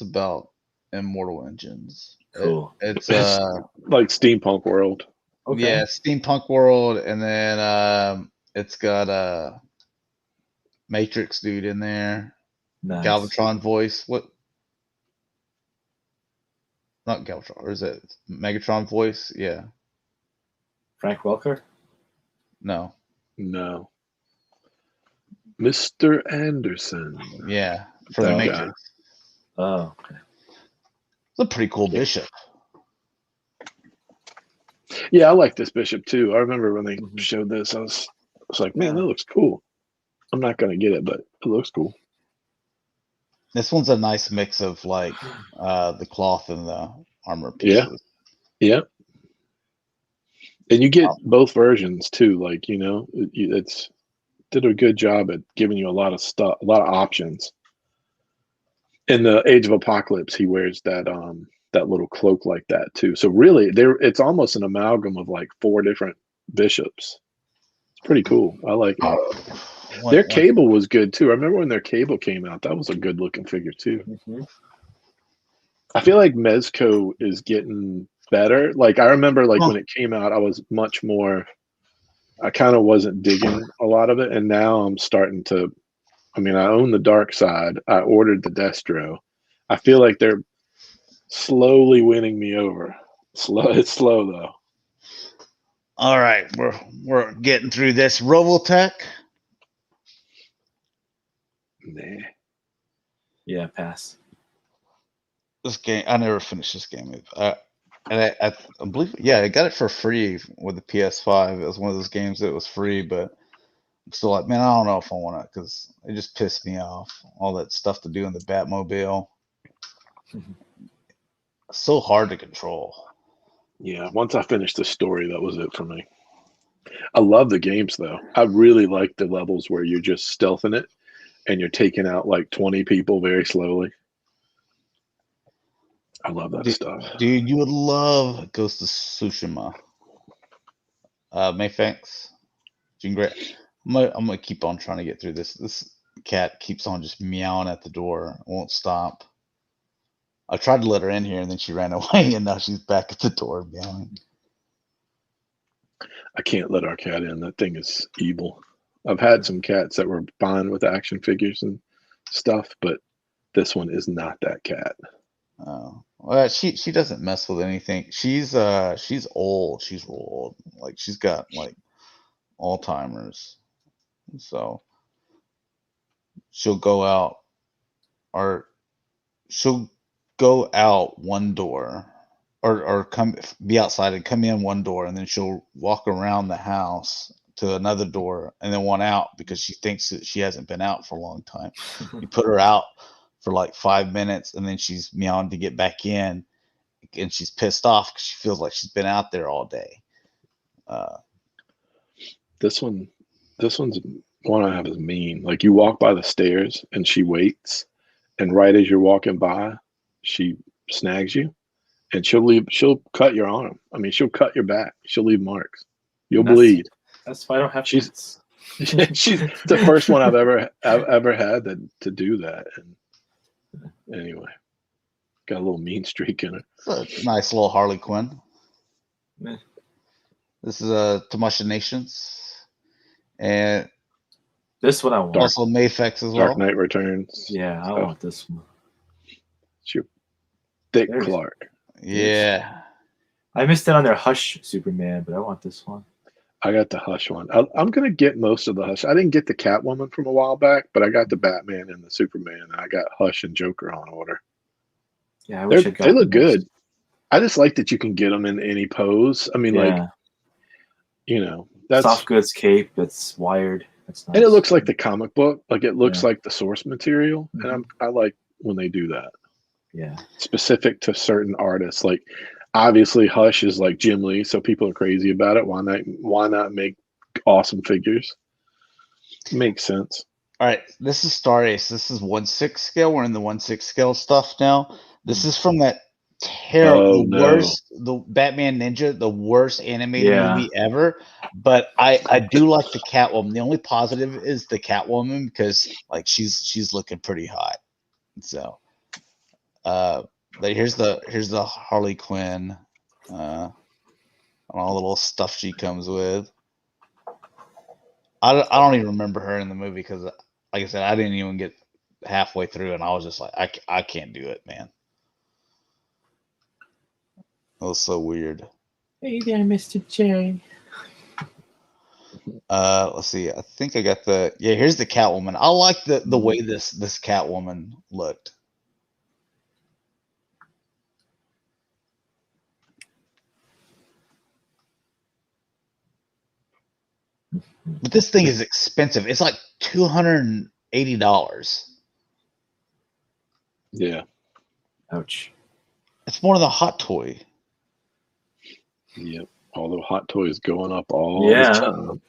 about Immortal Engines. Cool. It's like steampunk world. Okay. Yeah, steampunk world, and then it's got a Matrix dude in there. Nice. Galvatron voice. What? Not Galvatron, or is it Megatron voice? Yeah. Frank Welker? No. Mr. Anderson. Yeah, for the Matrix. Oh, okay. It's a pretty cool bishop. Yeah, I like this bishop too. I remember when they showed this, I was like, man, that looks cool. I'm not gonna get it, but it looks cool. This one's a nice mix of like the cloth and the armor pieces. Yeah. And you get both versions too. Like, you know, it's did a good job at giving you a lot of stuff, a lot of options. In the Age of Apocalypse, he wears that little cloak like that too. So really, it's almost an amalgam of like 4 different bishops. It's pretty cool. I like it. Their cable was good too. I remember when their cable came out. That was a good looking figure too. Mm-hmm. I feel like Mezco is getting better. Like I remember, like when it came out, I was much more. I kind of wasn't digging a lot of it, and now I'm starting to. I mean, I own the Dark Side. I ordered the Destro. I feel like they're slowly winning me over. It's slow though. All right, we're getting through this. Robotech. Nah. Yeah, pass. This game, I never finished this game. And I believe, I got it for free with the PS5. It was one of those games that was free, but I'm still like, man, I don't know if I want it because it just pissed me off. All that stuff to do in the Batmobile. So hard to control. Yeah, once I finished the story, that was it for me. I love the games though. I really like the levels where you're just stealthing it and you're taking out like 20 people very slowly. I love that stuff. Dude, you would love Ghost of Tsushima. Mayfanks. I'm gonna keep on trying to get through this. This cat keeps on just meowing at the door. Won't stop. I tried to let her in here and then she ran away and now she's back at the door meowing. I can't let our cat in. That thing is evil. I've had some cats that were fine with action figures and stuff, but this one is not that cat. Oh. Well, she doesn't mess with anything. She's old. She's old. Like she's got like Alzheimer's. So she'll go out or she'll go out one door, or be outside and come in one door, and then she'll walk around the house to another door and then one out because she thinks that she hasn't been out for a long time. You put her out for like 5 minutes, and then she's meowing to get back in, and she's pissed off because she feels like she's been out there all day. This one's one I have is mean. Like, you walk by the stairs and she waits, and right as you're walking by, she snags you, and she'll cut your arm. I mean, she'll cut your back. She'll leave marks. You'll bleed. That's why I don't have she's the first one I've ever had to do that. And anyway, got a little mean streak in her. It's a nice little Harley Quinn. Meh. This is Tamasha Nations. And this one I want. Also Mafex as well. Dark Knight Returns. Yeah, I want this one. It's your thick Clark. Yeah. I missed it on their Hush Superman, but I want this one. I got the Hush one. I'm going to get most of the Hush. I didn't get the Catwoman from a while back, but I got the Batman and the Superman. And I got Hush and Joker on order. Yeah, I wish they look good. I just like that you can get them in any pose. I mean, like, you know, that's soft goods cape that's wired. That's nice. And it looks like the comic book. Like, it looks like the source material. And I like when they do that. Yeah. Specific to certain artists. Like, obviously Hush is like Jim Lee, so people are crazy about it. Why not make awesome figures? Makes sense. All right, this is Star Ace. This is 1/6 scale. We're in the 1/6 scale stuff now. This is from that terrible, worst, the Batman Ninja, the worst animated movie ever. But I do like the Catwoman. The only positive is the Catwoman because like she's looking pretty hot. So, but here's the Harley Quinn, and all the little stuff she comes with. I don't even remember her in the movie because, like I said, I didn't even get halfway through, and I was just like, I can't do it, man. That was so weird. Hey there, Mr. J. Let's see. I think I got here's the Catwoman. I like the way this Catwoman looked. But this thing is expensive. It's like $280. Yeah. Ouch. It's more than a Hot Toy. Yep. Although Hot Toys going up all the time.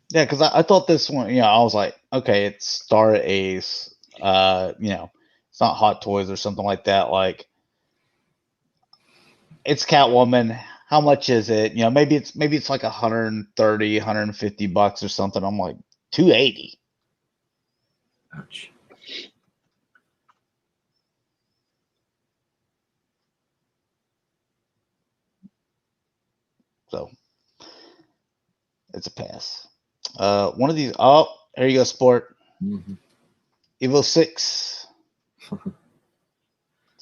Yeah, because I thought this one, I was like, okay, it's Star Ace. It's not Hot Toys or something like that. Like, it's Catwoman. How much is it? Maybe it's like $130, $150 or something. I'm like, $280. Ouch. So it's a pass. One of these. Oh, here you go, Sport. Evo 6 to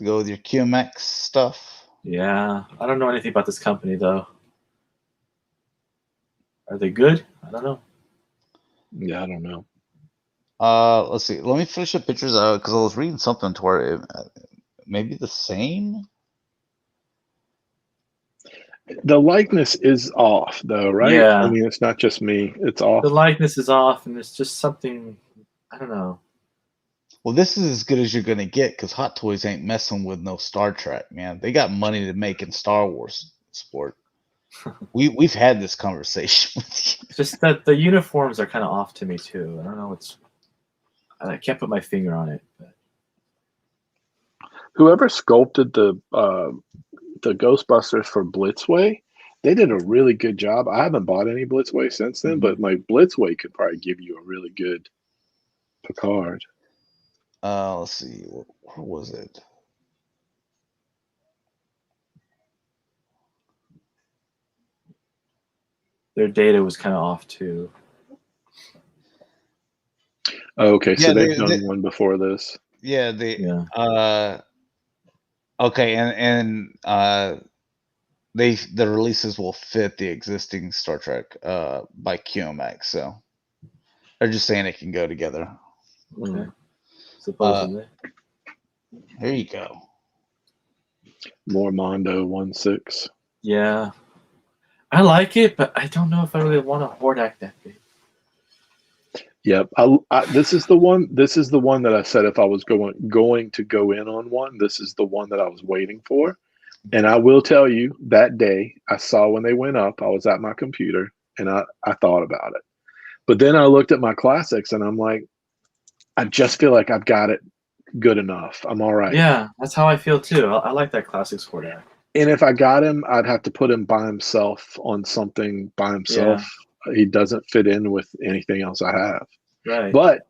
go with your QMX stuff. Yeah, I don't know anything about this company though. Are they good? I don't know. Yeah, I don't know. Let's see. Let me finish the pictures out because I was reading something to where maybe the same. The likeness is off, though, right? Yeah. I mean, it's not just me. It's off. The likeness is off, and it's just something, I don't know. Well, this is as good as you're going to get because Hot Toys ain't messing with no Star Trek, man. They got money to make in Star Wars, Sport. We've had this conversation with you. Just that the uniforms are kind of off to me, too. I don't know. I can't put my finger on it. But. Whoever sculpted the Ghostbusters for Blitzway, they did a really good job. I haven't bought any Blitzway since then, but like Blitzway could probably give you a really good Picard. Let's see, where was it? Their data was kind of off too. Okay, so they've done one before this. Yeah, okay, and the releases will fit the existing Star Trek by QMX, so they're just saying it can go together. Okay. Supposedly. Here you go. More Mondo 1/6. Yeah. I like it, but I don't know if I really want a Hordak that big. Yep. This is the one. This is the one that I said if I was going to go in on one, this is the one that I was waiting for. And I will tell you, that day I saw when they went up, I was at my computer and I thought about it. But then I looked at my classics and I'm like, I just feel like I've got it good enough. I'm all right. Yeah, that's how I feel too. I like that Classics Hordak. And if I got him, I'd have to put him by himself on something by himself. Yeah. He doesn't fit in with anything else I have. Right. But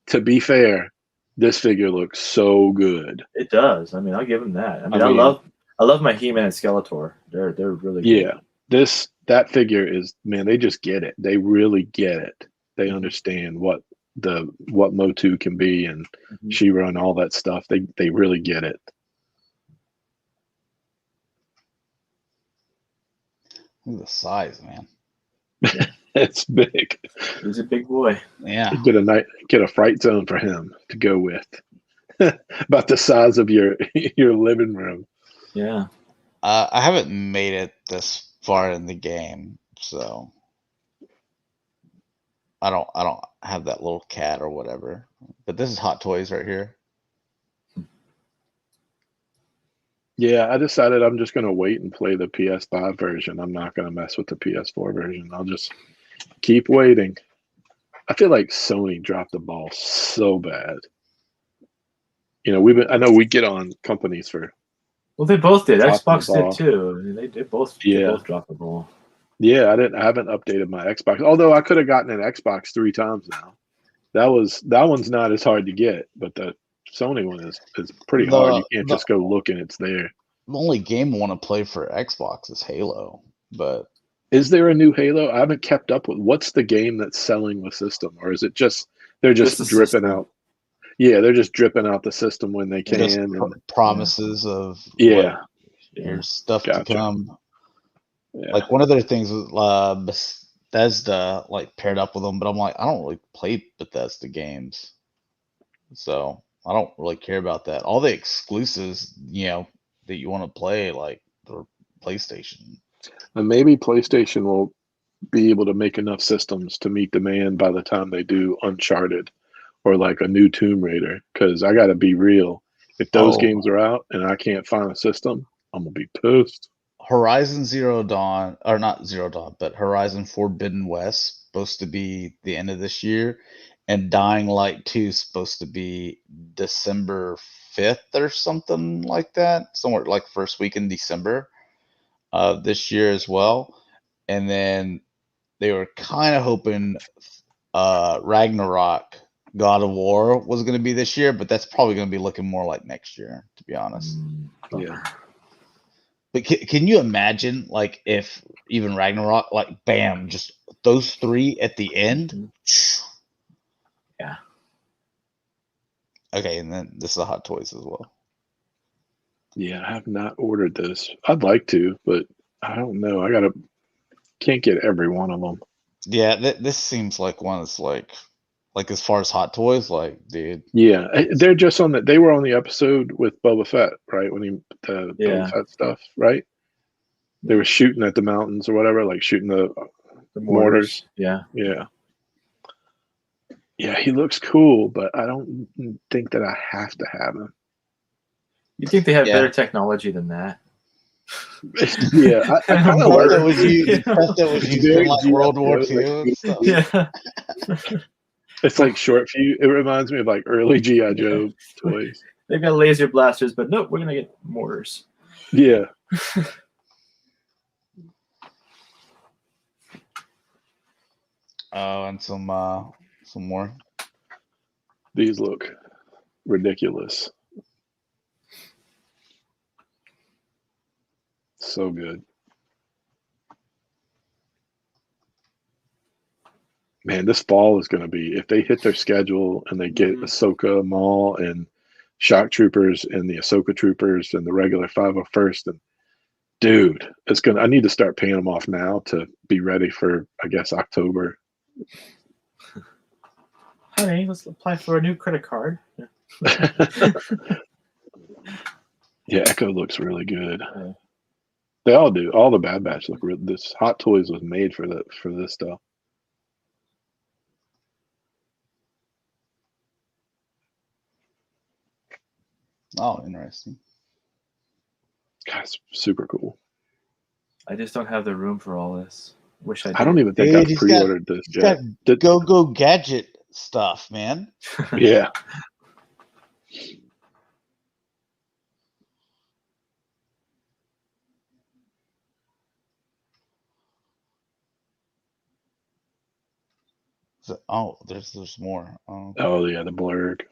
to be fair, this figure looks so good. It does. I mean, I'll give him that. I mean, I love my He-Man and Skeletor. They're really good. Yeah. That figure is, man, they just get it. They really get it. They understand what Motu can be and She-Ra and all that stuff. They really get it. Look at the size, man. It's big. He's a big boy. Yeah. Get a fright zone for him to go with. About the size of your living room. Yeah. I haven't made it this far in the game, so I don't have that little cat or whatever. But this is Hot Toys right here. Yeah, I decided I'm just going to wait and play the PS5 version. I'm not going to mess with the PS4 version. I'll just keep waiting. I feel like Sony dropped the ball so bad. You know, I know we get on companies for. Well, they both did. Xbox did too. I mean, they both dropped the ball. Yeah, I haven't updated my Xbox. Although I could have gotten an Xbox 3 times now. That one's not as hard to get, but the Sony one is pretty hard. You can't just go look and it's there. The only game I want to play for Xbox is Halo, but is there a new Halo? I haven't kept up with. What's the game that's selling the system, or is it just they're just dripping system out? Yeah, they're just dripping out the system when they can. And promises of here's stuff to come. Yeah. Like one of their things was Bethesda paired up with them, but I'm like, I don't really play Bethesda games, so I don't really care about that. All the exclusives, that you want to play, like the PlayStation. And maybe PlayStation will be able to make enough systems to meet demand by the time they do Uncharted or like a new Tomb Raider. Because I got to be real, if those games are out and I can't find a system, I'm gonna be pissed. Horizon Zero Dawn, or not Zero Dawn, but Horizon Forbidden West supposed to be the end of this year, and Dying Light 2 is supposed to be December 5th or something like that, somewhere like first week in December this year as well. And then they were kind of hoping Ragnarok God of War was going to be this year, but that's probably going to be looking more like next year, to be honest. Yeah. But can you imagine, if even Ragnarok, bam, just those three at the end? Yeah. Okay, and then this is Hot Toys as well. Yeah, I have not ordered this. I'd like to, but I don't know. Can't get every one of them. Yeah, this seems like one that's like as far as Hot Toys, dude. Yeah, they're just they were on the episode with Boba Fett, right? When Boba Fett stuff, right? They were shooting at the mountains or whatever, shooting the mortars. Yeah. Yeah. Yeah, he looks cool, but I don't think that I have to have him. You think they have better technology than that? Yeah, I kind of like that was used in World War II. Yeah. It's like short fuse. It reminds me of early G.I. Joe toys. They've got laser blasters, but nope, we're gonna get mortars. Yeah. Oh, and some more. These look ridiculous. So good. Man, this fall is going to be, if they hit their schedule and they get Ahsoka Maul and Shock Troopers and the Ahsoka Troopers and the regular 501st, and dude, I need to start paying them off now to be ready for, I guess, October. honey, let's apply for a new credit card. Yeah, Echo looks really good. Yeah. They all do. All the Bad Batch look really. This Hot Toys was made for this stuff. Oh, interesting. God, it's super cool. I just don't have the room for all this. Wish I did. I don't even think Dude, I've he's pre-ordered this He's yet. got go gadget stuff, man. Yeah. Oh, there's more. Oh. Oh yeah, the blurg.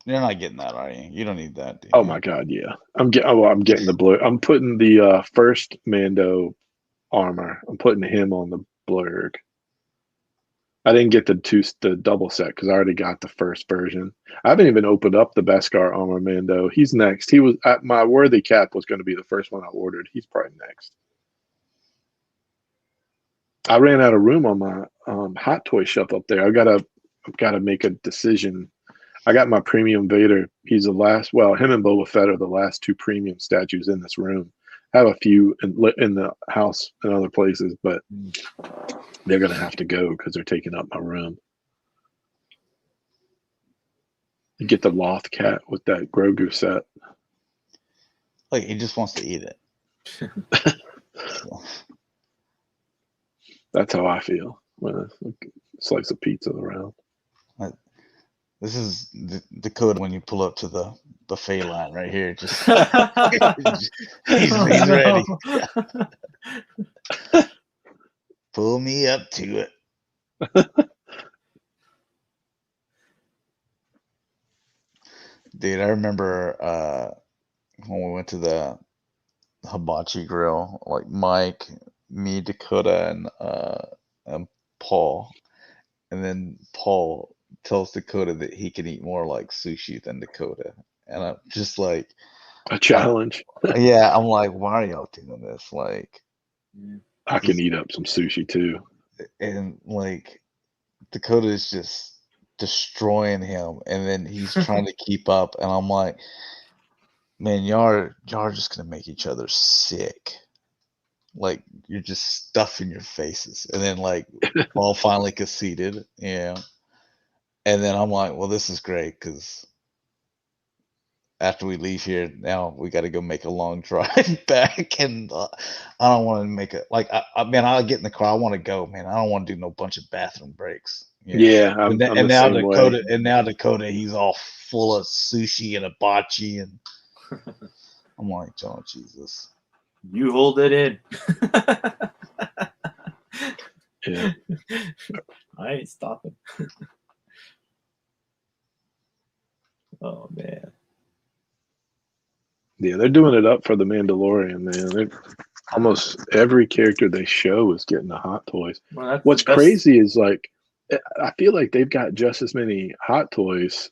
You're not getting that, are you? You don't need that, do you? Oh my god, yeah. I'm getting the blur. I'm putting the first Mando armor. I'm putting him on the blurg. I didn't get the double set because I already got the first version. I haven't even opened up the Beskar armor Mando. He's next. He was my worthy cap was going to be the first one I ordered. He's probably next. I ran out of room on my hot toy shelf up there. I've got to make a decision. I got my premium Vader. He's the last. Well, him and Boba Fett are the last two premium statues in this room. I have a few in the house and other places, but they're gonna have to go because they're taking up my room. You get the Loth cat with that Grogu set. Like he just wants to eat it. That's how I feel when a slice of pizza around. This is Dakota when you pull up to the buffet line right here. Just he's ready. Pull me up to it. Dude, I remember when we went to the hibachi grill, like Mike, me, Dakota, and Paul, and then Paul tells Dakota that he can eat more like sushi than Dakota, and I'm just like a challenge. Yeah, I'm like, why are y'all doing this? Like, I can eat up some sushi too. And like Dakota is just destroying him, and then he's trying to keep up, and I'm like, man, y'all are just gonna make each other sick. Like you're just stuffing your faces, and then like Paul finally conceded, yeah. And then I'm like, well, this is great because after we leave here, now we got to go make a long drive back, and I don't want to make it like man. I'll get in the car. I want to go, man. I don't want to do no bunch of bathroom breaks. Yeah, I'm now Dakota, way. and now Dakota, he's all full of sushi and hibachi, and I'm like, oh Jesus, you hold it in. Yeah, I ain't stopping. Oh man. Yeah, they're doing it up for the Mandalorian, man. Almost every character they show is getting the hot toys. Well, What's crazy is like, I feel like they've got just as many hot toys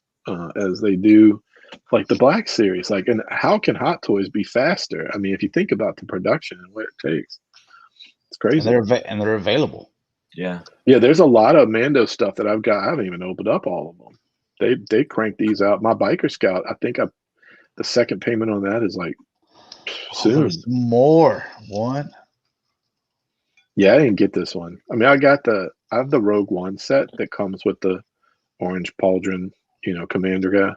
as they do like the Black Series. Like, and how can hot toys be faster? I mean, if you think about the production and what it takes, it's crazy. And they're available. Yeah. Yeah, there's a lot of Mando stuff that I've got. I haven't even opened up all of them. They crank these out. My Biker Scout, I think the second payment on that is like soon. There's more. What? Yeah, I didn't get this one. I mean, I have the Rogue One set that comes with the orange pauldron, commander guy.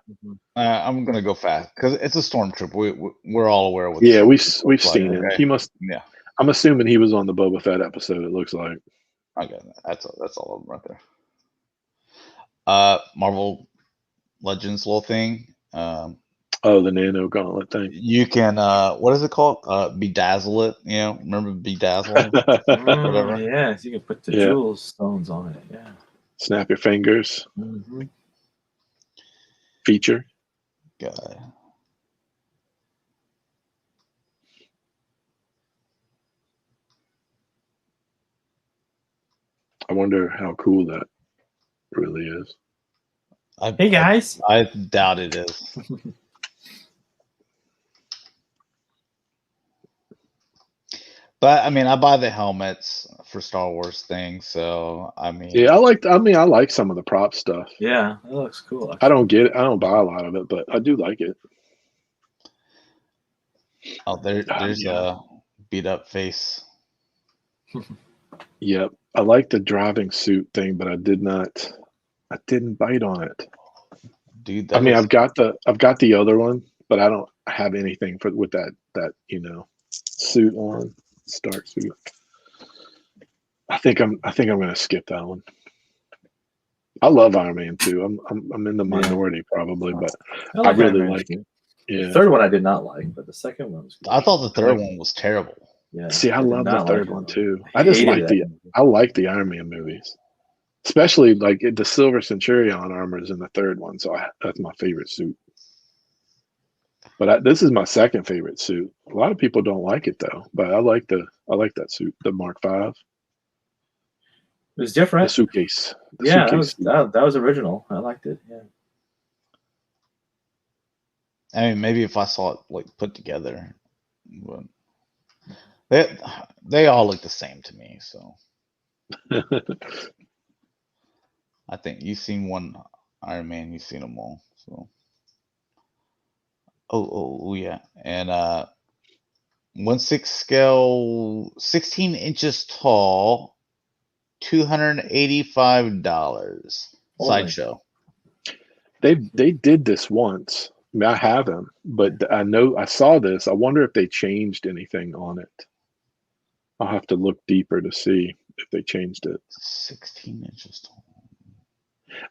I'm gonna go fast because it's a stormtrooper. We're all aware what. Yeah, we've seen him. Okay? He must. Yeah. I'm assuming he was on the Boba Fett episode. It looks like. Okay, that's all of them right there. Marvel Legends little thing. Oh, the nano gauntlet thing. You can what is it called? Bedazzle it. Remember Bedazzle? Whatever. Yes, you can put the jewel stones on it. Yeah. Snap your fingers. Mm-hmm. Feature. God. I wonder how cool that really is. Hey guys. I doubt it is. But I mean, I buy the helmets for Star Wars thing. So I mean, Yeah, I like some of the prop stuff. Yeah, that looks cool. I don't get it. I don't buy a lot of it, but I do like it. oh, there's Yeah. a beat up face. Yep. I like the driving suit thing, but I didn't bite on it. Dude, I mean, I've got the other one, but I don't have anything with that suit on, Stark suit. I think I'm gonna skip that one. I love Iron Man 2. I'm in the minority probably, but I really like it. Yeah. The third one I did not like, but the second one was good. I thought the third one was terrible. Yeah. See, I love the third one too. I just hated like that I like the Iron Man movies, especially like the Silver Centurion armor is in the third one, so that's my favorite suit. But this is my second favorite suit. A lot of people don't like it though, but I like that suit, the Mark V. It was different. The suitcase. That was original. I liked it. Yeah. I mean, maybe if I saw it like put together, but they all look the same to me. So I think you've seen one Iron Man, you've seen them all. So oh yeah, and 1/6 scale, 16 inches tall, $285. Sideshow. They did this once. I mean, I have them, but I know I saw this. I wonder if they changed anything on it. I'll have to look deeper to see if they changed it. 16 inches tall.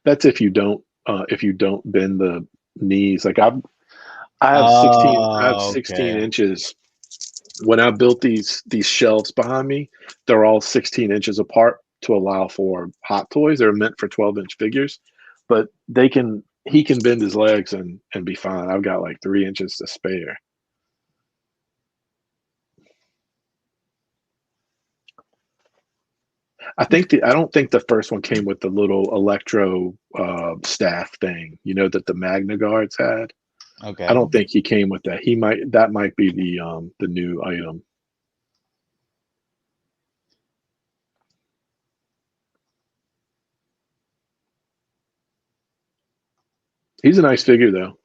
That's if you don't bend the knees. Like I have 16 inches. When I built these shelves behind me, they're all 16 inches apart to allow for Hot Toys. They're meant for 12-inch figures, but he can bend his legs and be fine. I've got like 3 inches to spare. I don't think the first one came with the little electro staff thing, that the Magna Guards had. Okay. I don't think he came with that. That might be the new item. He's a nice figure though.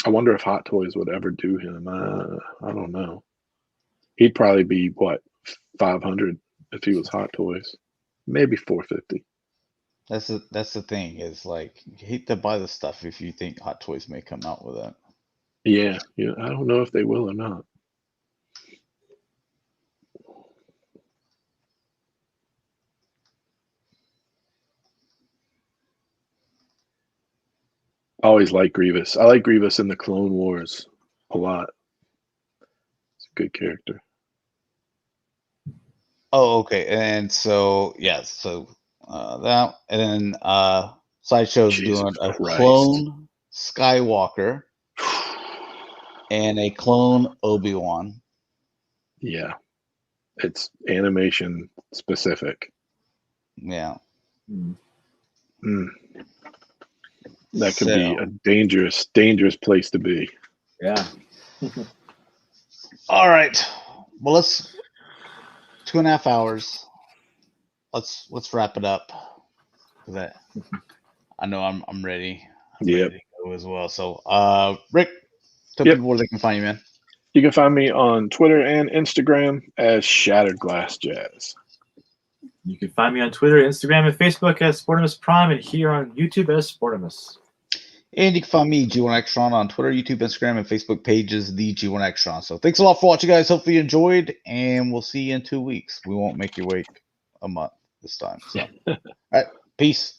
I wonder if Hot Toys would ever do him. I don't know. He'd probably be what, 500 if he was Hot Toys, maybe 450. That's the thing is like you hate to buy the stuff if you think Hot Toys may come out with it. Yeah. I don't know if they will or not. I always like Grievous. I like Grievous in the Clone Wars a lot. It's a good character. Oh, okay. And so that, and then Sideshow's Jesus doing a Christ. clone Skywalker and a clone Obi-Wan. Yeah. It's animation specific. Yeah. That could be a dangerous place to be. Yeah. All right. Well, let's 2.5 hours. Let's wrap it up. Cause I know I'm ready. I'm ready to go as well. So, Rick, tell people where they can find you, man. You can find me on Twitter and Instagram as Shatrdglassjazz. You can find me on Twitter, Instagram, and Facebook as Sportimus Prime, and here on YouTube as Sportimus. And you can find me, G1Xtron, on Twitter, YouTube, Instagram, and Facebook pages, the G1Xtron. So thanks a lot for watching, guys. Hopefully you enjoyed, and we'll see you in 2 weeks. We won't make you wait a month this time. So, all right, peace.